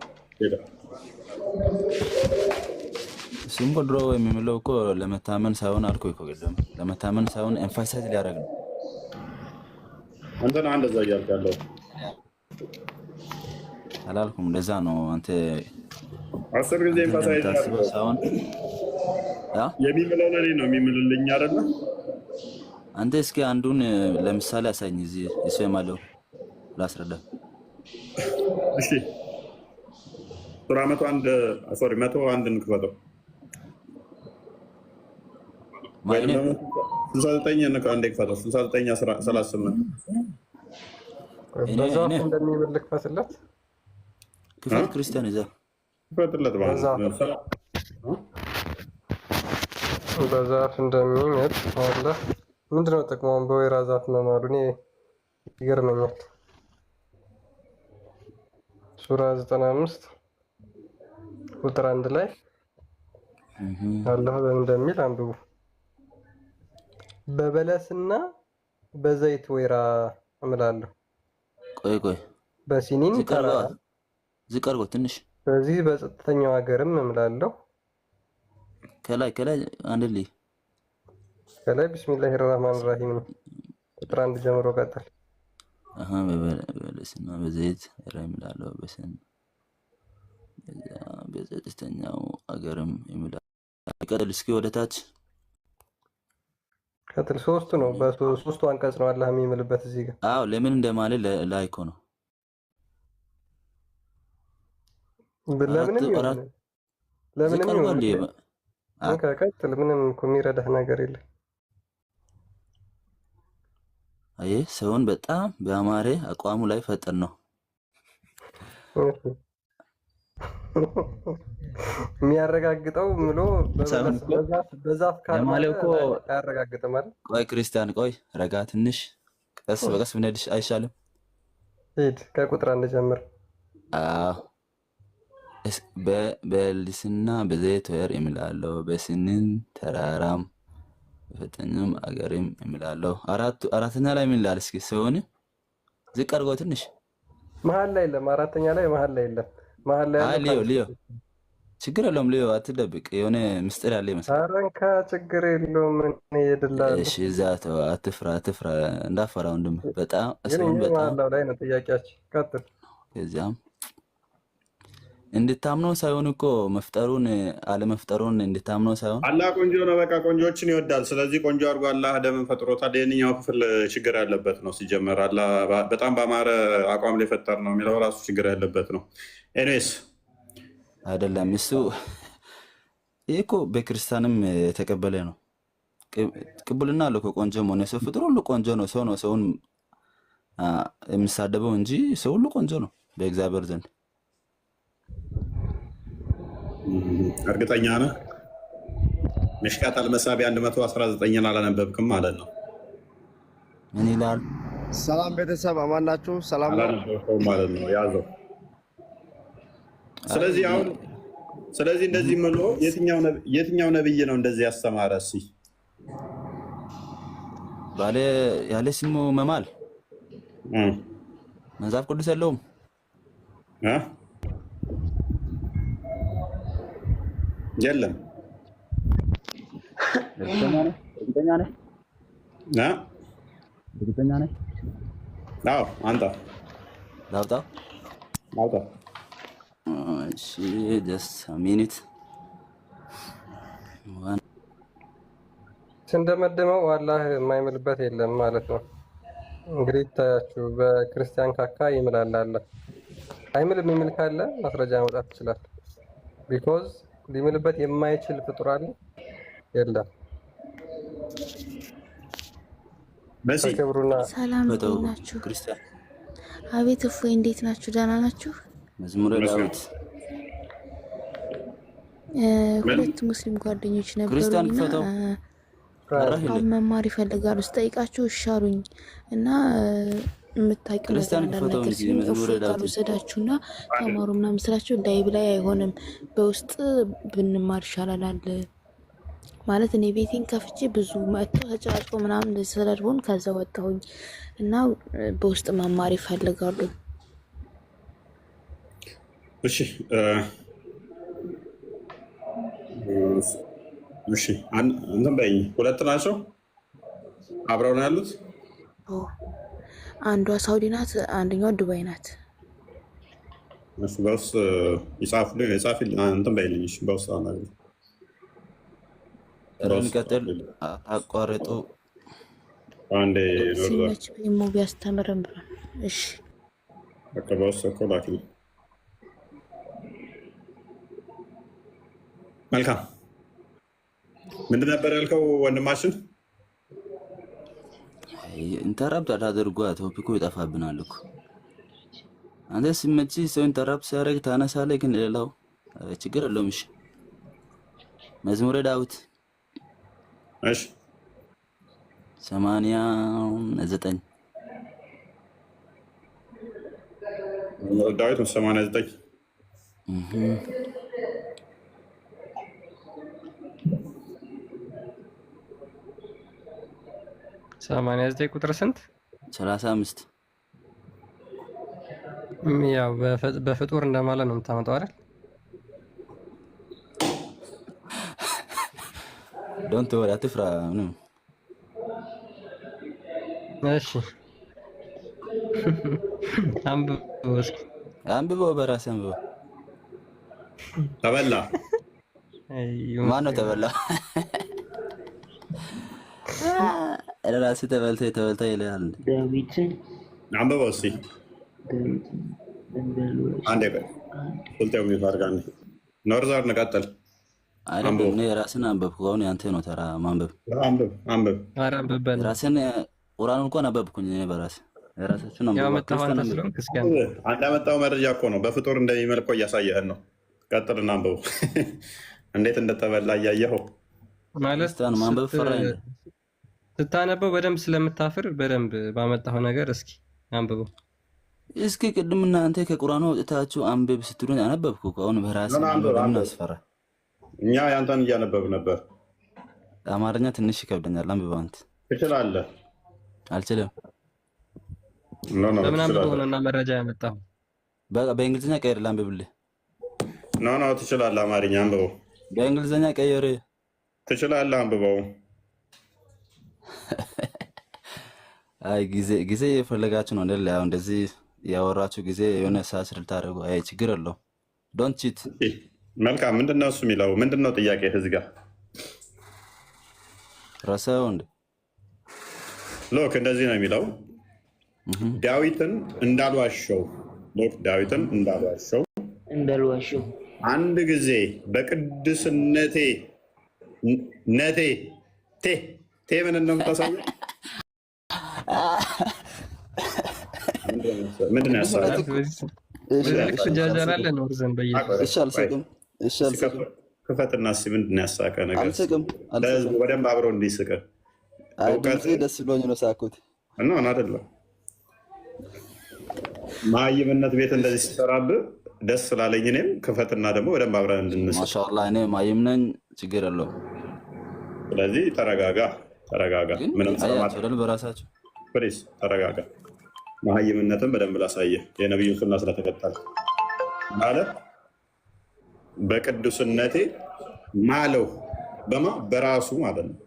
እሱም ድሮ የሚምለው እኮ ለመታመን ሳይሆን አልኩህ እኮ ቅድም፣ ለመታመን ሳይሆን ኤምፋሳይዝ ሊያደርግ ነው። አንተና እንደዛ እያልክ ያለው አላልኩም። እንደዛ ነው አንተ 10 ጊዜ ኤምፋሳይዝ ሳይሆን የሚምለው ለኔ ነው የሚምልልኝ አይደለ? አንተ እስኪ አንዱን ለምሳሌ አሳኝ። እዚህ እሱ የማለው ላስረዳ። እሺ ሱራ 101 እንክፈተው። ማለት 69 አንዴ ክፈተው። 69:38 በዛፍ እንደሚመልክ ፈስለት ክፈት። ክርስቲያን ይዛ ክፈትለት በዛፍ እንደሚምል አለ። ምንድነው ጥቅሙን በወይራ ዛፍ መማሉ? እኔ ይገርመኛል። ሱራ 95 ቁጥር 1 ላይ አላህ በምን እንደሚል አንብቡ። በበለስና በዘይት ወይራ እምላለሁ። ቆይ በሲኒን ተራራ ዝቅ አድርጎ ትንሽ በዚህ በጸጥተኛው ሀገርም እምላለሁ። ከላይ አንድ ልይ ከላይ ቢስሚላሂ ረህማን ረሂም ቁጥር 1 ጀምሮ ቀጥል። በበለስና በዘይት ወይራ እምላለሁ በጸጥተኛው ሀገርም እምላለሁ። ቀጥል እስኪ ወደ ታች ቀጥል። ሶስቱ ነው፣ በሶስቱ አንቀጽ ነው አላህ የሚምልበት እዚህ ጋር። አዎ ለምን እንደማለ ላይ እኮ ነው። ቀጥል። ምንም እኮ የሚረዳህ ነገር የለም። አየህ ሰውን በጣም በአማረ አቋሙ ላይ ፈጠን ነው የሚያረጋግጠው ምሎ በዛፍ ካለ እኮ ያረጋግጣል ማለት። ቆይ ክርስቲያን ቆይ ረጋ ትንሽ ቀስ በቀስ ብንሄድ አይሻልም? ሂድ ከቁጥር 1 ጀምር። በበለስና በዘይት ወይራ እምላለሁ በሲኒን ተራራም በፈጠኝም አገርም እምላለሁ። አራተኛ ላይ ምን ይላል? እስኪ ሰውን ዝቅ አድርጎ ትንሽ መሀል ላይ የለም። አራተኛ ላይ መሀል ላይ የለም። መሀል ላይ ያለው ሊዮ ችግር የለውም። ሊዮ አትደብቅ፣ የሆነ ምስጢር ያለ ይመስላል። አረንካ ችግር የለውም። ምን ይደላል? እሺ እዛ ተው፣ አትፍራ እንዳፈራ ወንድም። በጣም ሰውን በጣም ላይ ነው ጥያቄያችን። ቀጥል። ከዚያም እንድታምነው ሳይሆን እኮ መፍጠሩን አለመፍጠሩን እንድታምነው ሳይሆን አላህ ቆንጆ ነው። በቃ ቆንጆችን ይወዳል። ስለዚህ ቆንጆ አድርጎ አላህ አደምን ፈጥሮታል። የእኛው ክፍል ችግር ያለበት ነው። ሲጀመር አላህ በጣም በአማረ አቋም ላይ ፈጠር ነው የሚለው ራሱ ችግር ያለበት ነው። ኤኒዌይስ አይደለም እሱ ይሄ እኮ በክርስቲያንም የተቀበለ ነው። ቅቡልና አለ እኮ ቆንጆ መሆን። የሰው ፍጡር ሁሉ ቆንጆ ነው። ሰው ነው ሰውን የሚሳደበው እንጂ ሰው ሁሉ ቆንጆ ነው በእግዚአብሔር ዘንድ። እርግጠኛ ነህ? ምሽቃት አልመሳቢ 119 አላነበብክም ማለት ነው። ምን ይላል? ሰላም ቤተሰብ አማን ናችሁ? ሰላም ነው ማለት ነው። ያዘው። ስለዚህ እንደዚህ ምሎ የትኛው ነብይ ነው እንደዚህ ያስተማረ? እስኪ ባለ ያለ ስሙ መማል መጽሐፍ ቅዱስ የለውም። የለም እርግጠኛ ነህ? እርግጠኛ ነህ? አዎ አንተ ላውጣው? አውጣ። እሺ just a minute እንደመደመው አላህ የማይምልበት የለም ማለት ነው። እንግዲህ ታያችሁ በክርስቲያን ካካ ይምላል አለ። አይምልም የሚል ካለ ማስረጃ ማውጣት ይችላል። ቢኮዝ ሊምልበት የማይችል ፍጡር አለ የለም። በክብሩና ሰላም ናችሁ? ክርስቲያን አቤት እፎይ፣ እንዴት ናችሁ? ደህና ናችሁ? መዝሙረ ዳዊት ሁለት ሙስሊም ጓደኞች ነበሩኝና አሁን መማር ይፈልጋሉ። ስጠይቃቸው እሻሩኝ እና የምታውቂው ነገር አንዳንድ ነገር ሲሆን እፎይ ቃል ወሰዳችሁና ተማሩ ምናምን ስላቸው ላይብ ላይ አይሆንም በውስጥ ብንማር ይሻላል ማለት እኔ ቤቴን ከፍቼ ብዙ መጥተው ተጫጭቆ ምናምን እንደዚህ ተደርቦን ከዛ ወጣሁኝ እና በውስጥ መማር ይፈልጋሉ። እሺ እሺ አንተም በይ። ሁለት ናቸው አብረው ነው ያሉት? አንዷ ሳውዲ ናት፣ አንደኛዋ ዱባይ ናት። እሺ በውስጥ ይጻፍልኝ አንተም በይልኝ። እሺ በውስጥ አናግረኝ። እንቀጥል። አቋርጡ አንዴ ሲመች በኢሞ ቢያስተምረን ብሏል። እሺ በቃ በውስጥ እኮ ላክልኝ። መልካም ምንድን ነበር ያልከው ወንድማችን? ኢንተራፕት አታድርጓ፣ ቶፒኩ ይጠፋብናል እኮ። አንተ ሲመች ሰው ኢንተራፕት ሲያደርግ ታነሳለህ፣ ግን ሌላው ችግር የለውም። እሺ መዝሙረ ዳዊት እሺ 89 መዝሙረ ዳዊት 89 89 ቁጥር ስንት? 35 ያው በፍጡር እንደማለት ነው የምታመጣው አይደል? ዶንት ወሪ አትፍራ። ምንም እሺ አንብበው በራስህ አንብበው። ተበላ ማነው ተበላ? ራስህ ተበልተህ ይላል። ዳዊትን አንብበው እስኪ አንዴ ቆይ። ቁልጤው የሚፈርጋን ኖርዛር እንቀጥል። አይደለም እኔ ራስን አንበብኩ። አሁን ያንተ ነው ተራ ማንበብ። አንብብ ራስን ቁርአን እንኳን አንበብኩኝ እኔ በራሴ ራሳችን አንድ ያመጣው መረጃ እኮ ነው። በፍጡር እንደሚመልክ እኮ እያሳየህን ነው። ቀጥልና አንብቡ። እንዴት እንደተበላ እያየኸው ማለት ማንበብ ፈራኝ። ስታነበው በደንብ ስለምታፍር በደንብ ባመጣኸው ነገር እስኪ አንብበው። እስኪ ቅድም እናንተ ከቁርአኑ ወጥታችሁ አንብብ ስትሉኝ አነበብኩ። አሁን በራሴ ምን አስፈራ? እኛ ያንተን እያነበብ ነበር። አማርኛ ትንሽ ይከብደኛል። አንብብ አንተ። ትችላለህ። አልችልም። በምን አንብበው ነው እና መረጃ ያመጣው? በእንግሊዝኛ ቀይር ላንብብልህ። ኖ ትችላለህ። አማርኛ አንብበው። በእንግሊዝኛ ቀይር። ትችላለህ። አንብበው። አይ ጊዜ የፈለጋችሁ ነው አይደል? ያው እንደዚህ ያወራችሁ ጊዜ የሆነ ሳስር ልታደርጉ አይ ችግር የለውም። ዶንት ቺት። መልካም ምንድነው እሱ የሚለው? ምንድነው ጥያቄ እዚህ ጋር ረሳው እንዴ? ሎክ እንደዚህ ነው የሚለው ዳዊትን እንዳልዋሸው አንድ ጊዜ በቅድስነቴ ነቴ ቴ ምን እንደምታሳየው ምንድን ነው ያሳየው? ክፈትና እስኪ ምንድን ነው ያሳቀ ነገር? ለህዝቡ በደንብ አብረው እንዲስቅ ደስ ብሎኝ ነው ሳኩት። አይደለም ማይምነት ቤት እንደዚህ ሲሰራብህ ደስ ስላለኝ እኔም ክፈትና ደግሞ በደንብ አብረን እንድንስቅ። ማሻአላህ እኔ ማይም ነኝ፣ ችግር የለውም። ስለዚህ ተረጋጋ። ምንም ሰማት በራሳቸው ፕሊዝ ተረጋጋ። መሀይምነትን በደንብ ላሳየህ የነቢዩን ሱና ስለተከተል ማለት በቅዱስነቴ ማለው በማ በራሱ ማለት ነው።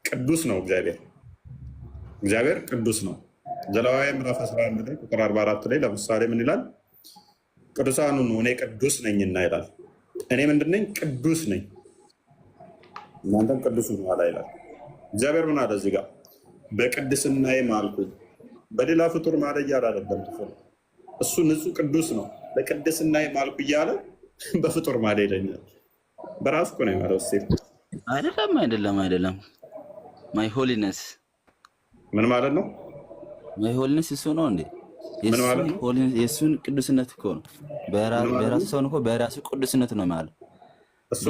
ቅዱስ ነው እግዚአብሔር ቅዱስ ነው። ዘሌዋውያን ምዕራፍ 11 ላይ ቁጥር 44 ላይ ለምሳሌ ምን ይላል? ቅዱሳኑን እኔ ቅዱስ ነኝና ይላል። እኔ ምንድን ነኝ? ቅዱስ ነኝ፣ እናንተም ቅዱስ ነው አላ ይላል። እግዚአብሔር ምን አለ እዚህ ጋር? በቅድስናዬ ማልኩኝ። በሌላ ፍጡር ማለ እያለ አይደለም። እሱ ንጹህ ቅዱስ ነው። በቅድስናዬ ማልኩ እያለ በፍጡር ማለ ይለኛል። በራሱ እኮ ነው የማለው። አይደለም። ማይ ሆሊነስ ምን ማለት ነው? ማይ ሆሊነስ እሱ ነው እንዴ? የእሱን ቅዱስነት እኮ ነው። በራሱ ሰውን እኮ በራሱ ቅዱስነት ነው ማለት። እሱ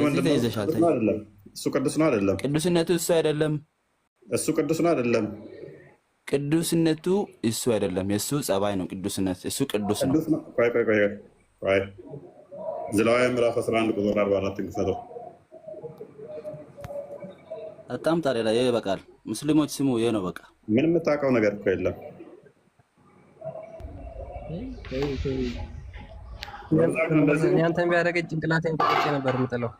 ቅዱስ ነው አይደለም? ቅዱስነቱ እሱ አይደለም። እሱ ቅዱስ ነው አይደለም? ቅዱስነቱ እሱ አይደለም። የእሱ ጸባይ ነው ቅዱስነት። እሱ ቅዱስ ነው። ቆይ ዘሌዋውያን ምዕራፍ 11 ቁጥር 44 እንክፈተው። በጣም ታዲያ ላይ ይበቃል። ሙስሊሞች ስሙ፣ ይሄ ነው በቃ። ምን የምታውቀው ነገር እኮ የለም። ያንተን ቢያደርገኝ ጭንቅላቴን ቆርጬ ነበር የምጥለው።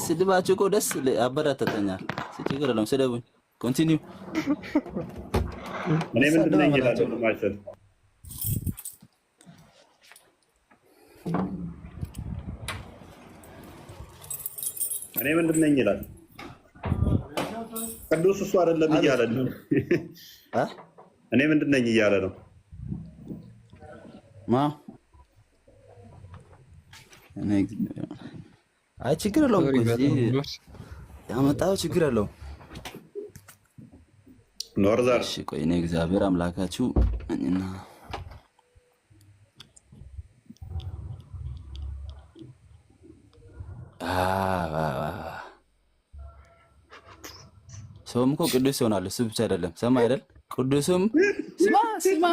ስድባችሁ እኮ ደስ አበረታተኛል። ችግር የለውም፣ ስደቡኝ። ኮንቲኒው። እኔ ምንድን ነኝ ይላል ማለት እኔ ምንድን ነኝ ይላል። ቅዱስ እሱ አይደለም እያለ ነው። እኔ ምንድን ነኝ እያለ ነው። አይ ችግር የለውም እኮ ያመጣው ችግር የለውም። ኖርዘር እሺ ቆይ እኔ እግዚአብሔር አምላካችሁ እና ሰውም እኮ ቅዱስ ይሆናል። እሱ ብቻ አይደለም። ሰማ አይደል? ቅዱስም ስማ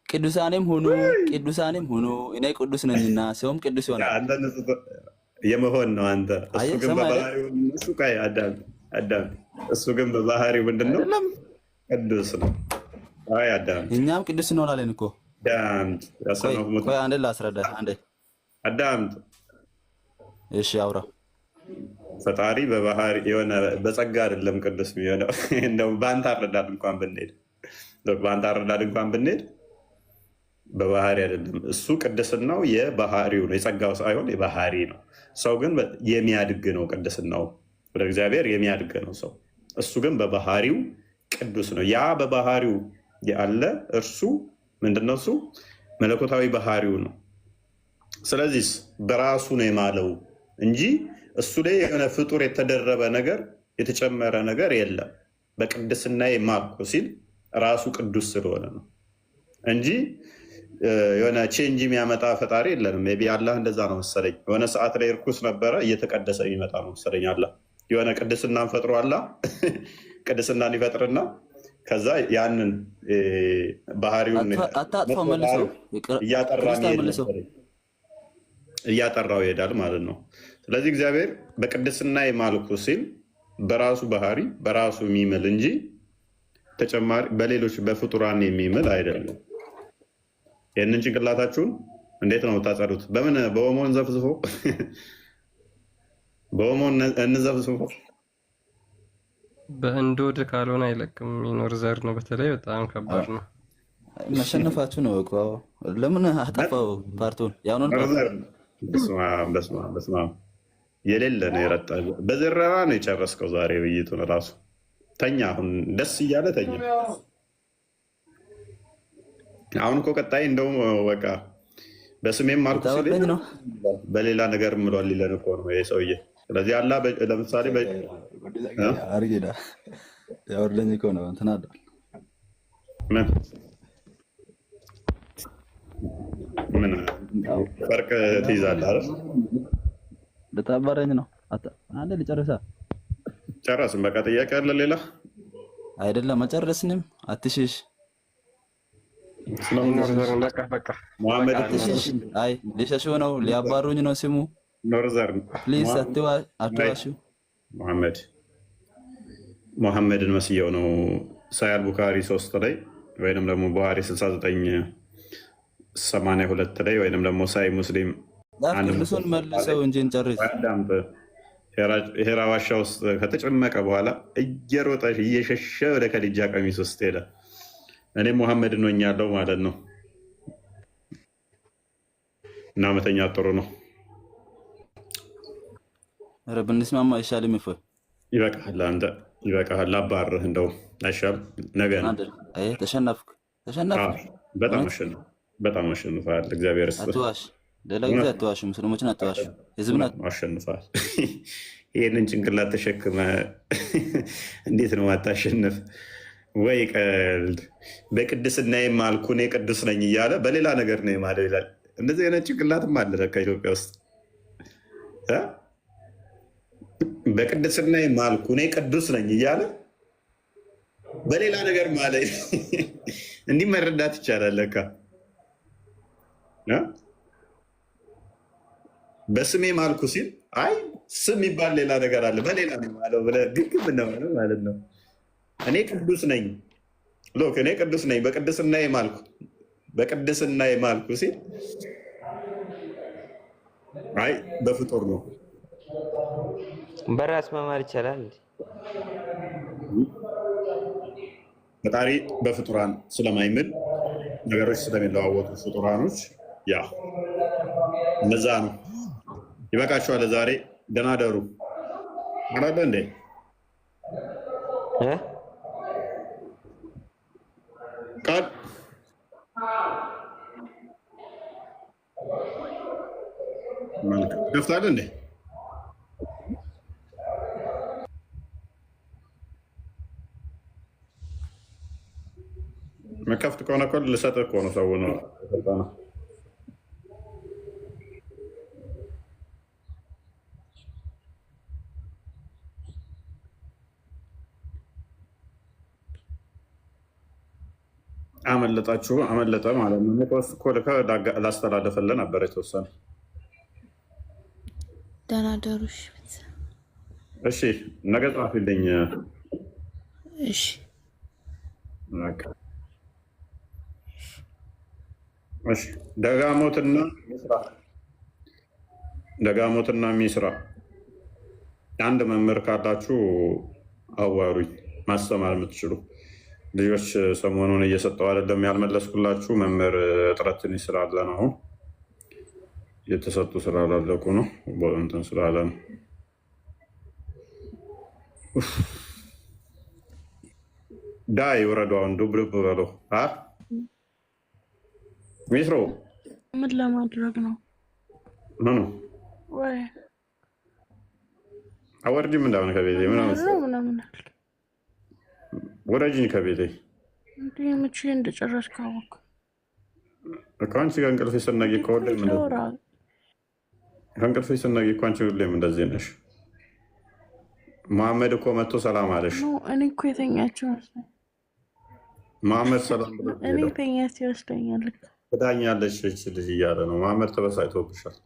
ቅዱሳኔም ሁኑ እኔ ቅዱስ ነኝና ሰውም ቅዱስ ይሆናል። አንተ የመሆን ነው አንተ። እሱ ግን በባህሪው እሱ ቆይ አዳም እሱ ግን በባህሪው ምንድነው? ቅዱስ ነው። አይ አዳም እኛም ቅዱስ እንሆናለን እኮ። ቆይ አንዴ ላስረዳ። አዳም እሺ አውራ። ፈጣሪ በባህሪ የሆነ በጸጋ አይደለም ቅዱስ የሚሆነው። እንደው በአንተ አረዳድ እንኳን ብንሄድ በባህሪ አይደለም። እሱ ቅድስናው የባህሪው ነው፣ የጸጋው ሳይሆን የባህሪ ነው። ሰው ግን የሚያድግ ነው። ቅድስናው ወደ እግዚአብሔር የሚያድግ ነው ሰው። እሱ ግን በባህሪው ቅዱስ ነው። ያ በባህሪው ያለ እርሱ ምንድነው? እሱ መለኮታዊ ባህሪው ነው። ስለዚህ በራሱ ነው የማለው እንጂ እሱ ላይ የሆነ ፍጡር የተደረበ ነገር የተጨመረ ነገር የለም። በቅድስና የማልኩ ሲል ራሱ ቅዱስ ስለሆነ ነው እንጂ የሆነ ቼንጅ የሚያመጣ ፈጣሪ የለንም። ሜይ ቢ አላህ እንደዛ ነው መሰለኝ። የሆነ ሰዓት ላይ እርኩስ ነበረ፣ እየተቀደሰ የሚመጣ ነው መሰለኝ። አላህ የሆነ ቅድስናን ፈጥሮ አላህ ቅድስናን ይፈጥርና ከዛ ያንን ባህሪውን እያጠራው ይሄዳል ማለት ነው። ስለዚህ እግዚአብሔር በቅድስና የማልኩ ሲል በራሱ ባህሪ በራሱ የሚምል እንጂ ተጨማሪ በሌሎች በፍጡራን የሚምል አይደለም። ይህንን ጭንቅላታችሁን እንዴት ነው የምታጸዱት? በምን በኦሞ እንዘፍዝፎ በኦሞ እንዘፍዝፎ በእንዶድ ካልሆነ አይለቅም። የሚኖር ዘር ነው። በተለይ በጣም ከባድ ነው። መሸነፋችሁ ነው እኮ። ለምን አጠፋው ፓርቱን ያሁኑን በስመ አብ የሌለ ነው የረጣ። በዝረራ ነው የጨረስከው ዛሬ ውይይቱን እራሱ። ተኛ አሁን ደስ እያለ ተኛ። አሁን እኮ ቀጣይ እንደውም በቃ በስሜም ማልኩ ሲል በሌላ ነገር ምሏል ሊለን እኮ ነው ይሄ ሰውዬ። ስለዚህ አላ ለምሳሌ አርጌዳ ያወርደኝ እኮ ነው እንትን አለ ምን ፈርቅ ትይዛለህ አይደል? ልታባረኝ ነው። አንዴ ልጨርሳ። ጨረስን። በቃ ጥያቄ አለ ሌላ? አይደለም አልጨረስንም። አትሽሽ መሐመድ አይ ሊሸሹ ነው፣ ሊያባሩኝ ነው። ስሙ ኖርዘር ፕሊዝ አትዋሹ። መሐመድን መስየው ነው። ሳያል ቡካሪ 3 ላይ ወይንም ደግሞ ቡሃሪ 6982 ላይ ወይንም ደግሞ ሳይ ሙስሊም ቅዱሱን መልሰው እንጂ እንጨርስ። ሄራ ዋሻ ውስጥ ከተጨመቀ በኋላ እየሮጠ እየሸሸ ወደ ከዲጃ ቀሚስ ውስጥ ሄደ። እኔ ሙሐመድ ሆኛለሁ ማለት ነው። እና መተኛት ጥሩ ነው። ኧረ ብንስማማ አይሻልም? ይበቃሃል፣ አንተ ይበቃሃል። አባርህ እንደው አይሻልም? ነገ ነው። ተሸነፍክ። በጣም አሸንፈሃል። እግዚአብሔር ይስጥህ። አትዋሽ፣ ሌላ ጊዜ አትዋሽ። ሙስሊሞችን አትዋሽ፣ ህዝብን አሸንፈሃል። ይህንን ጭንቅላት ተሸክመ እንዴት ነው አታሸንፍ? ወይ ቀልድ። በቅድስና የማልኩ እኔ ቅዱስ ነኝ እያለ በሌላ ነገር ነው የማለው ይላል። እንደዚህ አይነት ጭንቅላትም አለ ለካ ኢትዮጵያ ውስጥ። በቅድስና የማልኩ እኔ ቅዱስ ነኝ እያለ በሌላ ነገር ማለ። እንዲህ መረዳት ይቻላል ለካ። በስሜ ማልኩ ሲል አይ ስም ይባል ሌላ ነገር አለ፣ በሌላ ነው ማለው ብለህ ግግም ነው ማለት ነው። እኔ ቅዱስ ነኝ ሎክ፣ እኔ ቅዱስ ነኝ በቅድስና የማልኩ ሲል አይ በፍጡር ነው። በራስ መማር ይቻላል። ፈጣሪ በፍጡራን ስለማይምል ነገሮች ስለሚለዋወጡ ፍጡራኖች ያ እነዛ ነው። ይበቃችኋል። ዛሬ ደህና ደሩ አላለ እንዴ? ቃል ከፍታለ እንዴ? መከፍት ከሆነ እኮ ልሰጥህ እኮ ነው። ሰው ነው አመለጣችሁ፣ አመለጠ ማለት ነው። ኔትወርክ እኮ ልከህ ላስተላለፈልህ ነበር የተወሰነ። ደህና ደሩሽ። እሺ ነገ ጻፊልኝ። እሺ ደጋሞትና ሚስራ አንድ መምህር ካላችሁ አዋሩኝ። ማስተማር የምትችሉ ልጆች ሰሞኑን እየሰጠው አይደለም፣ ያልመለስኩላችሁ መምህር እጥረት ትንሽ ስላለ ነው። አሁን የተሰጡ ስላላለቁ ነው፣ እንትን ስላለ ነው። ዳይ ውረዱ። አሁን ዱብዱብ በሎ ሚስሮ ምን ለማድረግ ነው? ምኑ ወይ አወርጂም እንዳሆነ ከቤቴ ምናምን ወረጅኝ ከቤቴ እንዲህ መቼ እንደጨረስክ አወቅ እኮ። አንቺ ጋር እንቅልፍ ስናጊ ከወደ ከእንቅልፍ ስናጊ እኮ አንቺ ሁሌም እንደዚህ ነሽ። መሐመድ እኮ መጥቶ ሰላም አለሽ። እኔ እኮ የተኛቸው መስሎኝ። መሐመድ ሰላም ብሎ እኔ ተኛች ይመስለኛል። ትዳኛለች ልጅ እያለ ነው መሐመድ። ተበሳጭቶብሻል።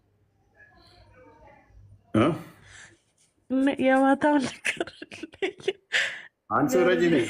የማታው ነገር አንቺ ረጂ ነኝ